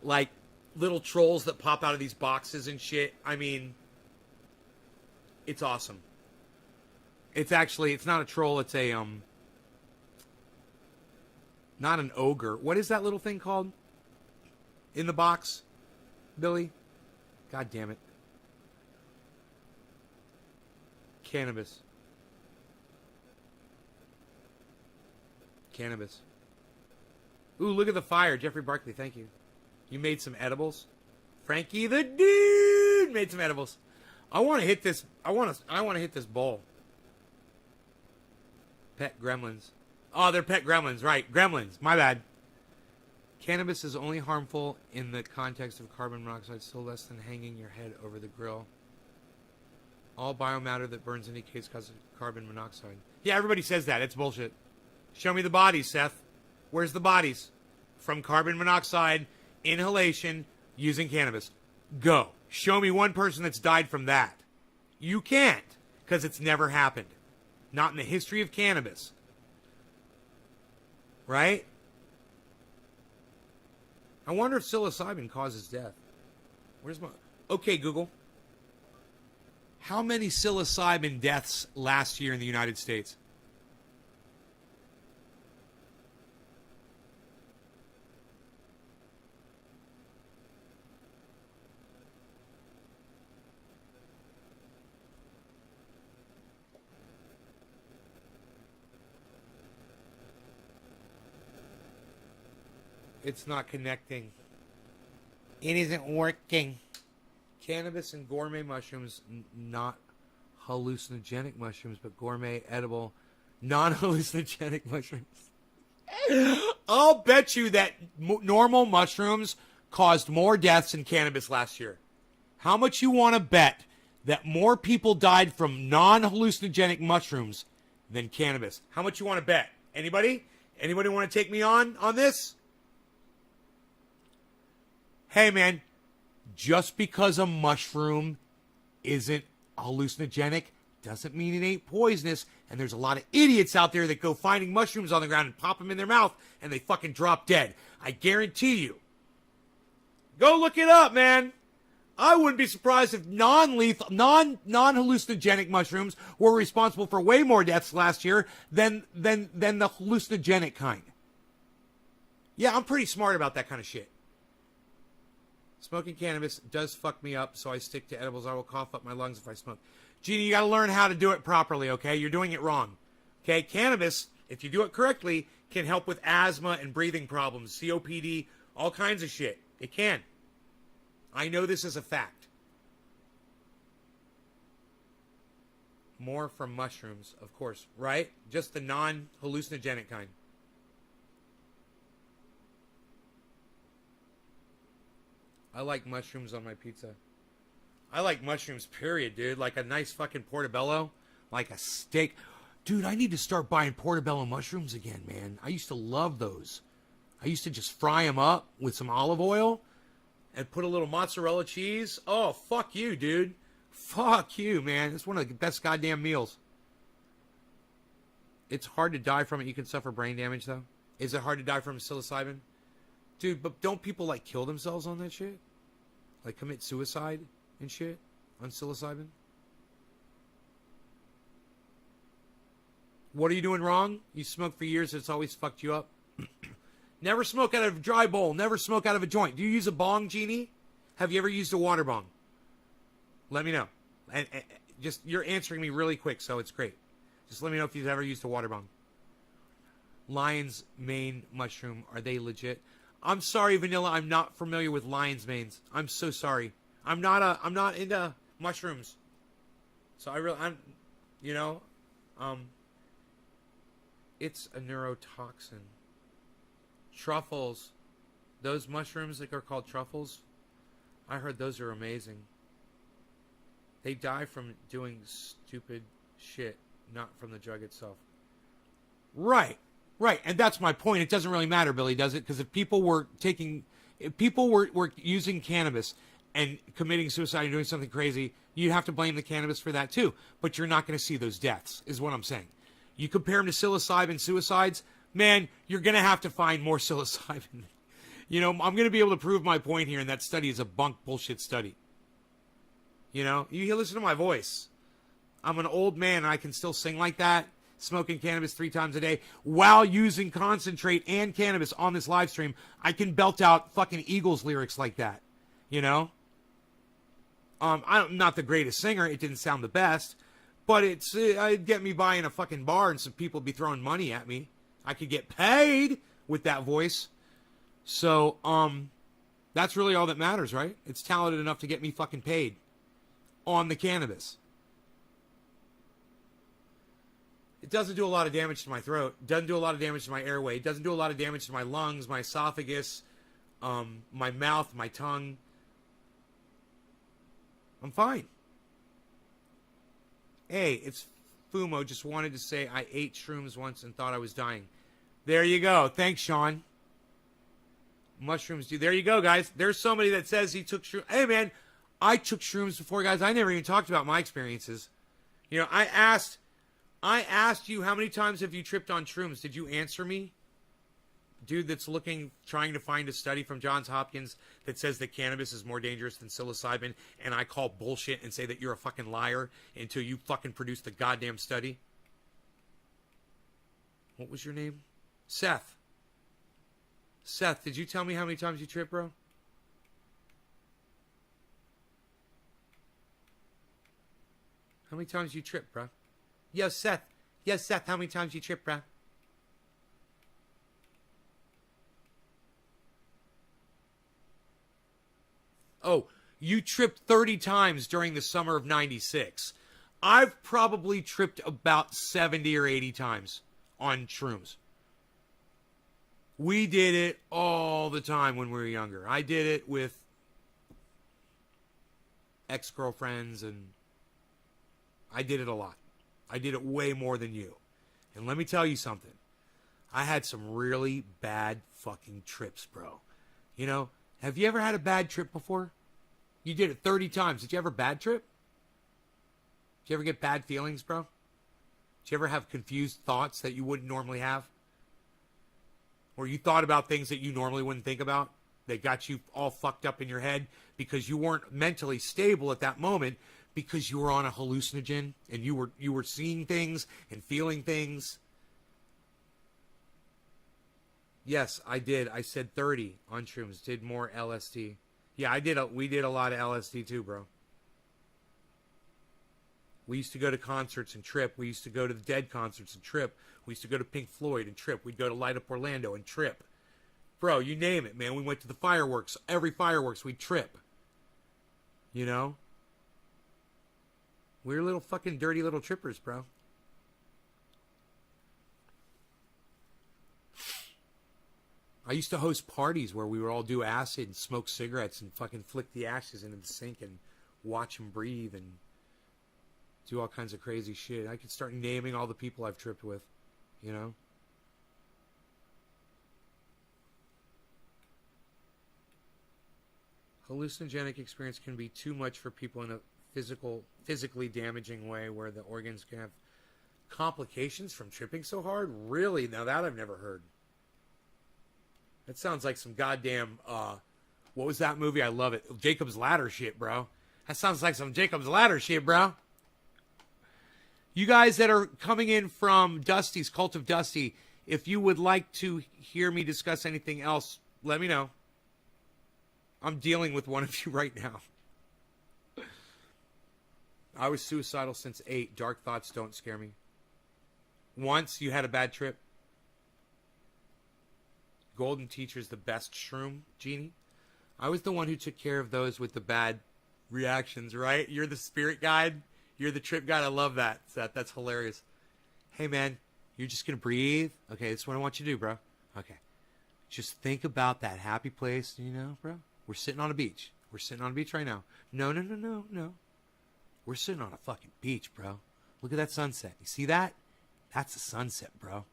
Like little trolls that pop out of these boxes and shit. I mean, it's awesome. It's not a troll. It's a, not an ogre. What is that little thing called? In the box, Billy? God damn it. Cannabis. Ooh, look at the fire. Jeffrey Barkley, thank you. You made some edibles? Frankie the dude made some edibles. I want to hit this. I want to hit this bowl. Pet gremlins. Oh, they're pet gremlins, right? Gremlins. My bad. Cannabis is only harmful in the context of carbon monoxide, still less than hanging your head over the grill. All biomatter that burns indicates cause of carbon monoxide. Yeah, everybody says that. It's bullshit. Show me the bodies, Seth. Where's the bodies? From carbon monoxide, inhalation, using cannabis. Go. Show me one person that's died from that. You can't, because it's never happened. Not in the history of cannabis. Right? I wonder if psilocybin causes death. Where's my... Okay, Google. How many psilocybin deaths last year in the United States? It's not connecting. It isn't working. Cannabis and gourmet mushrooms, not hallucinogenic mushrooms, but gourmet, edible, non-hallucinogenic mushrooms. I'll bet you that normal mushrooms caused more deaths than cannabis last year. How much you want to bet that more people died from non-hallucinogenic mushrooms than cannabis? How much you want to bet? Anybody? Anybody want to take me on this? Hey, man, just because a mushroom isn't hallucinogenic doesn't mean it ain't poisonous. And there's a lot of idiots out there that go finding mushrooms on the ground and pop them in their mouth and they fucking drop dead. I guarantee you. Go look it up, man. I wouldn't be surprised if non-lethal, non-hallucinogenic mushrooms were responsible for way more deaths last year than the hallucinogenic kind. Yeah, I'm pretty smart about that kind of shit. Smoking cannabis does fuck me up, so I stick to edibles. I will cough up my lungs if I smoke. Jeannie, you got to learn how to do it properly, okay? You're doing it wrong. Okay, cannabis, if you do it correctly, can help with asthma and breathing problems, COPD, all kinds of shit. It can. I know this is a fact. More from mushrooms, of course, right? Just the non-hallucinogenic kind. I like mushrooms on my pizza. I like mushrooms, period, dude. Like a nice fucking portobello. Like a steak. Dude, I need to start buying portobello mushrooms again, man. I used to love those. I used to just fry them up with some olive oil and put a little mozzarella cheese. Oh, fuck you, dude. Fuck you, man. It's one of the best goddamn meals. It's hard to die from it. You can suffer brain damage, though. Is it hard to die from psilocybin? Dude, but don't people, like, kill themselves on that shit? Like, commit suicide and shit on psilocybin? What are you doing wrong? You smoked for years, it's always fucked you up. Never smoke out of a dry bowl. Never smoke out of a joint. Do you use a bong, Jeannie? Have you ever used a water bong? Let me know. And just, you're answering me really quick, so it's great. Just let me know if you've ever used a water bong. Lion's mane mushroom, are they legit? I'm sorry, Vanilla. I'm not familiar with lion's manes. I'm so sorry. I'm not into mushrooms. So it's a neurotoxin. Truffles. Those mushrooms that are called truffles, I heard those are amazing. They die from doing stupid shit, not from the drug itself. Right. Right, and that's my point. It doesn't really matter, Billy, does it? Because if people were using cannabis and committing suicide and doing something crazy, you have to blame the cannabis for that too. But you're not going to see those deaths, is what I'm saying. You compare them to psilocybin suicides, man, you're going to have to find more psilocybin. You know, I'm going to be able to prove my point here, and that study is a bunk bullshit study. You know, you listen to my voice. I'm an old man, and I can still sing like that. Smoking cannabis 3 times a day while using concentrate and cannabis on this live stream. I can belt out fucking Eagles lyrics like that, you know. I'm not the greatest singer. It didn't sound the best, but it'd get me by in a fucking bar and some people would be throwing money at me. I could get paid with that voice. So that's really all that matters, right? It's talented enough to get me fucking paid on the cannabis. It doesn't do a lot of damage to my throat. It doesn't do a lot of damage to my airway. It doesn't do a lot of damage to my lungs, my esophagus, my mouth, my tongue. I'm fine. Hey, it's Fumo. Just wanted to say I ate shrooms once and thought I was dying. There you go. Thanks, Sean. Mushrooms do. There you go, guys. There's somebody that says he took shrooms. Hey, man, I took shrooms before, guys. I never even talked about my experiences. You know, I asked you how many times have you tripped on shrooms. Did you answer me? Dude that's trying to find a study from Johns Hopkins that says that cannabis is more dangerous than psilocybin, and I call bullshit and say that you're a fucking liar until you fucking produce the goddamn study. What was your name? Seth. Seth, did you tell me how many times you tripped, bro? How many times you tripped, bro? Yo, Seth. Yes, Seth, how many times you tripped, bro? Oh, you tripped 30 times during the summer of 96. I've probably tripped about 70 or 80 times on shrooms. We did it all the time when we were younger. I did it with ex-girlfriends, and I did it a lot. I did it way more than you. And let me tell you something. I had some really bad fucking trips, bro. You know, have you ever had a bad trip before? You did it 30 times. Did you ever bad trip? Did you ever get bad feelings, bro? Did you ever have confused thoughts that you wouldn't normally have? Or you thought about things that you normally wouldn't think about? That got you all fucked up in your head because you weren't mentally stable at that moment because you were on a hallucinogen and you were seeing things and feeling things. Yes, I did. I said 30 on shrooms. Did more LSD. Yeah, I did. We did a lot of LSD too, bro. We used to go to concerts and trip. We used to go to the Dead concerts and trip. We used to go to Pink Floyd and trip. We'd go to Light Up Orlando and trip. Bro, you name it, man. We went to the fireworks. Every fireworks, we'd trip. You know? We're little fucking dirty little trippers, bro. I used to host parties where we would all do acid and smoke cigarettes and fucking flick the ashes into the sink and watch them breathe and do all kinds of crazy shit. I could start naming all the people I've tripped with, you know? Hallucinogenic experience can be too much for people in a physically damaging way where the organs can have complications from tripping so hard. Really? Now that I've never heard. That sounds like some goddamn, what was that movie? I love it. Jacob's Ladder shit, bro. That sounds like some Jacob's Ladder shit, bro. You guys that are coming in from Dusty's, Cult of Dusty, if you would like to hear me discuss anything else, let me know. I'm dealing with one of you right now. I was suicidal since 8. Dark thoughts don't scare me. Once you had a bad trip. Golden Teacher's the best shroom, Genie. I was the one who took care of those with the bad reactions, right? You're the spirit guide. You're the trip guide. I love that, Seth. That's hilarious. Hey, man, you're just going to breathe? Okay, that's what I want you to do, bro. Okay. Just think about that happy place, you know, bro? We're sitting on a beach. We're sitting on a beach right now. No. We're sitting on a fucking beach, bro. Look at that sunset. You see that? That's a sunset, bro.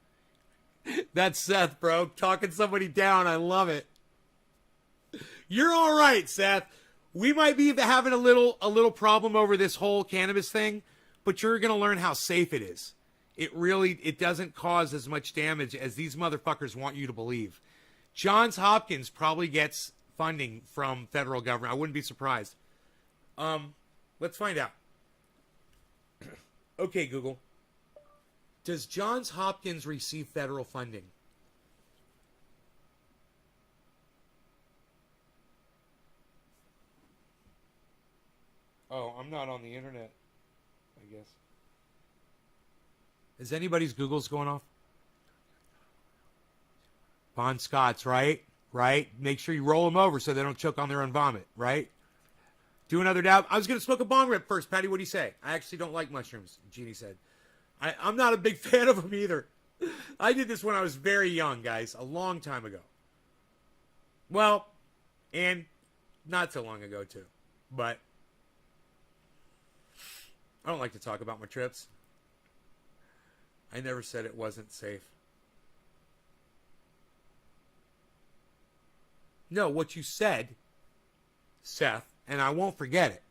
That's Seth, bro. Talking somebody down. I love it. You're all right, Seth. We might be having a little problem over this whole cannabis thing, but you're going to learn how safe it is. It doesn't cause as much damage as these motherfuckers want you to believe. Johns Hopkins probably gets funding from federal government. I wouldn't be surprised. Let's find out. Okay, Google. Does Johns Hopkins receive federal funding? Oh, I'm not on the internet, I guess. Is anybody's Google's going off? Bon Scott's, right? Right? Make sure you roll them over so they don't choke on their own vomit, right? Do another dab. I was going to smoke a bong rip first, Patty. What do you say? I actually don't like mushrooms, Jeannie said. I'm not a big fan of them either. I did this when I was very young, guys, a long time ago. Well, and not so long ago, too. But I don't like to talk about my trips. I never said it wasn't safe. No, what you said, Seth, and I won't forget it,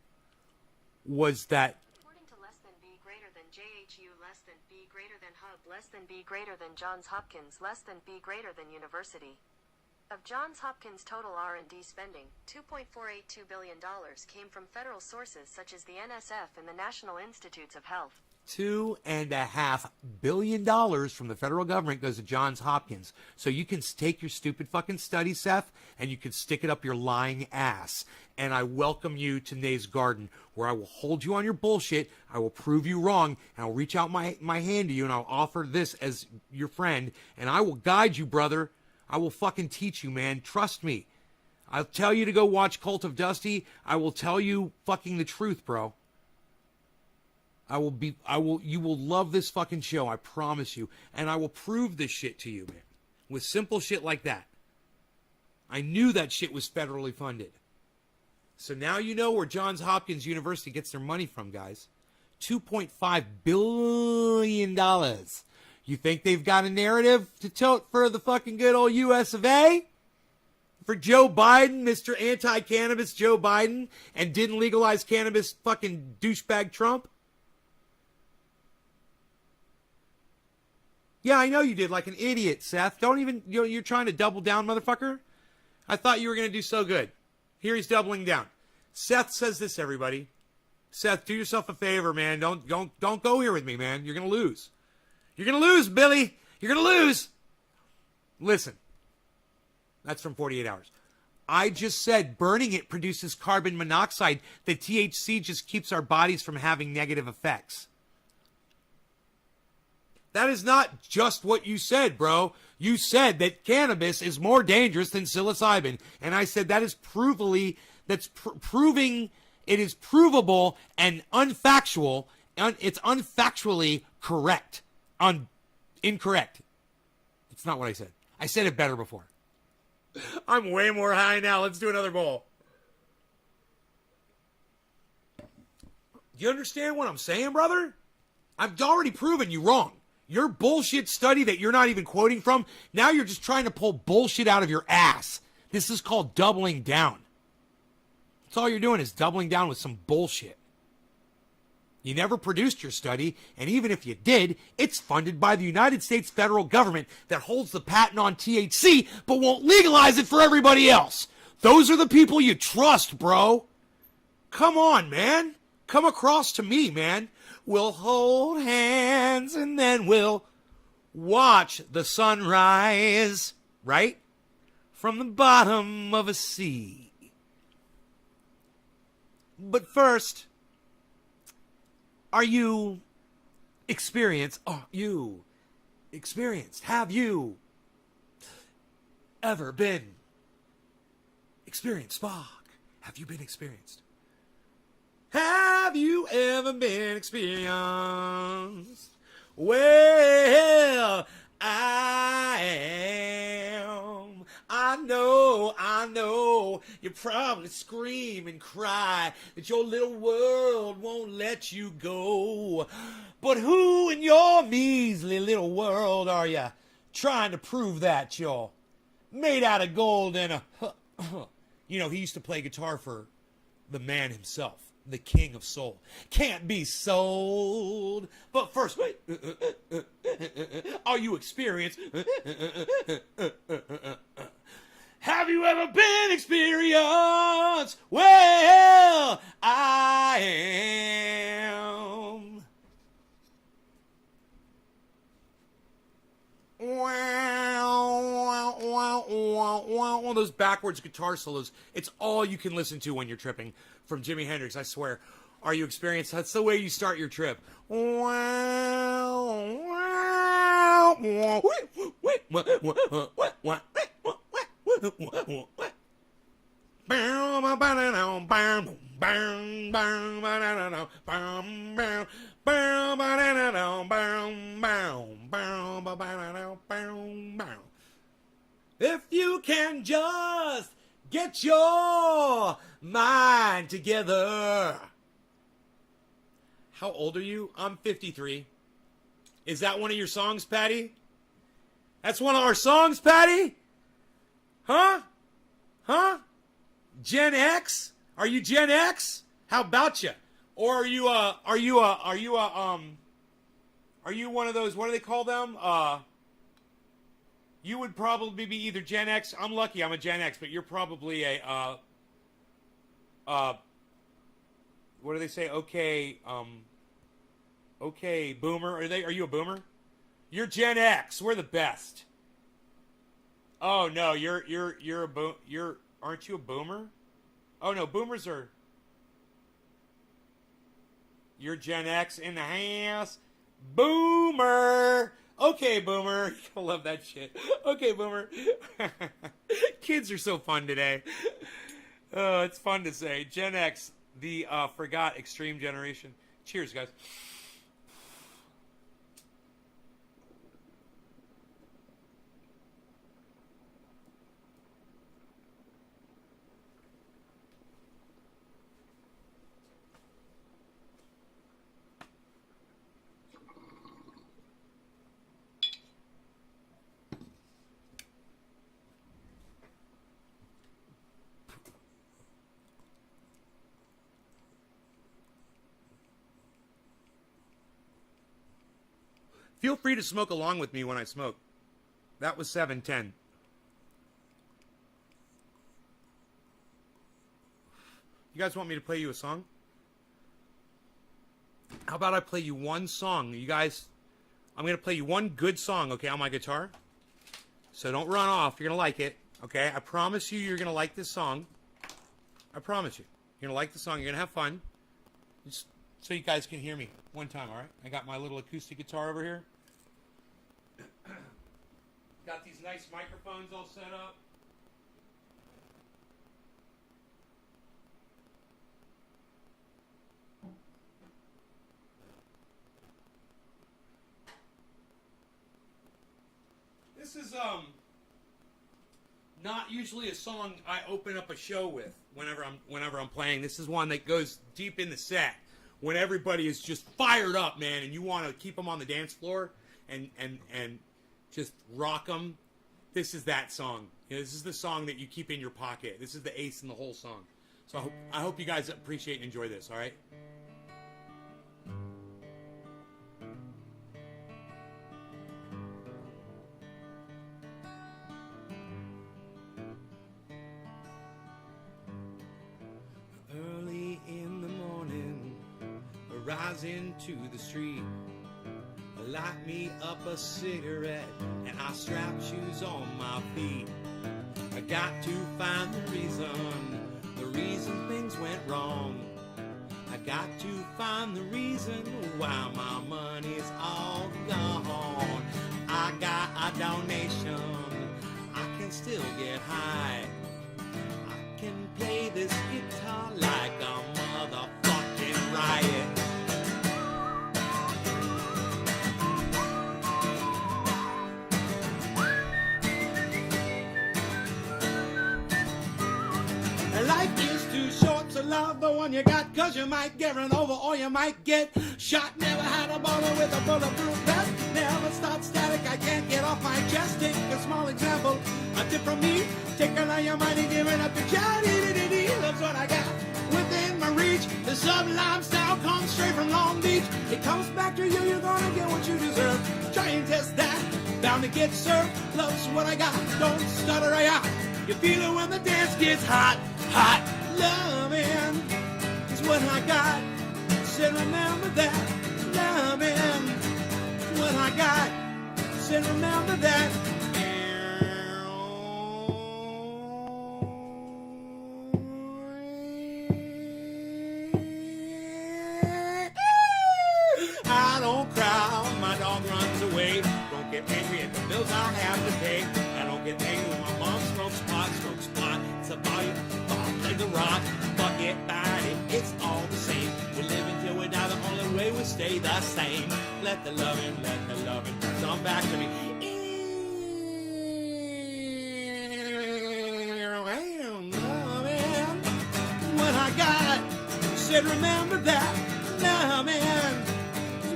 was that according to less than B greater than JHU, less than B greater than Hub, less than B greater than Johns Hopkins, less than B greater than University. Of Johns Hopkins' total R&D spending, $2.482 billion came from federal sources such as the NSF and the National Institutes of Health. $2.5 billion from the federal government goes to Johns Hopkins. So you can take your stupid fucking study, Seth, and you can stick it up your lying ass. And I welcome you to Nays Garden, where I will hold you on your bullshit. I will prove you wrong, and I'll reach out my hand to you, and I'll offer this as your friend, and I will guide you, brother. I will fucking teach you, man. Trust me. I'll tell you to go watch Cult of Dusty. I will tell you fucking the truth, bro. You will love this fucking show, I promise you. And I will prove this shit to you, man. With simple shit like that. I knew that shit was federally funded. So now you know where Johns Hopkins University gets their money from, guys. $2.5 billion. You think they've got a narrative to tote for the fucking good old US of A? For Joe Biden, Mr. Anti-Cannabis Joe Biden, and didn't legalize cannabis fucking douchebag Trump? Yeah, I know you did, like an idiot, Seth. Don't even, you're trying to double down, motherfucker. I thought you were going to do so good. Here he's doubling down. Seth says this, everybody. Seth, do yourself a favor, man. Don't go here with me, man. You're going to lose. You're going to lose, Billy. You're going to lose. Listen. That's from 48 Hours. I just said burning it produces carbon monoxide. The THC just keeps our bodies from having negative effects. That is not just what you said, bro. You said that cannabis is more dangerous than psilocybin. And I said that is proving it is provable and unfactual. It's unfactually correct. Incorrect. It's not what I said. I said it better before. I'm way more high now. Let's do another bowl. Do you understand what I'm saying, brother? I've already proven you wrong. Your bullshit study that you're not even quoting from, now you're just trying to pull bullshit out of your ass. This is called doubling down. That's all you're doing is doubling down with some bullshit. You never produced your study, and even if you did, it's funded by the United States federal government that holds the patent on THC, but won't legalize it for everybody else. Those are the people you trust, bro. Come on, man. Come across to me, man. We'll hold hands and then we'll watch the sun rise, right? From the bottom of a sea. But first, are you experienced? Have you ever been experienced, Spock? Have you been experienced? Have you ever been experienced? Well, I am. I know. You probably scream and cry that your little world won't let you go. But who in your measly little world are you trying to prove that you're made out of gold and he used to play guitar for the man himself. The king of soul. Can't be sold. But first, wait. Are you experienced? Have you ever been experienced? Well, I am. Wow, those backwards guitar solos. It's all you can listen to when you're tripping from Jimi Hendrix, I swear. Are you experienced? That's the way you start your trip. If you can just get your mind together. How old are you? I'm 53. Is that one of your songs, Patty? That's one of our songs, Patty? Huh? Gen X? Are you Gen X? How about you? Or are you one of those, what do they call them? You would probably be either Gen X. I'm lucky I'm a Gen X, but you're probably a, what do they say? Okay, boomer. Are you a boomer? You're Gen X. We're the best. Oh no, you're aren't you a boomer? Oh no, boomers are. You're Gen X in the house. Boomer. Okay, boomer. I love that shit. Okay, boomer. Kids are so fun today. Oh, it's fun to say. Gen X, the forgot extreme generation. Cheers, guys. Feel free to smoke along with me when I smoke. That was 710. You guys want me to play you a song? How about I play you one song? You guys, I'm going to play you one good song, okay, on my guitar. So don't run off. You're going to like it, okay? I promise you you're going to like this song. I promise you. You're going to like the song. You're going to have fun. Just so you guys can hear me one time, all right? I got my little acoustic guitar over here. Got these nice microphones all set up. This is not usually a song I open up a show with whenever I'm playing. This is one that goes deep in the set when everybody is just fired up, man, and you want to keep them on the dance floor and just rock them. This is that song. You know, this is the song that you keep in your pocket. This is the ace in the whole song. So I hope you guys appreciate and enjoy this, all right? Early in the morning, rise into the street. Light me up a cigarette and I strap shoes on my feet. I got to find the reason things went wrong. I got to find the reason why my money's all gone. I got a donation, I can still get high. I can play this guitar like a motherfucking riot. Life is too short to love the one you got, cause you might get run over or you might get shot. Never had a bottle with a bulletproof vest. Never start static, I can't get off my chest. Take a small example, a tip from me. Take a lot of your money, give it up to charity. Love's what I got within my reach. The sublime style comes straight from Long Beach. It comes back to you, you're gonna get what you deserve. Try and test that, bound to get served. Love's what I got, don't stutter, I you feel it when the dance gets hot, hot. Loving is what I got. Said remember that. Loving is what I got. Said remember that. I don't cry, my dog runs away. Don't get angry at the bills I have to pay. I don't get angry when my mom smokes pot. It's a volume, play the rock, fuck it, bite it, it's all the same. We live until we die, the only way we stay the same. Let the loving come back to me. Loving what I got. Said remember that. Loving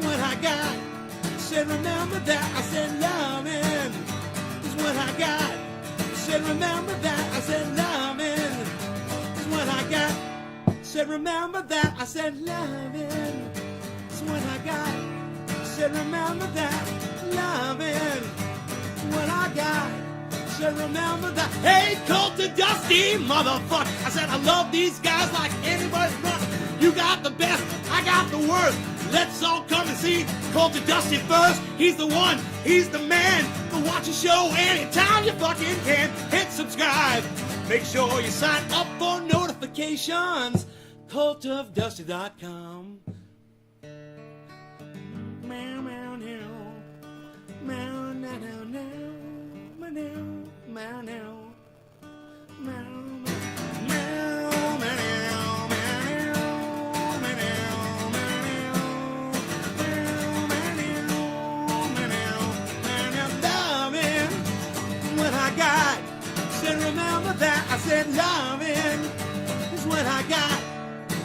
what I got. Said remember that. I said loving is what I got. Said remember that. I said loving is what I got. Said remember that. I said loving is what I got. Said remember that. Loving is what I got. Said remember that. Hey, Cult of Dusty, motherfucker. I said I love these guys like anybody's brother. You got the best, I got the worst. Let's all come and see Cult of Dusty first. He's the one, he's the man. Go watch a show anytime you fucking can. Hit subscribe. Make sure you sign up for notifications. cultofdusty.com. Meow, meow, meow. Meow, meow, meow. Meow, meow, meow. Meow, meow. that. I said, loving is what I got.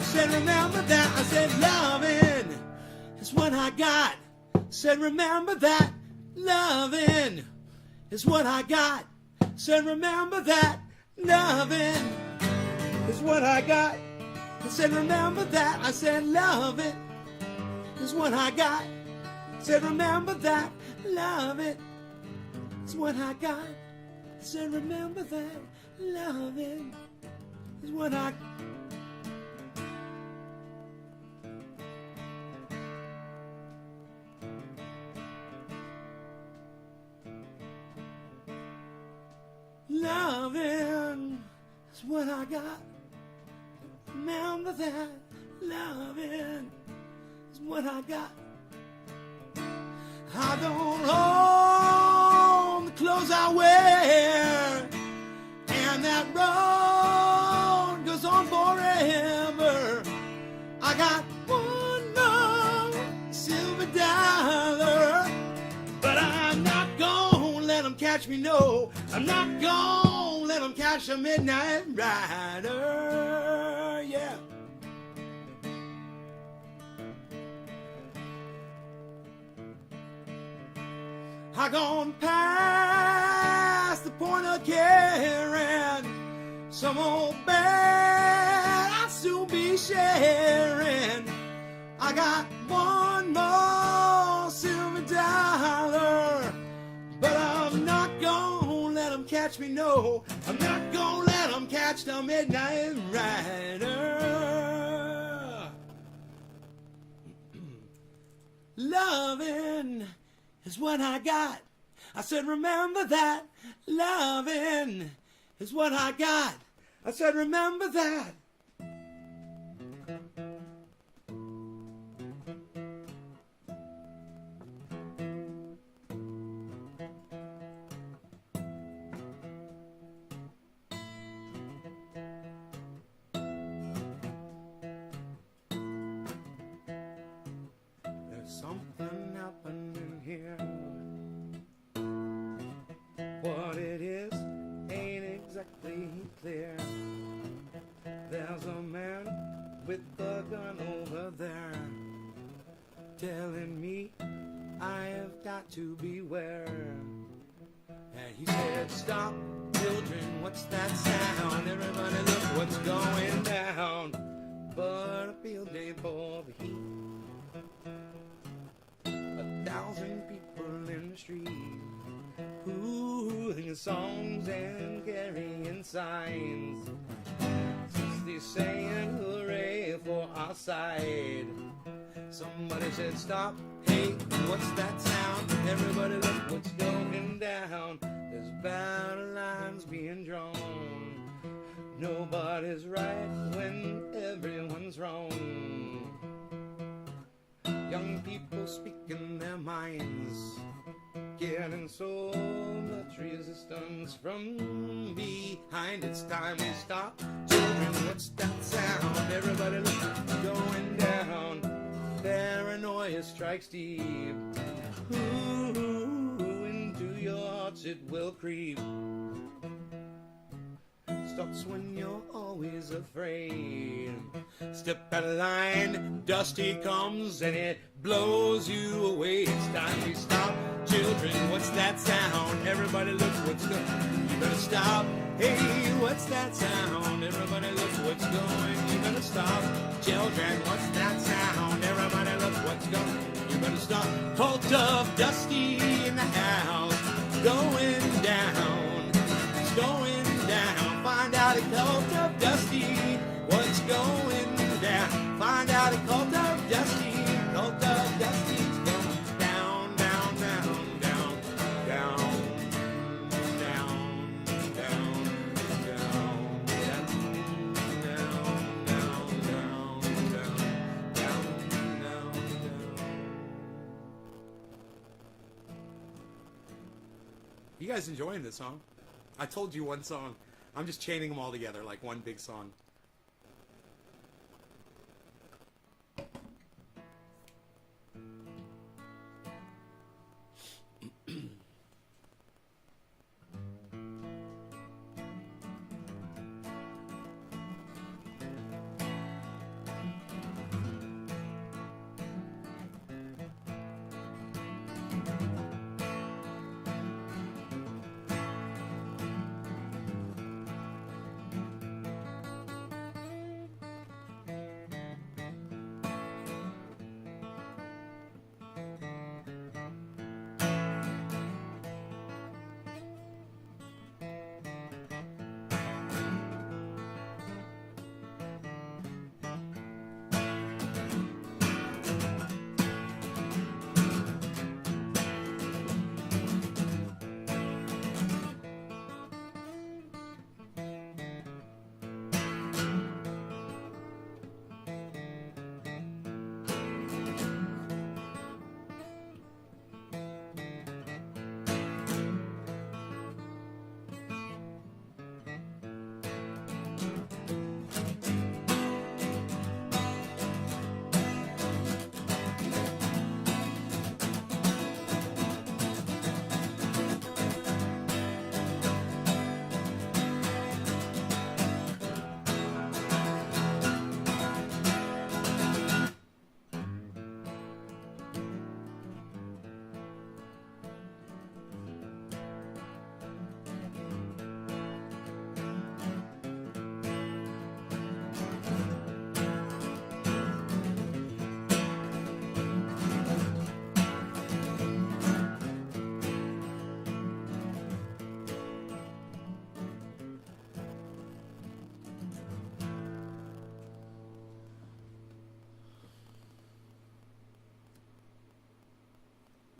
Said, remember that. I said, loving is what I got. Said, remember that. Loving is what I got. Said, remember that. Loving is what I got. I said, remember that. I said, loving is what I got. Said, remember that. Loving is what I got. Said, remember that. Loving is what I got. Loving is what I got. Remember that. Loving is what I got. I don't own the clothes I wear, and that road goes on forever. I got one more silver dollar, but I'm not gonna let them catch me, no. I'm not gonna let them catch a midnight rider, yeah. I gone past the point of caring. Some old bed I'll soon be sharing. I got one more silver dollar, but I'm not gonna let them catch me, no. I'm not gonna let them catch the midnight rider. Loving is what I got. I said, remember that. Loving is what I got. I said, remember that. There's something happening here. What it is ain't exactly clear. There's a man with a gun over there telling me I have got to beware. And he said, stop, children, what's that sound? Everybody look what's going down. But a field day for the heat. 1,000 people in the street, singing songs and carrying signs. They saying hooray for our side. Somebody said stop, hey, what's that sound? Everybody look what's going down. There's battle lines being drawn. Nobody's right when everyone's wrong. Young people speaking their minds, getting so much resistance from behind. It's time we stop. Children, what's that sound? Everybody look, going down. Paranoia strikes deep. Ooh, into your hearts it will creep. Stops when you're always afraid. Step out of line, Dusty comes and it blows you away. It's time we stop. Children, what's that sound? Everybody look what's going. You better stop. Hey, what's that sound? Everybody look what's going. You better stop. Children, what's that sound? Everybody look what's going. You better stop. Cult of Dusty in the house. Going down. It's going down. Find out a cult of Dusty. What's going down? Find out a cult of Dusty. Cult of Dusty. Going down, down, down, down, down, down, down, down, down, down, down, down. You guys enjoying this song? I told you one song. I'm just chaining them all together like one big song.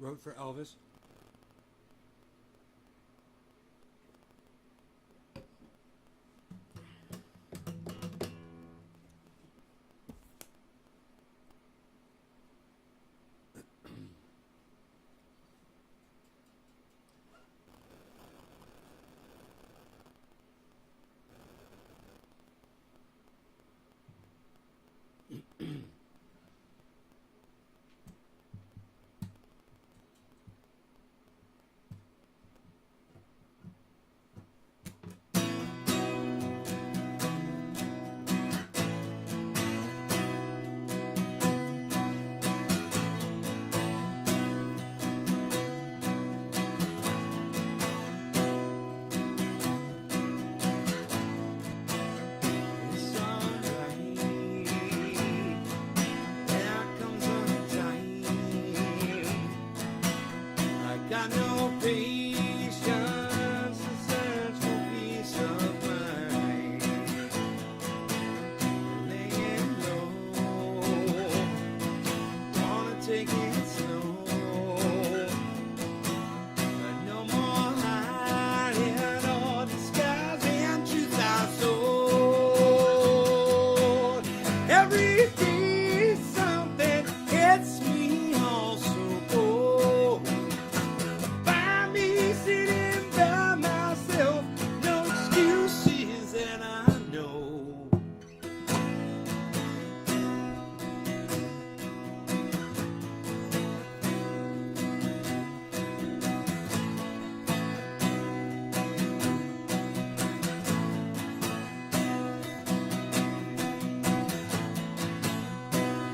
wrote for Elvis. It's alright. There comes a time I got no patience to search for peace of mind. Laying low, wanna take it slow. No more hiding or disguising truth I sold. Every day something hits me all so cold. Find me sitting by myself, no excuses, and I know.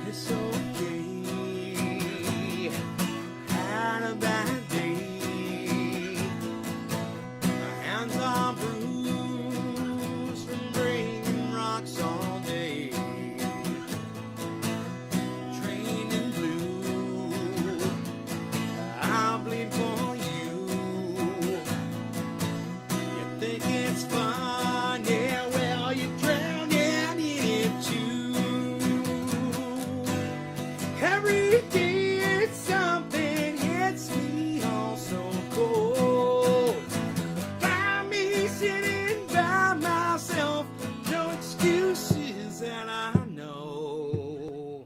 It's okay. Had a bad day. My hands are bruised from breaking rocks all day. Trained in blue, I'll bleed for you. You think it's fun, yeah, well, you're drowning in it too. Every day something hits me all so cold. Find me sitting by myself, no excuses, and I know.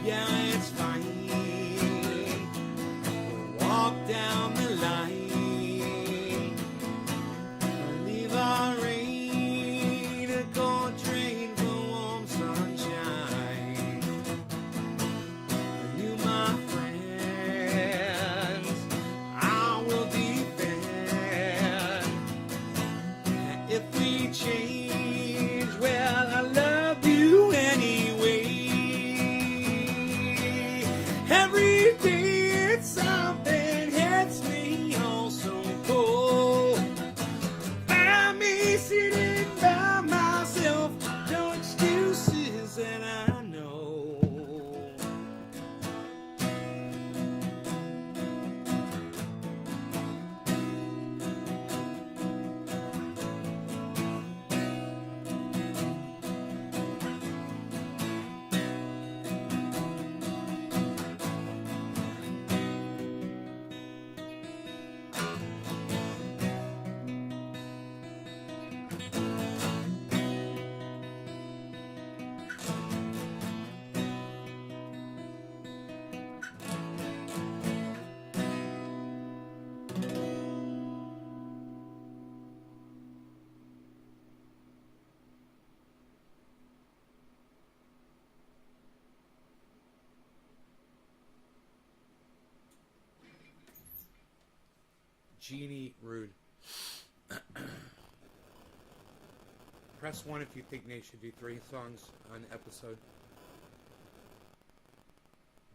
Yeah, it's fine. We'll walk down the line. Leave our rain to go train for warm sunshine. You, my friends, I will defend. If we change, well, I love you anyway. Every day it's something hits me all so cold. Find me sitting by myself, no excuses, and I know. Jeannie Rude. Press 1 if you think Nate should do 3 songs on an episode.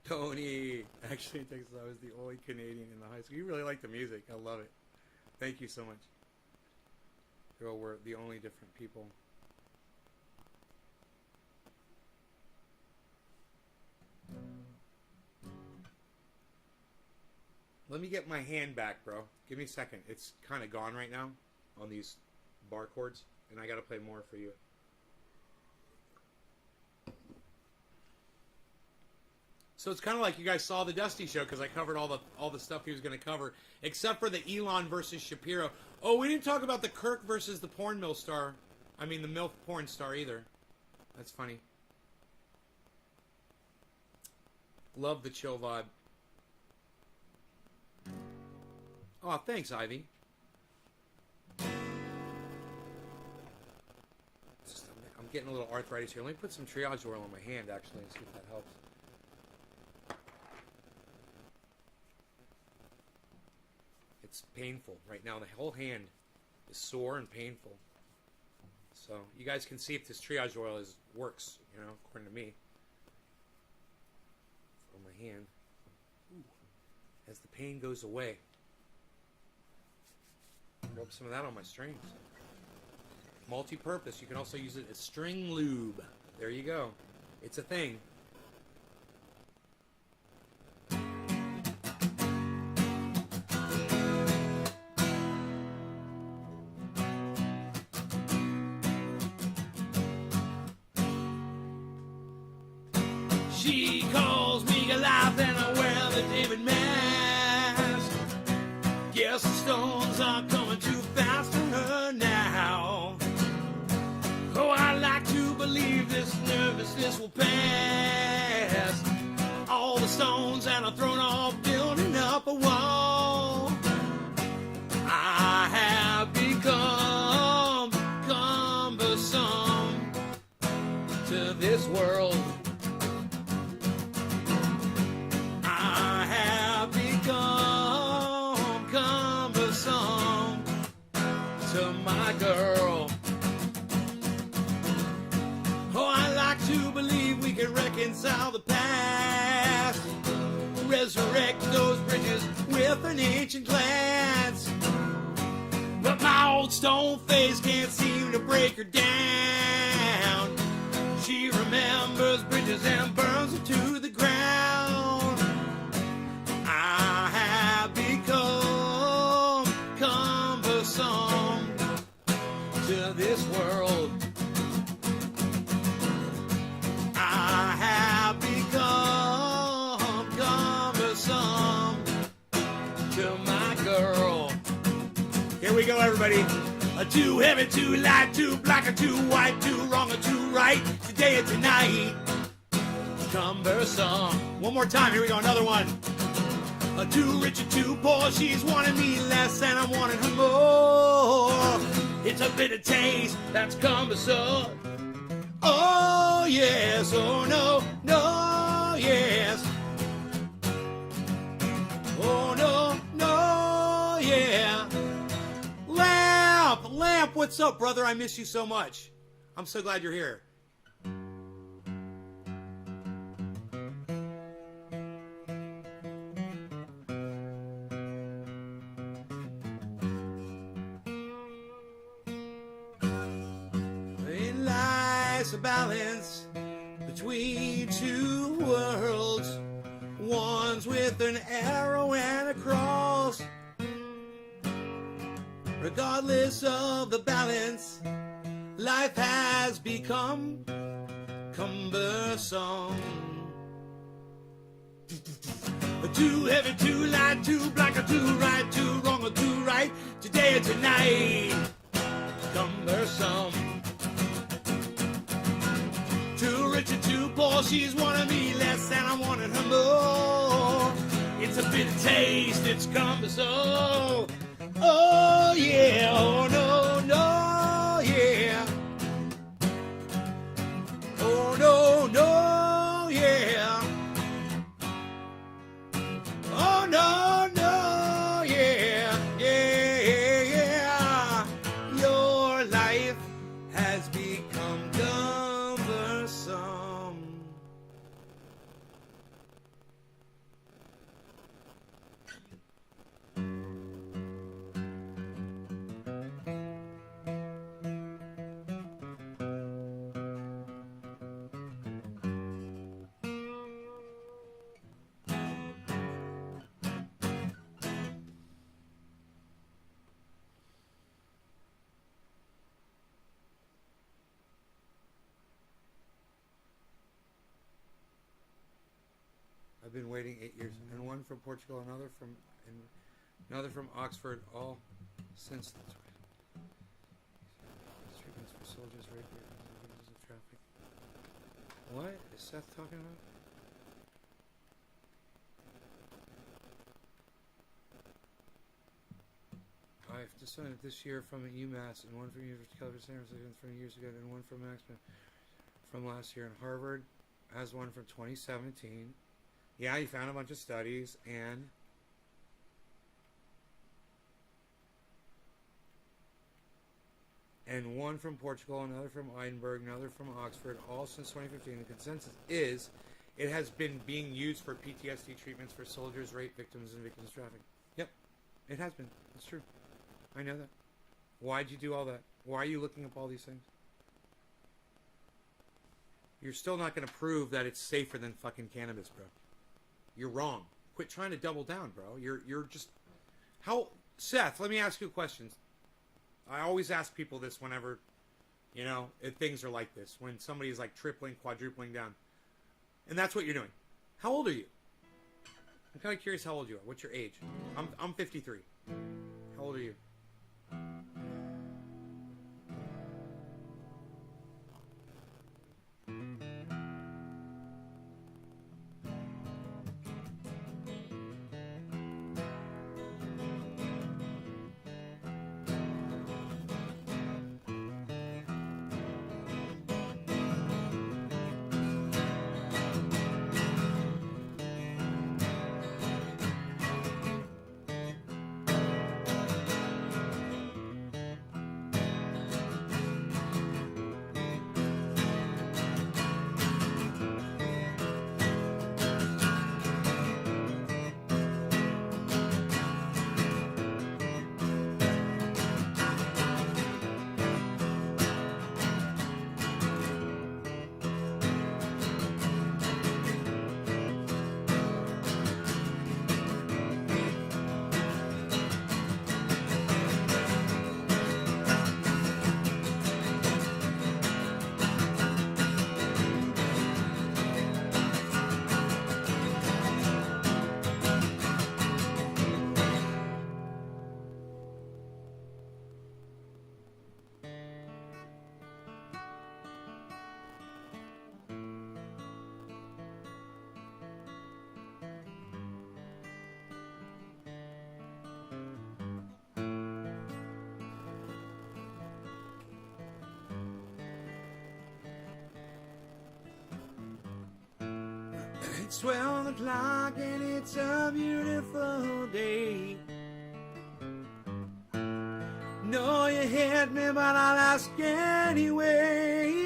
Tony. Actually, in Texas, I was the only Canadian in the high school. You really like the music. I love it. Thank you so much. Girl, we're the only different people. Let me get my hand back, bro. Give me a second. It's kind of gone right now on these bar chords, and I got to play more for you. So it's kind of like you guys saw the Dusty show because I covered all the stuff he was going to cover, except for the Elon versus Shapiro. Oh, we didn't talk about the Kirk versus the porn mill star. I mean, the MILF porn star either. That's funny. Love the chill vibe. Oh, thanks, Ivy. I'm getting a little arthritis here. Let me put some triage oil on my hand, actually, and see if that helps. It's painful right now. The whole hand is sore and painful. So you guys can see if this triage oil works, you know, according to me. On my hand. Ooh. As the pain goes away. Rub some of that on my strings. Multi-purpose. You can also use it as string lube. There you go. It's a thing. She calls me alive and I wear the David mask. Yes, the stones are coming too fast for her now. Oh, I like to believe this nervousness will pass. All the stones that are thrown off building up a wall. I have become cumbersome to this world. To my girl. Oh, I like to believe we can reconcile the past, resurrect those bridges with an ancient glance. But my old stone face can't seem to break her down. She remembers bridges and burns them to the ground. I have become cumbersome to this world. I have become cumbersome to my girl. Here we go, everybody. Too heavy, too light, too black or too white, too wrong or too right, today or tonight. Cumbersome. One more time, here we go, another one. Too rich or too poor, she's wanting me less and I'm wanting her more. It's a bitter taste that's cumbersome. Oh yes, oh no, no, yes. Oh no, no, yeah. Lamp, what's up, brother? I miss you so much. I'm so glad you're here. In life's a balance between two worlds. One's with an arrow and a cross. Regardless of the balance, life has become cumbersome. Too heavy, too light, too black or too right, too wrong or too right, today or tonight. Cumbersome. Too rich or too poor, she's wanting me less and I wanted her more. It's a bitter taste, it's cumbersome. Oh yeah, oh no, no, yeah. Oh no, no, yeah. Oh no, no, yeah, yeah, yeah. Your life has become cumbersome. I've been waiting 8 years. And one from Portugal, another from Oxford, all since the treatments for soldiers, rape victims of traffic. What is Seth talking about? I've decided this year from at UMass, and one from University of California, San Francisco from years ago, and one from Maxman from last year, and Harvard has one from 2017. Yeah, he found a bunch of studies, and one from Portugal, another from Edinburgh, another from Oxford, all since 2015. The consensus is it has been being used for PTSD treatments for soldiers, rape victims, and victims of trafficking. Yep, it has been. It's true. I know that. Why'd you do all that? Why are you looking up all these things? You're still not going to prove that it's safer than fucking cannabis, bro. You're wrong. Quit trying to double down, bro. You're just... Seth, let me ask you a question. I always ask people this whenever, if things are like this. When somebody's like tripling, quadrupling down. And that's what you're doing. How old are you? I'm kind of curious how old you are. What's your age? I'm 53. How old are you? It's 12 o'clock and it's a beautiful day. Know you hit me, but I'll ask anyway.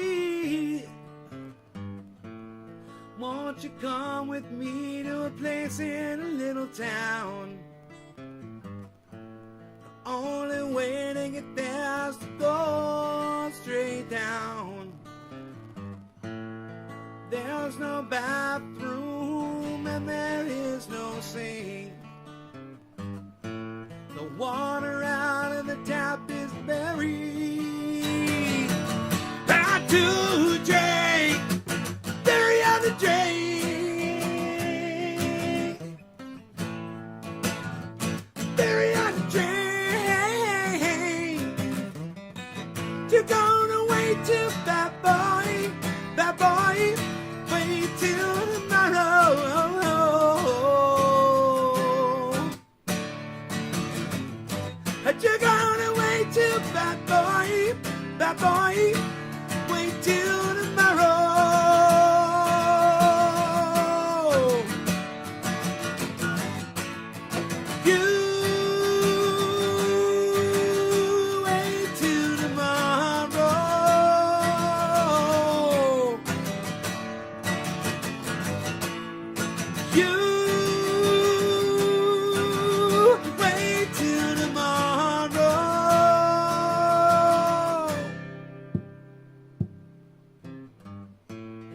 Won't you come with me to a place in a little town? The only way to get there is to go straight down. There's no bathroom and there is no sink. The water out of the tap is buried. I do drink, bury on the drink, bury on the drink. You're gonna wait till that boy, wait till tomorrow. You're gonna wait till that boy, wait till tomorrow. You wait till tomorrow. You wait till tomorrow.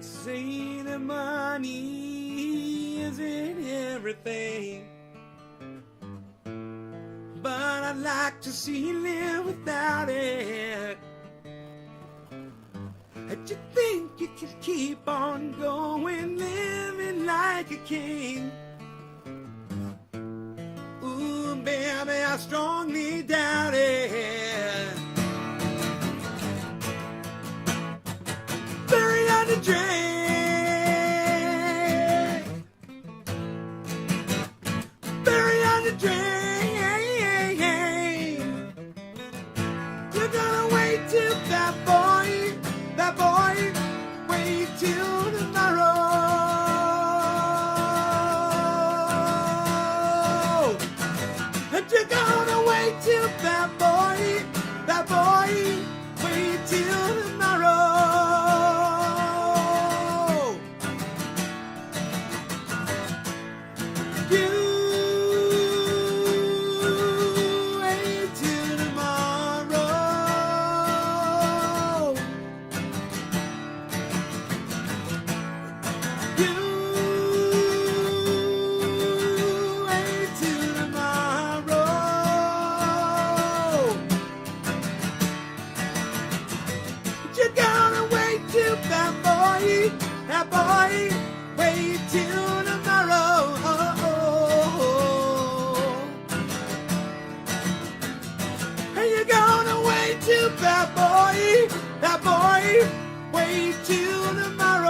Say the money isn't everything, but I'd like to see you live without it. Do you think you could keep on going, living life like a king. Ooh, baby, I strongly doubt it. Buried on the drain. Buried on the drain. You're gonna wait till that boy, wait till tomorrow. And you're gonna wait till that boy, wait till tomorrow. You wait till tomorrow. You wait till tomorrow. You're gonna wait till that boy, wait till tomorrow. And you're gonna wait till that boy, wait till tomorrow.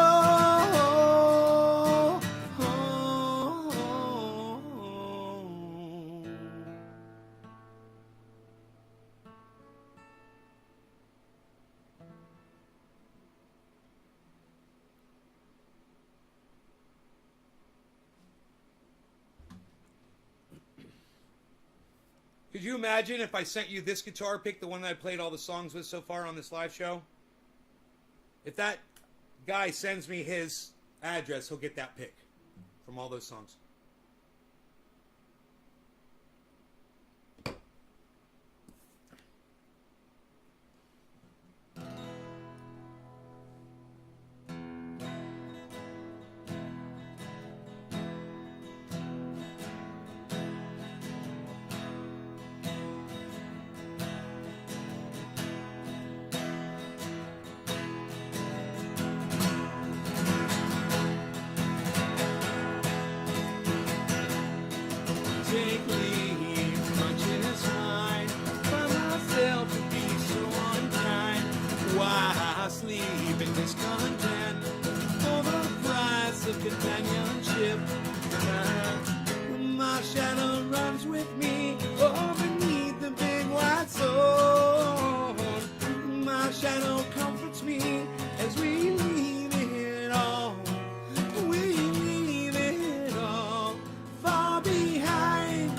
Could you imagine if I sent you this guitar pick, the one that I played all the songs with so far on this live show? If that guy sends me his address, he'll get that pick from all those songs. Take leave, much is mine. Find myself to be so unkind. Why sleep in discontent for the price of companionship? My shadow runs with me beneath the big white sword. My shadow comforts me as we leave it all. We leave it all far behind.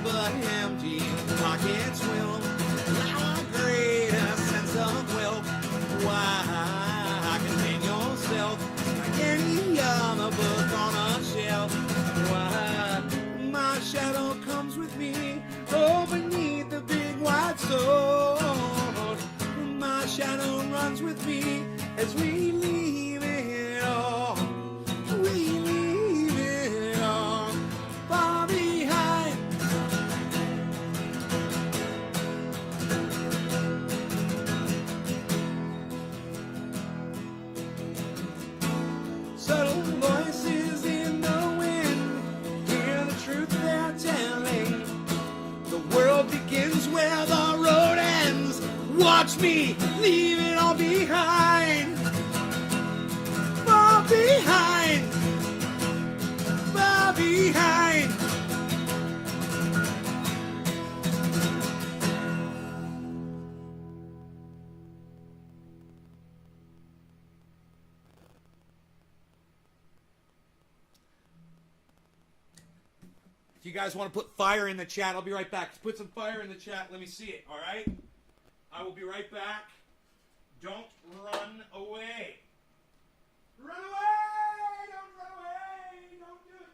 But empty pockets will allow a greater sense of wealth. Why contain yourself like any other book on a shelf? Why my shadow comes with me beneath the big white sword. My shadow runs with me as we leave it all. We leave it all far behind. Subtle voices in the wind, hear the truth they're telling. The world begins where the road ends. Watch me leave it all behind. Far behind. Far behind. If you guys want to put fire in the chat, I'll be right back. Put some fire in the chat. Let me see it, all right? I will be right back. Don't run away. Run away! Don't run away! Don't do it.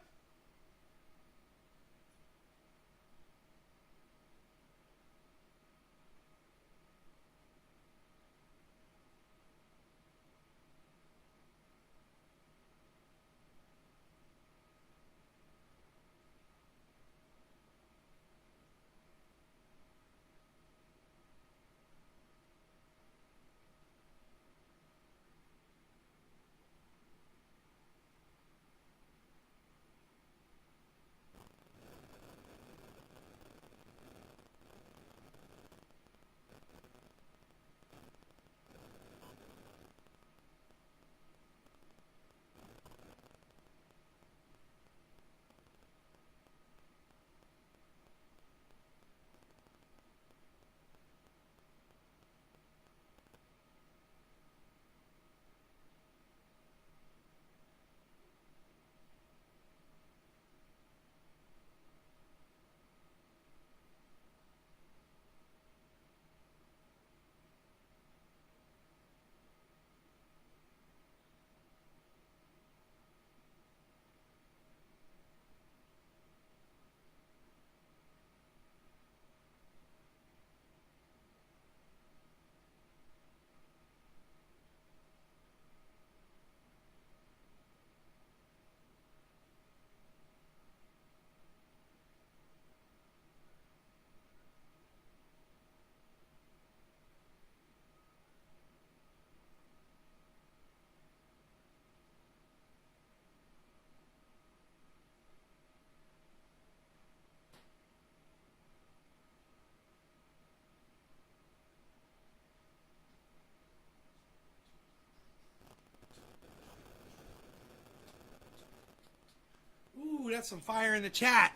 Ooh, that's some fire in the chat.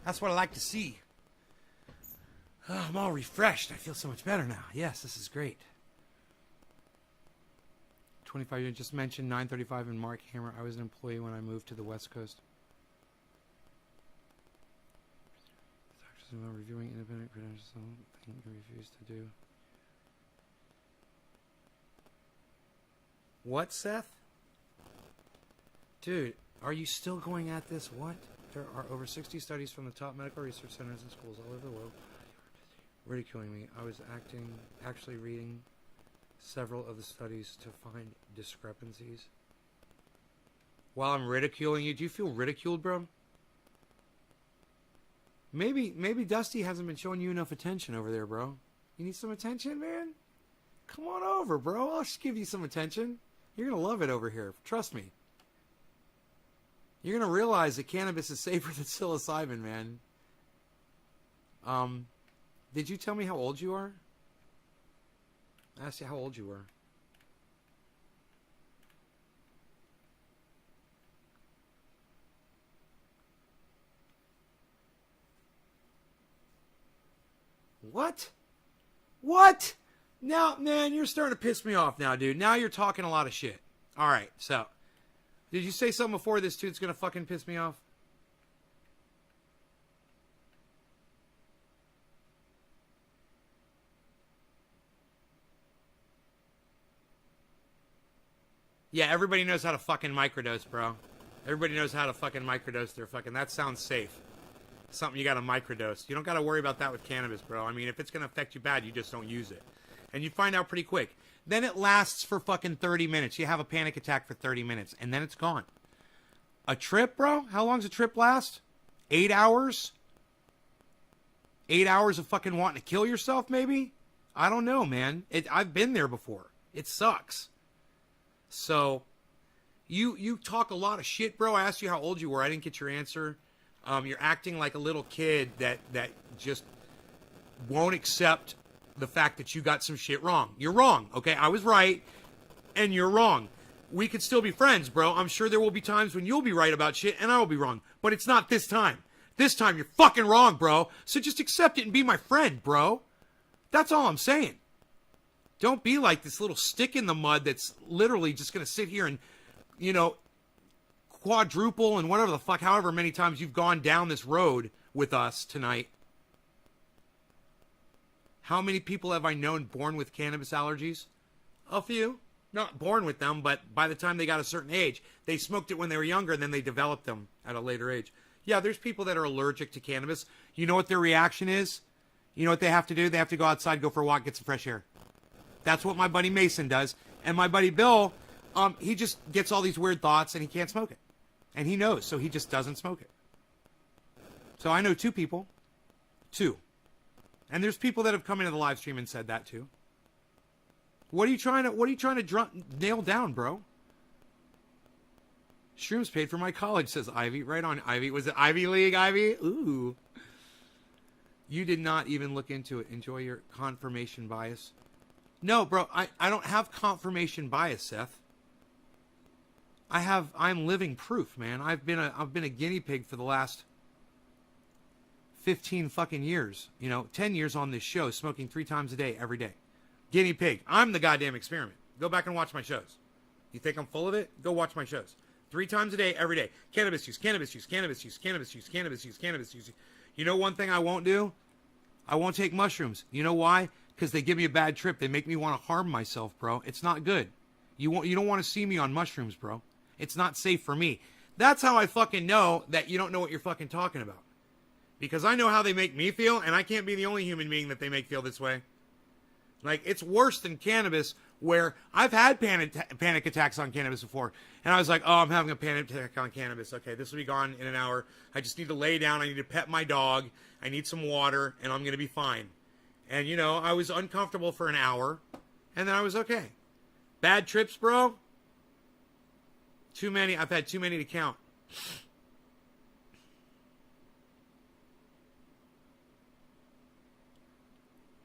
That's what I like to see. Oh, I'm all refreshed. I feel so much better now. Yes, this is great. 25 years, just mentioned 935 and Mark Hammer. I was an employee when I moved to the West Coast. Reviewing independent credentials, something I refuse to do. What, Seth? Dude, are you still going at this? What? There are over 60 studies from the top medical research centers and schools all over the world ridiculing me. I was actually reading several of the studies to find discrepancies. While I'm ridiculing you, do you feel ridiculed, bro? Maybe Dusty hasn't been showing you enough attention over there, bro. You need some attention, man? Come on over, bro. I'll just give you some attention. You're going to love it over here. Trust me. You're going to realize that cannabis is safer than psilocybin, man. Did you tell me how old you are? I asked you how old you were. What? What? Now, man, you're starting to piss me off now, dude. Now you're talking a lot of shit. All right, so. Did you say something before this dude's going to fucking piss me off? Yeah, everybody knows how to fucking microdose, bro. Everybody knows how to fucking microdose their fucking... That sounds safe. Something you gotta microdose. You don't gotta worry about that with cannabis, bro. I mean, if it's gonna affect you bad, you just don't use it. And you find out pretty quick. Then it lasts for fucking 30 minutes. You have a panic attack for 30 minutes, and then it's gone. A trip, bro? How long's a trip last? 8 hours? 8 hours of fucking wanting to kill yourself, maybe? I don't know, man. I've been there before. It sucks. So, you talk a lot of shit, bro. I asked you how old you were. I didn't get your answer. You're acting like a little kid that just won't accept the fact that you got some shit wrong. You're wrong, okay? I was right, and you're wrong. We could still be friends, bro. I'm sure there will be times when you'll be right about shit, and I will be wrong. But it's not this time. This time, you're fucking wrong, bro. So just accept it and be my friend, bro. That's all I'm saying. Don't be like this little stick in the mud that's literally just going to sit here and, you know, quadruple and whatever the fuck, however many times you've gone down this road with us tonight. How many people have I known born with cannabis allergies? A few. Not born with them, but by the time they got a certain age, they smoked it when they were younger and then they developed them at a later age. Yeah, there's people that are allergic to cannabis. You know what their reaction is? You know what they have to do? They have to go outside, go for a walk, get some fresh air. That's what my buddy Mason does. And my buddy Bill, he just gets all these weird thoughts and he can't smoke it. And he knows, so he just doesn't smoke it. So I know two people. Two. And there's people that have come into the live stream and said that too. What are you trying to nail down, bro? Shrooms paid for my college, says Ivy. Right on, Ivy. Was it Ivy League, Ivy? Ooh. You did not even look into it. Enjoy your confirmation bias. No, bro, I don't have confirmation bias, Seth. I'm living proof, man. I've been a guinea pig for the last 15 fucking years. 10 years on this show, smoking 3 times a day, every day. Guinea pig. I'm the goddamn experiment. Go back and watch my shows. You think I'm full of it? Go watch my shows. 3 times a day, every day. Cannabis use, cannabis use, cannabis use, cannabis use, cannabis use, cannabis use. You know one thing I won't do? I won't take mushrooms. You know why? Because they give me a bad trip. They make me want to harm myself, bro. It's not good. You don't want to see me on mushrooms, bro. It's not safe for me. That's how I fucking know that you don't know what you're fucking talking about. Because I know how they make me feel, and I can't be the only human being that they make feel this way. Like, it's worse than cannabis, where I've had panic attacks on cannabis before. And I was like, oh, I'm having a panic attack on cannabis. Okay, this will be gone in an hour. I just need to lay down. I need to pet my dog. I need some water, and I'm going to be fine. And, I was uncomfortable for an hour, and then I was okay. Bad trips, bro? Too many. I've had too many to count.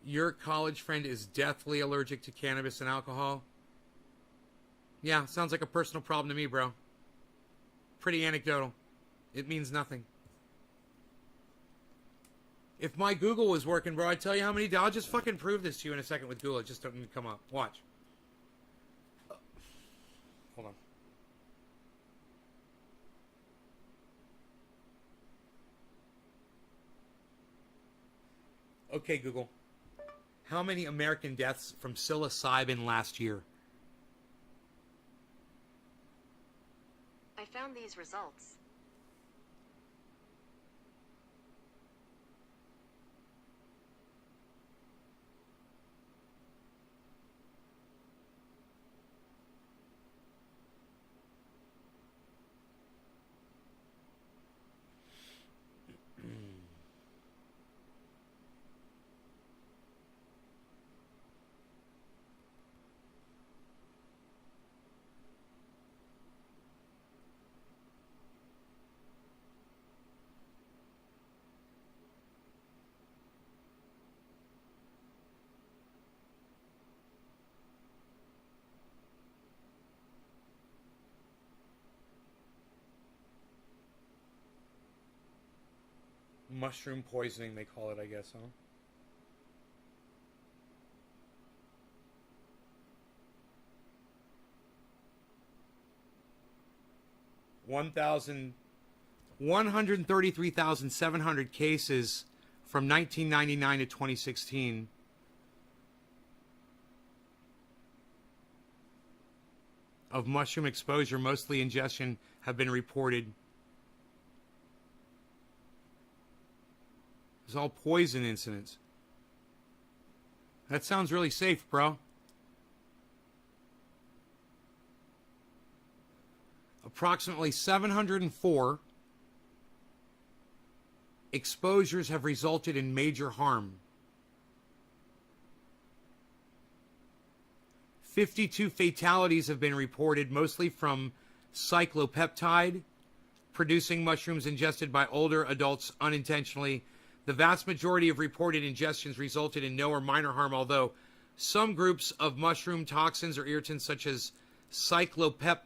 Your college friend is deathly allergic to cannabis and alcohol? Yeah, sounds like a personal problem to me, bro. Pretty anecdotal. It means nothing. If my Google was working, bro, I'd tell you how many. I'll just fucking prove this to you in a second with Google. It just doesn't come up. Watch. Hold on. Okay, Google. How many American deaths from psilocybin last year? I found these results. Mushroom poisoning, they call it, I guess, huh? $133,700 cases from 1999 to 2016. Of mushroom exposure, mostly ingestion, have been reported. It's all poison incidents. That sounds really safe, bro. Approximately 704 exposures have resulted in major harm. 52 fatalities have been reported, mostly from cyclopeptide, producing mushrooms ingested by older adults unintentionally. The vast majority of reported ingestions resulted in no or minor harm, although some groups of mushroom toxins or irritants such as cyclopeptides,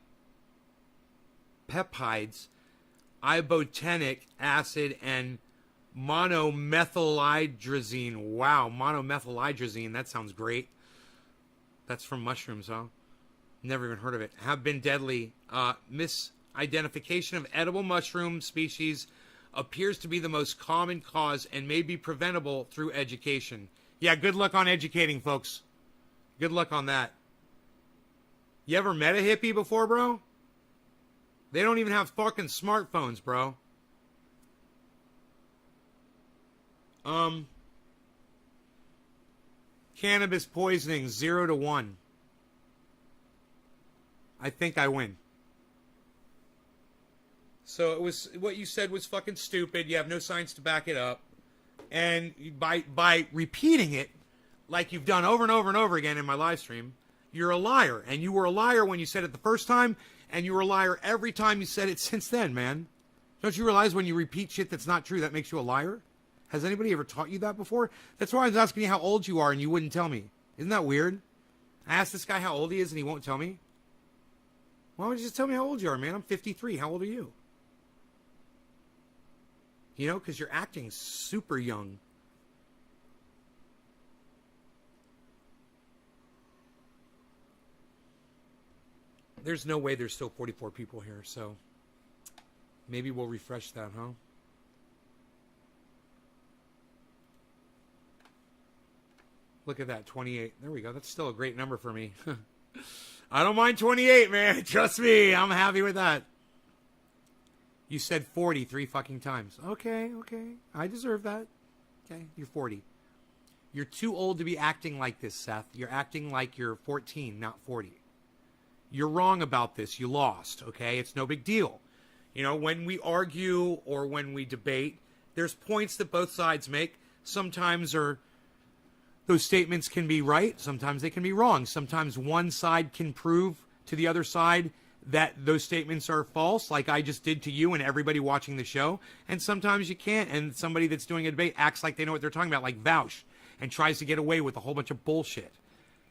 ibotenic acid, and monomethylhydrazine. Wow, monomethylhydrazine, that sounds great. That's from mushrooms, huh? Never even heard of it. Have been deadly. Misidentification of edible mushroom species appears to be the most common cause and may be preventable through education. Yeah, good luck on educating, folks. Good luck on that. You ever met a hippie before, bro? They don't even have fucking smartphones, bro. Cannabis poisoning, 0 to 1. I think I win. So it was, what you said was fucking stupid. You have no science to back it up. And by repeating it, like you've done over and over and over again in my live stream, you're a liar. And you were a liar when you said it the first time, and you were a liar every time you said it since then, man. Don't you realize when you repeat shit that's not true, that makes you a liar? Has anybody ever taught you that before? That's why I was asking you how old you are, and you wouldn't tell me. Isn't that weird? I asked this guy how old he is, and he won't tell me. Why don't you just tell me how old you are, man? I'm 53. How old are you? You know, because you're acting super young. There's no way there's still 44 people here, so maybe we'll refresh that, huh? Look at that, 28. There we go. That's still a great number for me. I don't mind 28, man. Trust me. I'm happy with that. You said 40 3 fucking times. Okay. I deserve that. Okay, you're 40. You're too old to be acting like this, Seth. You're acting like you're 14, not 40. You're wrong about this. You lost, okay? It's no big deal. You know, when we argue or when we debate, there's points that both sides make. Sometimes those statements can be right. Sometimes they can be wrong. Sometimes one side can prove to the other side that those statements are false, like I just did to you and everybody watching the show. And sometimes you can't. And somebody that's doing a debate acts like they know what they're talking about, like Vaush, and tries to get away with a whole bunch of bullshit.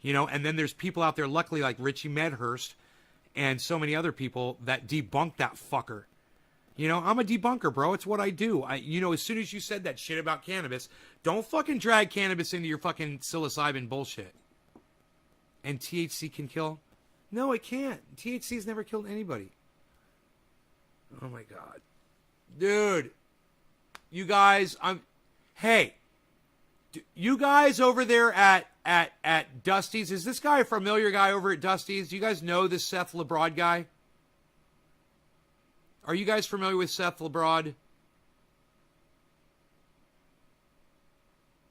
You know, and then there's people out there, luckily, like Richie Medhurst and so many other people that debunk that fucker. You know, I'm a debunker, bro. It's what I do. As soon as you said that shit about cannabis, don't fucking drag cannabis into your fucking psilocybin bullshit. And THC can kill? No, it can't. THC's never killed anybody. Oh my God. Dude. You guys, hey. You guys over there at Dusty's, is this guy a familiar guy over at Dusty's? Do you guys know this Seth LeBrod guy? Are you guys familiar with Seth LeBrod?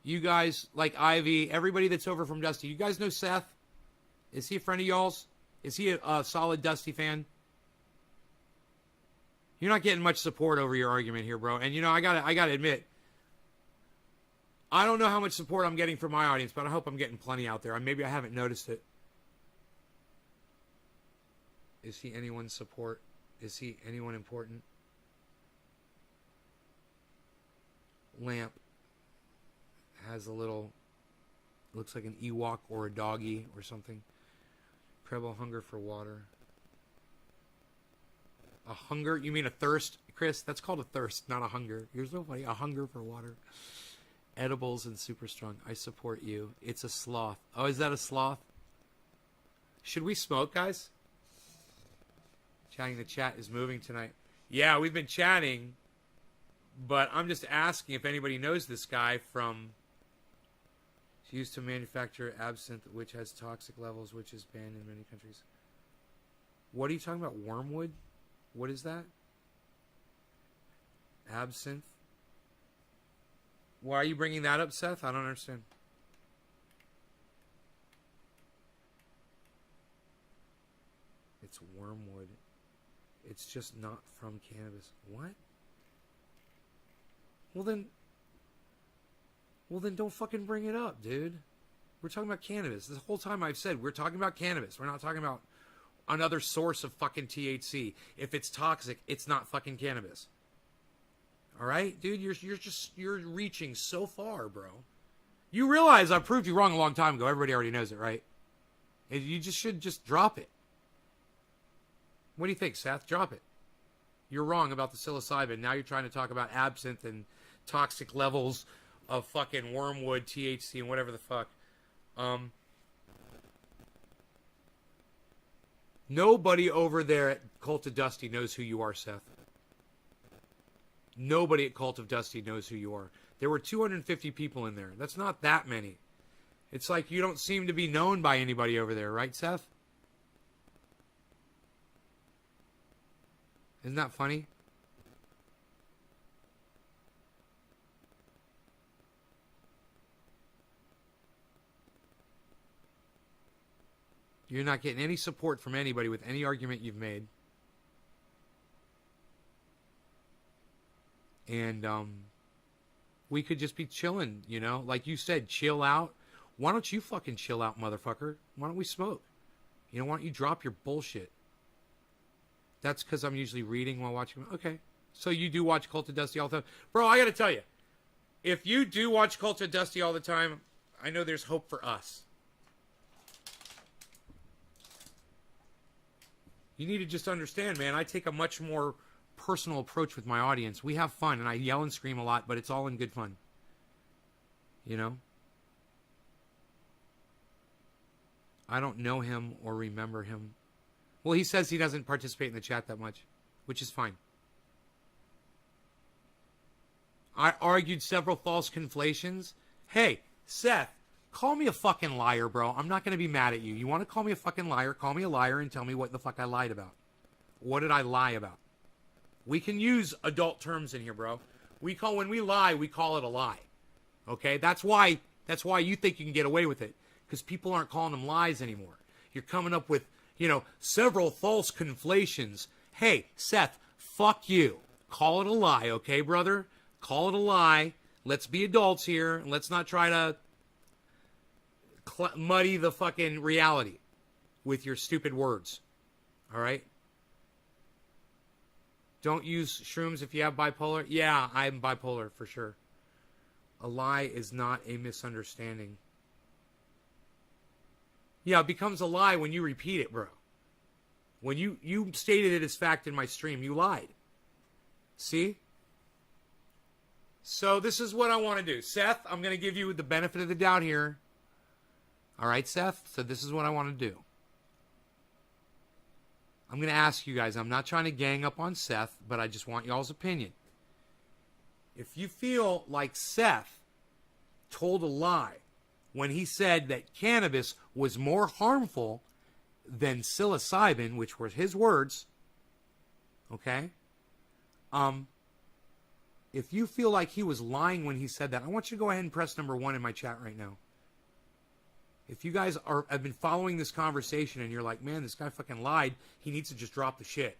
You guys, like Ivy, everybody that's over from Dusty, you guys know Seth? Is he a friend of y'all's? Is he a solid Dusty fan? You're not getting much support over your argument here, bro. And I gotta admit, I don't know how much support I'm getting from my audience, but I hope I'm getting plenty out there. Maybe I haven't noticed it. Is he anyone's support? Is he anyone important? Lamp has a little, looks like an Ewok or a doggy or something. Preble hunger for water. A hunger? You mean a thirst, Chris? That's called a thirst, not a hunger. You're so funny. A hunger for water. Edibles and super strong. I support you. It's a sloth. Oh, is that a sloth? Should we smoke, guys? Chatting, the chat is moving tonight. Yeah, we've been chatting, but I'm just asking if anybody knows this guy from... It's used to manufacture absinthe, which has toxic levels, which is banned in many countries. What are you talking about? Wormwood? What is that? Absinthe? Why are you bringing that up, Seth? I don't understand. It's wormwood. It's just not from cannabis. What? Well then don't fucking bring it up, dude. We're talking about cannabis. This whole time I've said we're talking about cannabis. We're not talking about another source of fucking THC. If it's toxic, it's not fucking cannabis. All right, dude, you're reaching so far, bro. You realize I proved you wrong a long time ago. Everybody already knows it, right? And you should just drop it. What do you think, Seth? Drop it. You're wrong about the psilocybin. Now you're trying to talk about absinthe and toxic levels of fucking wormwood, THC, and whatever the fuck. Nobody over there at Cult of Dusty knows who you are, Seth. Nobody at Cult of Dusty knows who you are. There were 250 people in there. That's not that many. It's like you don't seem to be known by anybody over there, right, Seth? Isn't that funny? You're not getting any support from anybody with any argument you've made. And we could just be chilling, like you said, chill out. Why don't you fucking chill out, motherfucker? Why don't we smoke? Why don't you drop your bullshit? That's because I'm usually reading while watching. Okay. So you do watch Cult of Dusty all the time. Bro, I got to tell you, if you do watch Cult of Dusty all the time, I know there's hope for us. You need to just understand, man, I take a much more personal approach with my audience. We have fun, and I yell and scream a lot, but it's all in good fun. I don't know him or remember him. Well, he says he doesn't participate in the chat that much, which is fine. I argued several false conflations. Hey, Seth, call me a fucking liar, bro. I'm not going to be mad at you. You want to call me a fucking liar? Call me a liar and tell me what the fuck I lied about. What did I lie about? We can use adult terms in here, bro. When we lie, we call it a lie. Okay? That's why you think you can get away with it. Because people aren't calling them lies anymore. You're coming up with, several false conflations. Hey, Seth, fuck you. Call it a lie, okay, brother? Call it a lie. Let's be adults here. And let's not try to muddy the fucking reality with your stupid words. All right? Don't use shrooms if you have bipolar. Yeah, I'm bipolar for sure. A lie is not a misunderstanding. Yeah, it becomes a lie when you repeat it, bro. When you stated it as fact in my stream, you lied. See? So this is what I want to do. Seth, I'm going to give you the benefit of the doubt here. All right, Seth? So this is what I want to do. I'm going to ask you guys. I'm not trying to gang up on Seth, but I just want y'all's opinion. If you feel like Seth told a lie when he said that cannabis was more harmful than psilocybin, which were his words, okay? If you feel like he was lying when he said that, I want you to go ahead and press number 1 in my chat right now. If you guys have been following this conversation and you're like, man, this guy fucking lied, he needs to just drop the shit.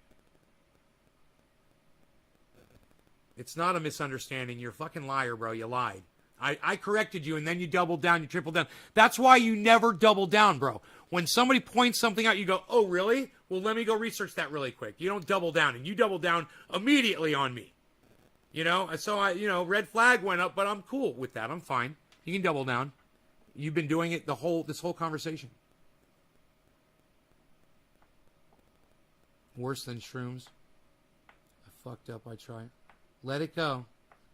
It's not a misunderstanding. You're a fucking liar, bro. You lied. I corrected you, and then you doubled down, you tripled down. That's why you never double down, bro. When somebody points something out, you go, oh, really? Well, let me go research that really quick. You don't double down, and you double down immediately on me. You know, so red flag went up, but I'm cool with that. I'm fine. You can double down. You've been doing it this whole conversation. Worse than shrooms. I fucked up. I tried. Let it go,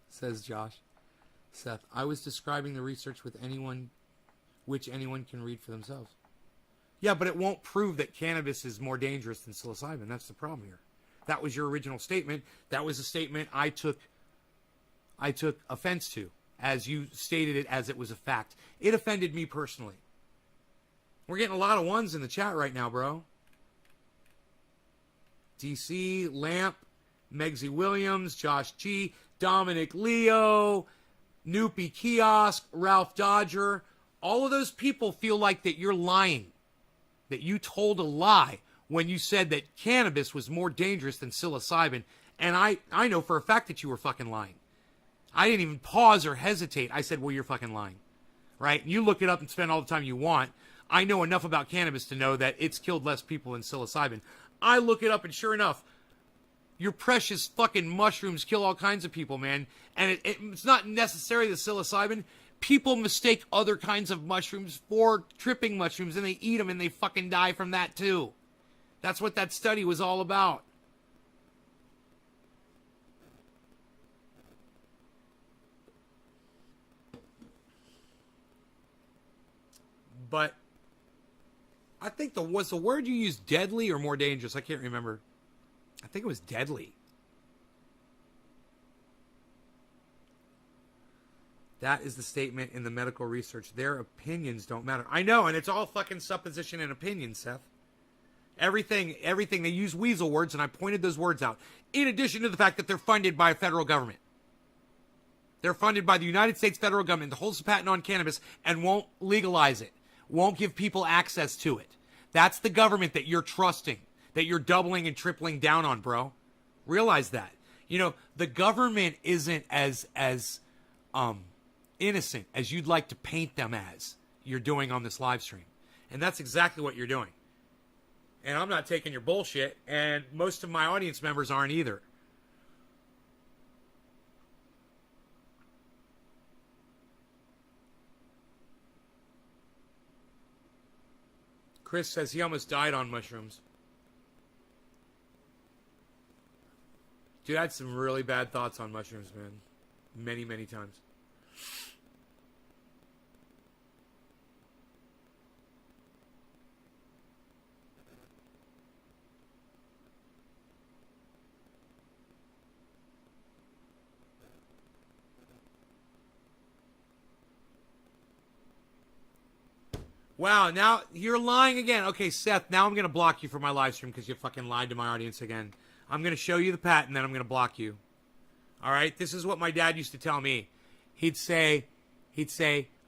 says Josh. Seth, I was describing the research with which anyone can read for themselves. Yeah, but it won't prove that cannabis is more dangerous than psilocybin. That's the problem here. That was your original statement. That was a statement I took offense to, as you stated it as it was a fact. It offended me personally. We're getting a lot of ones in the chat right now, bro. DC, Lamp, Megsy Williams, Josh G, Dominic Leo, Noopy Kiosk, Ralph Dodger. All of those people feel like that you're lying, that you told a lie when you said that cannabis was more dangerous than psilocybin. And I know for a fact that you were fucking lying. I didn't even pause or hesitate. I said, well, you're fucking lying. Right? You look it up and spend all the time you want. I know enough about cannabis to know that it's killed less people than psilocybin. I look it up, and sure enough, your precious fucking mushrooms kill all kinds of people, man. And it's not necessarily the psilocybin. People mistake other kinds of mushrooms for tripping mushrooms, and they eat them, and they fucking die from that too. That's what that study was all about. But I think was the word you used deadly or more dangerous? I can't remember. I think it was deadly. That is the statement in the medical research. Their opinions don't matter. I know, and it's all fucking supposition and opinion, Seth. Everything, they use weasel words, and I pointed those words out. In addition to the fact that they're funded by a federal government. They're funded by the United States federal government that holds a patent on cannabis and won't legalize it. Won't give people access to it. That's the government that you're trusting, that you're doubling and tripling down on, bro. Realize that. You know, the government isn't as innocent as you'd like to paint them as you're doing on this live stream. And that's exactly what you're doing. And I'm not taking your bullshit, and most of my audience members aren't either. Chris says he almost died on mushrooms. Dude, I had some really bad thoughts on mushrooms, man. Many, many times. Wow, now you're lying again. Okay, Seth, now I'm going to block you for my live stream because you fucking lied to my audience again. I'm going to show you the patent, then I'm going to block you. All right? This is what my dad used to tell me. He'd say,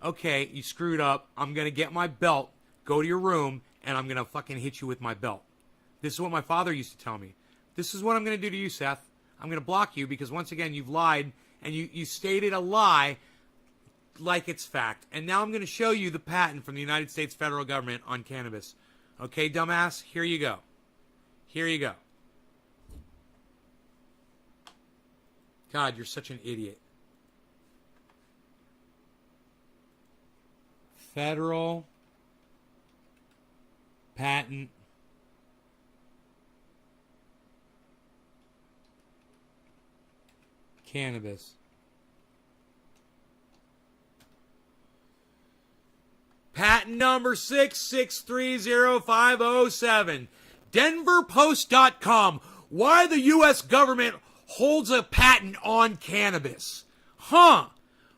okay, you screwed up. I'm going to get my belt, go to your room, and I'm going to fucking hit you with my belt. This is what my father used to tell me. This is what I'm going to do to you, Seth. I'm going to block you because, once again, you've lied, and you stated a lie like it's fact. And now I'm going to show you the patent from the United States federal government on cannabis. Okay, dumbass? Here you go. Here you go. God, you're such an idiot. Federal patent cannabis. Patent number 6630507. DenverPost.com. Why the U.S. government holds a patent on cannabis. Huh.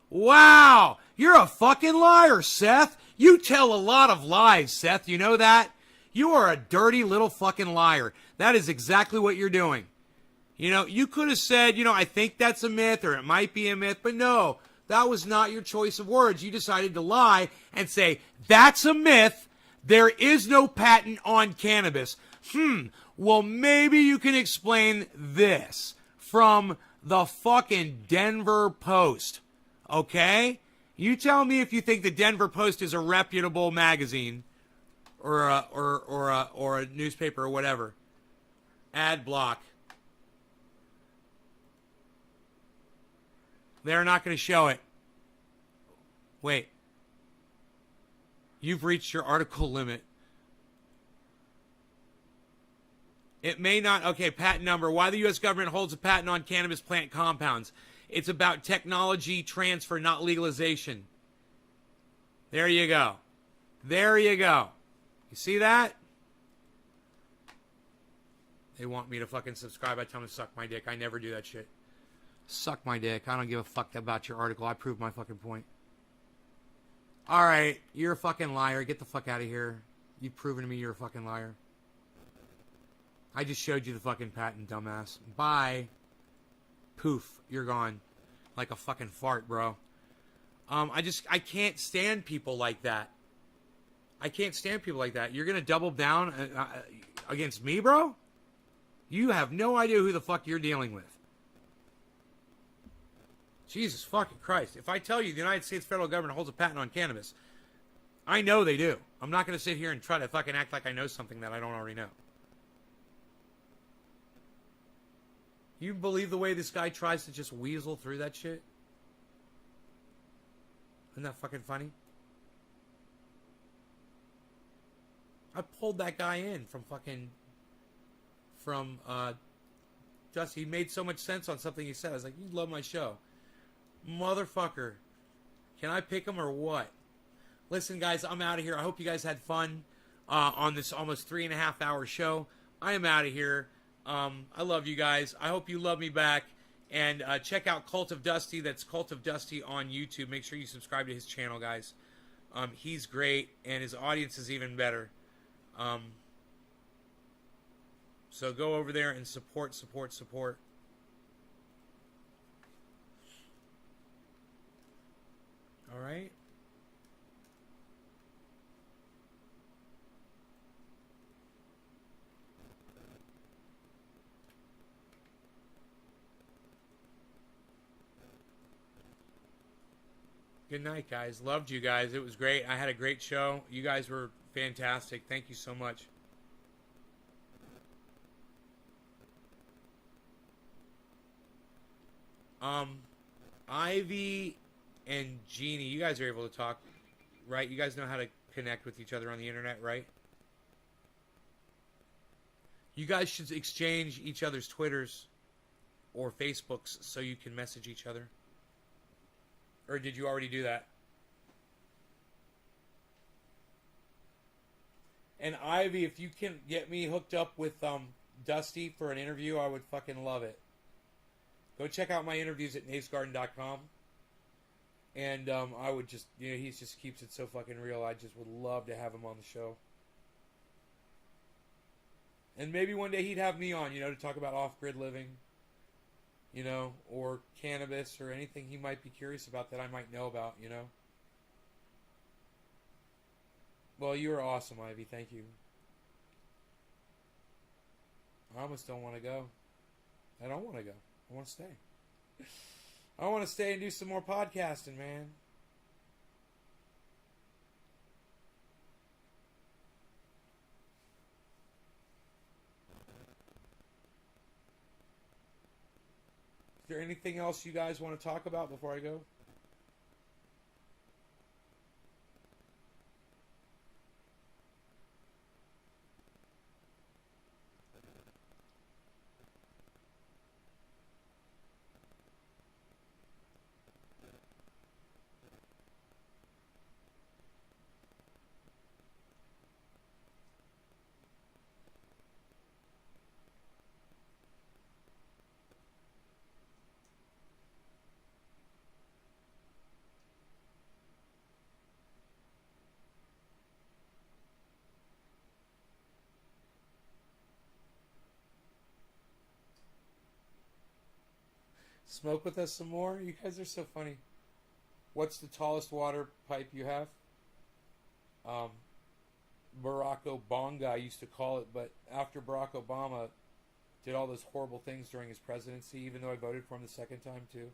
Wow. You're a fucking liar, Seth. You tell a lot of lies, Seth. You know that? You are a dirty little fucking liar. That is exactly what you're doing. You know, you could have said, I think that's a myth or it might be a myth, but no, that was not your choice of words. You decided to lie and say, that's a myth. There is no patent on cannabis. Well, maybe you can explain this from the fucking Denver Post. Okay? You tell me if you think the Denver Post is a reputable magazine or a newspaper or whatever. Ad block. They're not going to show it. Wait. You've reached your article limit. It may not. Okay, patent number. Why the U.S. government holds a patent on cannabis plant compounds. It's about technology transfer, not legalization. There you go. There you go. You see that? They want me to fucking subscribe. I tell them to suck my dick. I never do that shit. Suck my dick. I don't give a fuck about your article. I proved my fucking point. All right. You're a fucking liar. Get the fuck out of here. You've proven to me you're a fucking liar. I just showed you the fucking patent, dumbass. Bye. Poof. You're gone. Like a fucking fart, bro. I can't stand people like that. I can't stand people like that. You're going to double down against me, bro? You have no idea who the fuck you're dealing with. Jesus fucking Christ. If I tell you the United States federal government holds a patent on cannabis, I know they do. I'm not going to sit here and try to fucking act like I know something that I don't already know. You believe the way this guy tries to just weasel through that shit? Isn't that fucking funny? I pulled that guy in from Dusty. He made so much sense on something he said. I was like, you love my show. Motherfucker. Can I pick him or what? Listen, guys, I'm out of here. I hope you guys had fun on this almost 3.5 hour show. I am out of here. I love you guys. I hope you love me back. And check out Cult of Dusty. That's Cult of Dusty on YouTube. Make sure you subscribe to his channel, guys. He's great, and his audience is even better. So go over there and support. All right. Good night, guys. Loved you guys. It was great. I had a great show. You guys were fantastic. Thank you so much. Ivy and Jeannie, you guys are able to talk, right? You guys know how to connect with each other on the internet, right? You guys should exchange each other's Twitters or Facebooks so you can message each other. Or did you already do that? And Ivy, if you can get me hooked up with Dusty for an interview, I would fucking love it. Go check out my interviews at navesgarden.com. And I would just, he just keeps it so fucking real. I just would love to have him on the show. And maybe one day he'd have me on, to talk about off-grid living. Or cannabis or anything he might be curious about that I might know about, Well, you are awesome, Ivy. Thank you. I almost don't want to go. I don't want to go. I want to stay. I want to stay and do some more podcasting, man. Is there anything else you guys want to talk about before I go? Smoke with us some more? You guys are so funny. What's the tallest water pipe you have? Barack Obama used to call it, but after Barack Obama did all those horrible things during his presidency, even though I voted for him the second time too,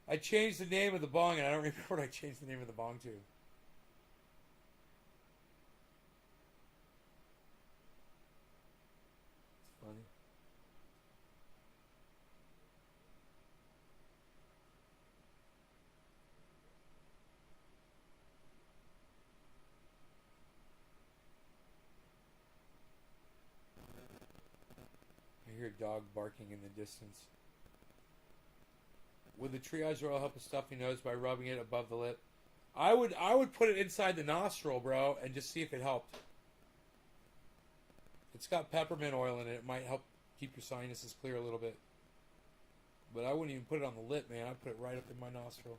I changed the name of the bong, and I don't remember what I changed the name of the bong to. It's funny. I hear a dog barking in the distance. Would the triage oil help a stuffy nose by rubbing it above the lip? I would put it inside the nostril, bro, and just see if it helped. It's got peppermint oil in it. It might help keep your sinuses clear a little bit. But I wouldn't even put it on the lip, man. I'd put it right up in my nostril.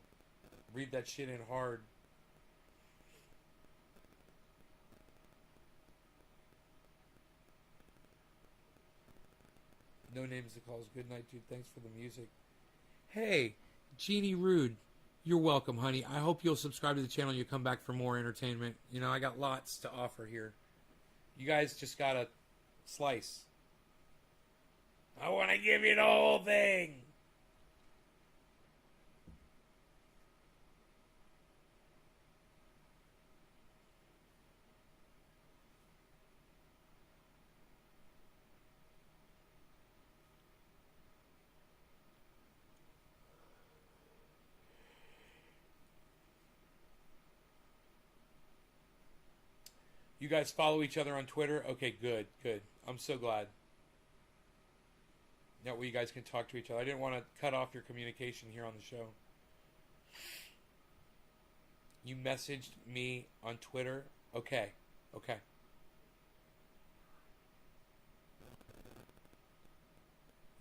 Breathe that shit in hard. No names to calls. Good night, dude. Thanks for the music. Hey, Jeannie Rude. You're welcome, honey. I hope you'll subscribe to the channel and you'll come back for more entertainment. You know, I got lots to offer here. You guys just gotta slice. I want to give you the whole thing. You guys follow each other on Twitter? Okay, good, good. I'm so glad. That way you guys can talk to each other. I didn't want to cut off your communication here on the show. You messaged me on Twitter? Okay, okay.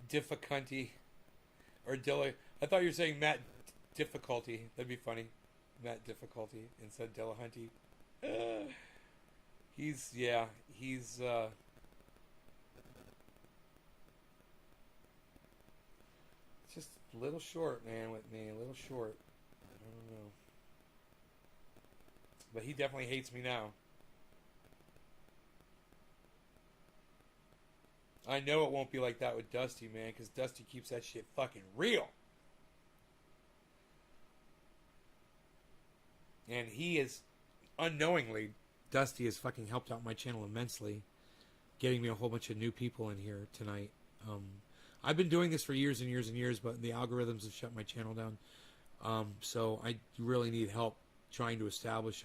Difficulty. Or Dilla. I thought you were saying Matt Difficulty. That'd be funny. Matt Difficulty instead of Dillahunty. He's just a little short, man, with me. A little short. I don't know. But he definitely hates me now. I know it won't be like that with Dusty, man, because Dusty keeps that shit fucking real. And he is, unknowingly, Dusty has fucking helped out my channel immensely, getting me a whole bunch of new people in here tonight. I've been doing this for years and years and years, but the algorithms have shut my channel down. So I really need help trying to establish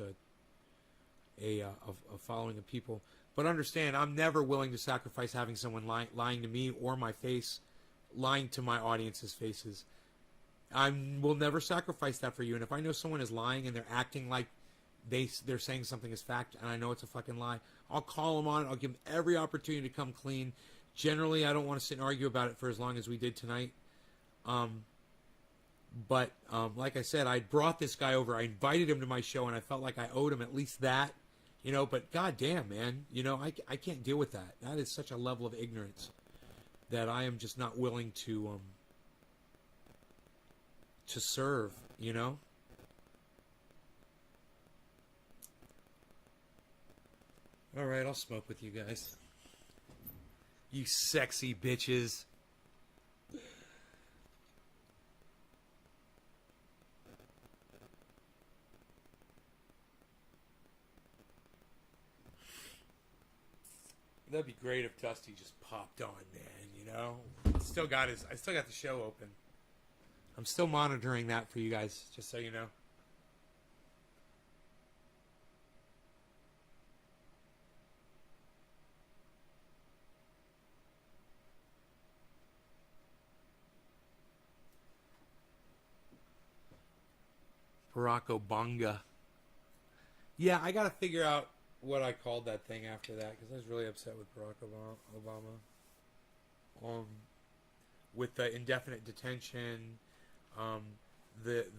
a following of people. But understand, I'm never willing to sacrifice having someone lying to me or my face, lying to my audience's faces. I will never sacrifice that for you. And if I know someone is lying and they're acting like they're saying something is fact, and I know it's a fucking lie, I'll call them on it. I'll give them every opportunity to come clean. Generally, I don't want to sit and argue about it for as long as we did tonight. But like I said, I brought this guy over. I invited him to my show, and I felt like I owed him at least that. You know, but goddamn, man, you know, I can't deal with that. That is such a level of ignorance that I am just not willing to serve, you know? All right, I'll smoke with you guys. You sexy bitches. That'd be great if Dusty just popped on, man, you know? I still got the show open. I'm still monitoring that for you guys, just so you know. Barack Obama. Yeah, I gotta figure out what I called that thing after that, because I was really upset with Barack Obama. With the indefinite detention, the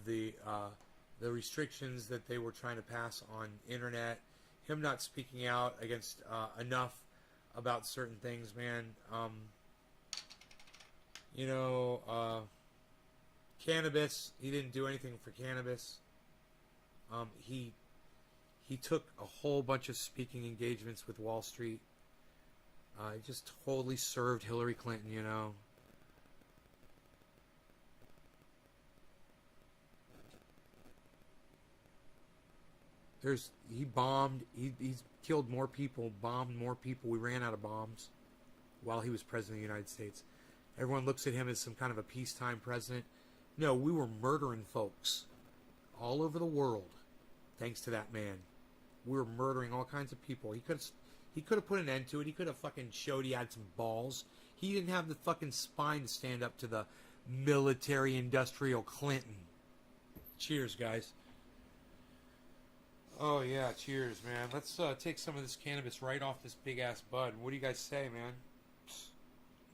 restrictions that they were trying to pass on internet, him not speaking out against enough about certain things, man. You know, cannabis. He didn't do anything for cannabis. He took a whole bunch of speaking engagements with Wall Street. He just totally served Hillary Clinton, you know. He bombed. He's killed more people, bombed more people. We ran out of bombs while he was president of the United States. Everyone looks at him as some kind of a peacetime president. No, we were murdering folks all over the world thanks to that man. We were murdering all kinds of people. He could have put an end to it. He could have fucking showed he had some balls. He didn't have the fucking spine to stand up to the military industrial Clinton. Cheers, guys. Oh, yeah, cheers, man. Let's take some of this cannabis right off this big-ass bud. What do you guys say, man? Psst,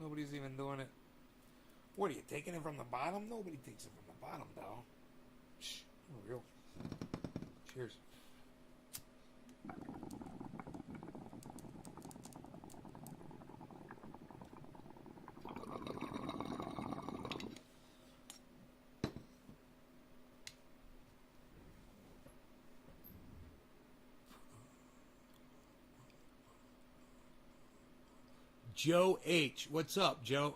nobody's even doing it. What, are you taking it from the bottom? Nobody takes it from the bottom, though. Shh, real. Cheers. Joe H. What's up, Joe?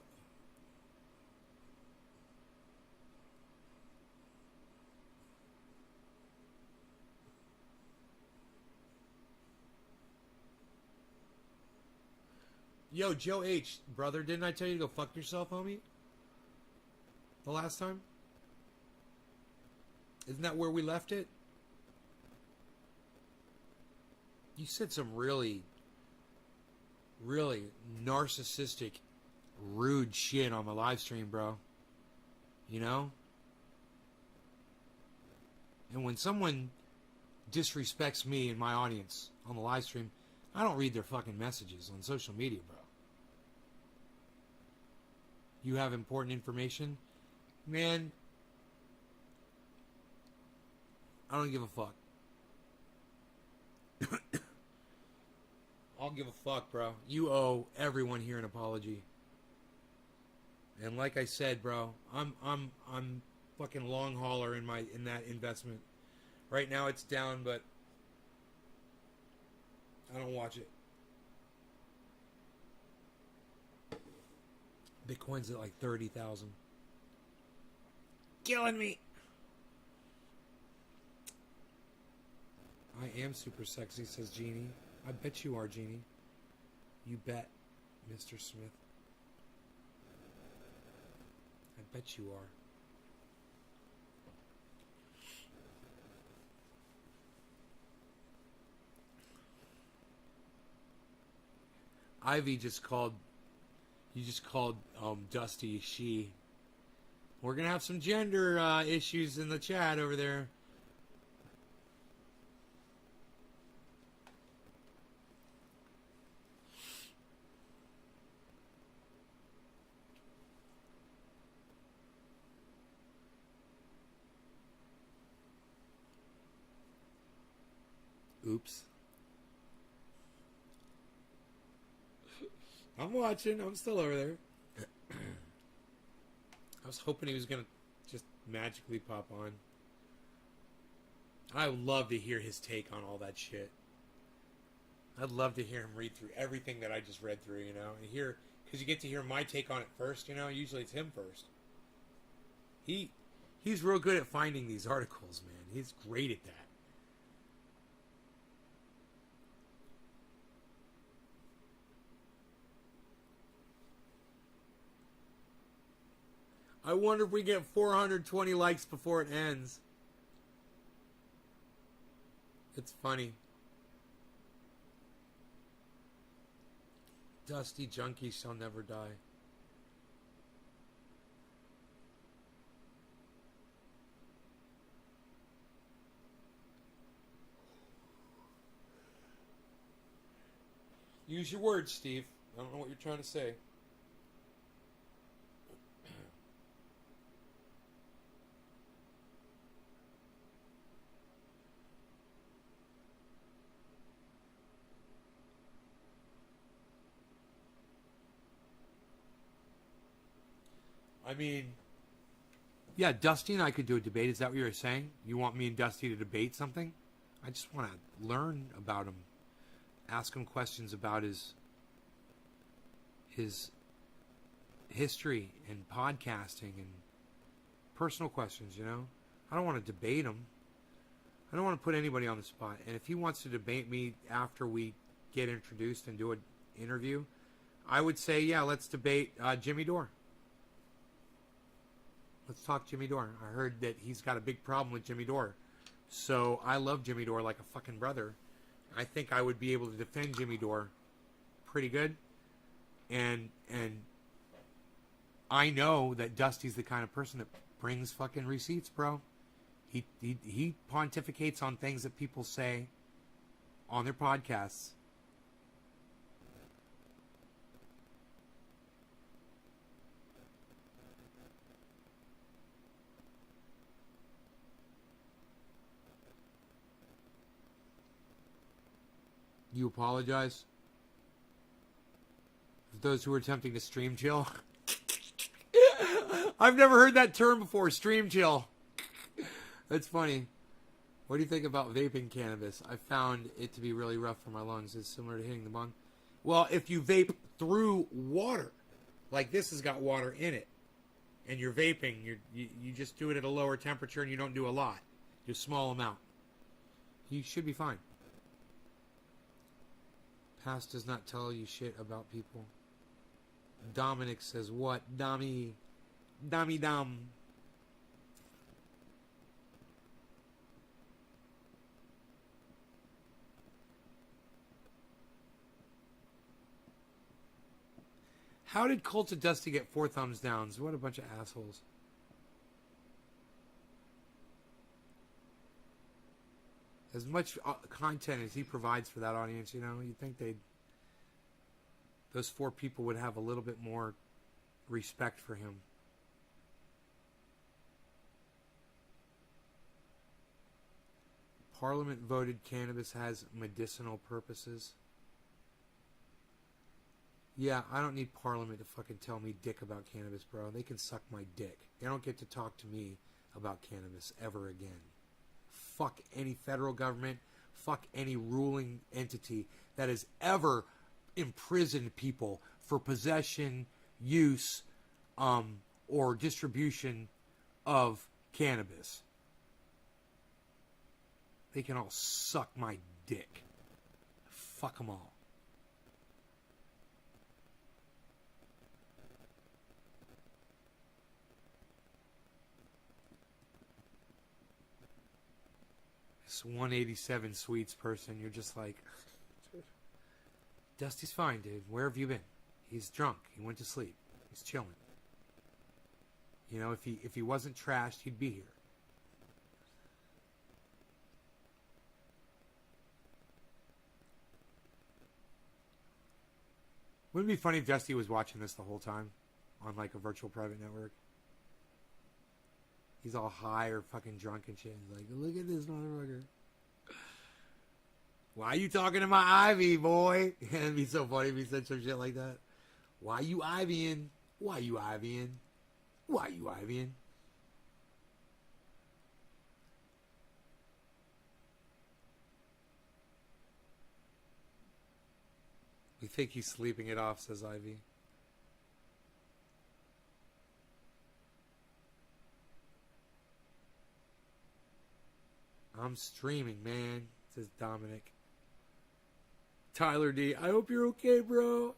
Yo, Joe H. Brother, didn't I tell you to go fuck yourself, homie? The last time? Isn't that where we left it? You said some really narcissistic, rude shit on the live stream, bro. You know? And when someone disrespects me and my audience on the live stream, I don't read their fucking messages on social media, bro. You have important information? Man, I don't give a fuck. I'll give a fuck, bro. You owe everyone here an apology. And like I said, bro, I'm fucking long hauler in that investment. Right now it's down, but I don't watch it. Bitcoin's at like 30,000. Killing me. I am super sexy, says Jeannie. I bet you are, Jeannie. You bet, Mr. Smith. I bet you are. Ivy just called. You just called Dusty she. We're gonna have some gender issues in the chat over there. Oops. I'm watching. I'm still over there. I was hoping he was going to just magically pop on. I would love to hear his take on all that shit. I'd love to hear him read through everything that I just read through, you know, and hear, because you get to hear my take on it first, you know. Usually it's him first. He's real good at finding these articles, man. He's great at that. I wonder if we get 420 likes before it ends. It's funny. Dusty junkie shall never die. Use your words, Steve. I don't know what you're trying to say. I mean, yeah, Dusty and I could do a debate. Is that what you were saying? You want me and Dusty to debate something? I just want to learn about him, ask him questions about his history and podcasting and personal questions, you know? I don't want to debate him. I don't want to put anybody on the spot. And if he wants to debate me after we get introduced and do an interview, I would say, yeah, let's debate Jimmy Dore. Let's talk Jimmy Dore. I heard that he's got a big problem with Jimmy Dore. So I love Jimmy Dore like a fucking brother. I think I would be able to defend Jimmy Dore pretty good. And I know that Dusty's the kind of person that brings fucking receipts, bro. He pontificates on things that people say on their podcasts. You apologize for those who are attempting to stream chill. I've never heard that term before, stream chill. That's funny. What do you think about vaping cannabis? I found it to be really rough for my lungs. It's similar to hitting the bong. Well, if you vape through water, like this has got water in it, and you're vaping, you just do it at a lower temperature and you don't do a lot. Do a small amount. You should be fine. Past does not tell you shit about people. Dominic says what? Dommy Dom. How did Cult of Dusty get 4 thumbs downs? What a bunch of assholes. As much content as he provides for that audience, you know, you'd think those 4 people would have a little bit more respect for him. Parliament voted cannabis has medicinal purposes. Yeah, I don't need Parliament to fucking tell me dick about cannabis, bro. They can suck my dick. They don't get to talk to me about cannabis ever again. Fuck any federal government. Fuck any ruling entity that has ever imprisoned people for possession, use, or distribution of cannabis. They can all suck my dick. Fuck them all. This 187 Sweets person, you're just like, Dusty's fine, dude. Where have you been? He's drunk. He went to sleep. He's chilling. You know, if he wasn't trashed, he'd be here. Wouldn't it be funny if Dusty was watching this the whole time on like a virtual private network? He's all high or fucking drunk and shit. He's like, look at this motherfucker. Why you talking to my Ivy, boy? It'd be so funny if he said some shit like that. Why you Ivying? Why you Ivying? Why you Ivying? We think he's sleeping it off, says Ivy. I'm streaming, man, says Dominic. Tyler D, I hope you're okay, bro.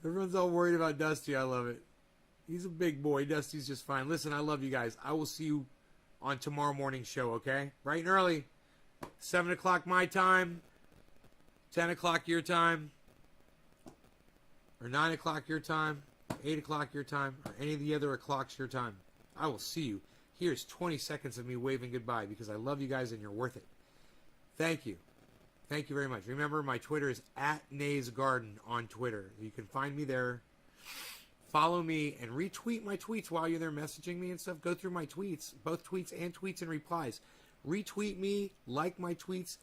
Everyone's all worried about Dusty. I love it. He's a big boy. Dusty's just fine. Listen, I love you guys. I will see you on tomorrow morning's show, okay? Bright and early. 7 o'clock my time. 10 o'clock your time. Or 9 o'clock your time. 8 o'clock your time. Or any of the other o'clocks your time. I will see you. Here's 20 seconds of me waving goodbye because I love you guys and you're worth it. Thank you. Thank you very much. Remember, my Twitter is @NaysGarden on Twitter. You can find me there. Follow me and retweet my tweets while you're there messaging me and stuff. Go through my tweets, both tweets and tweets and replies. Retweet me, like my tweets,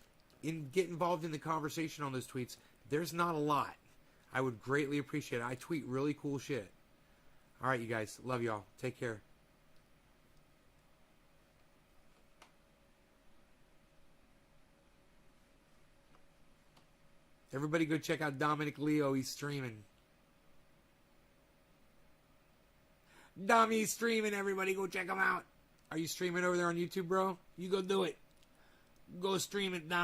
and get involved in the conversation on those tweets. There's not a lot. I would greatly appreciate it. I tweet really cool shit. All right, you guys. Love y'all. Take care. Everybody go check out Dominic Leo. He's streaming. Dommy's streaming. Everybody go check him out. Are you streaming over there on YouTube, bro? You go do it. Go stream it, Dom.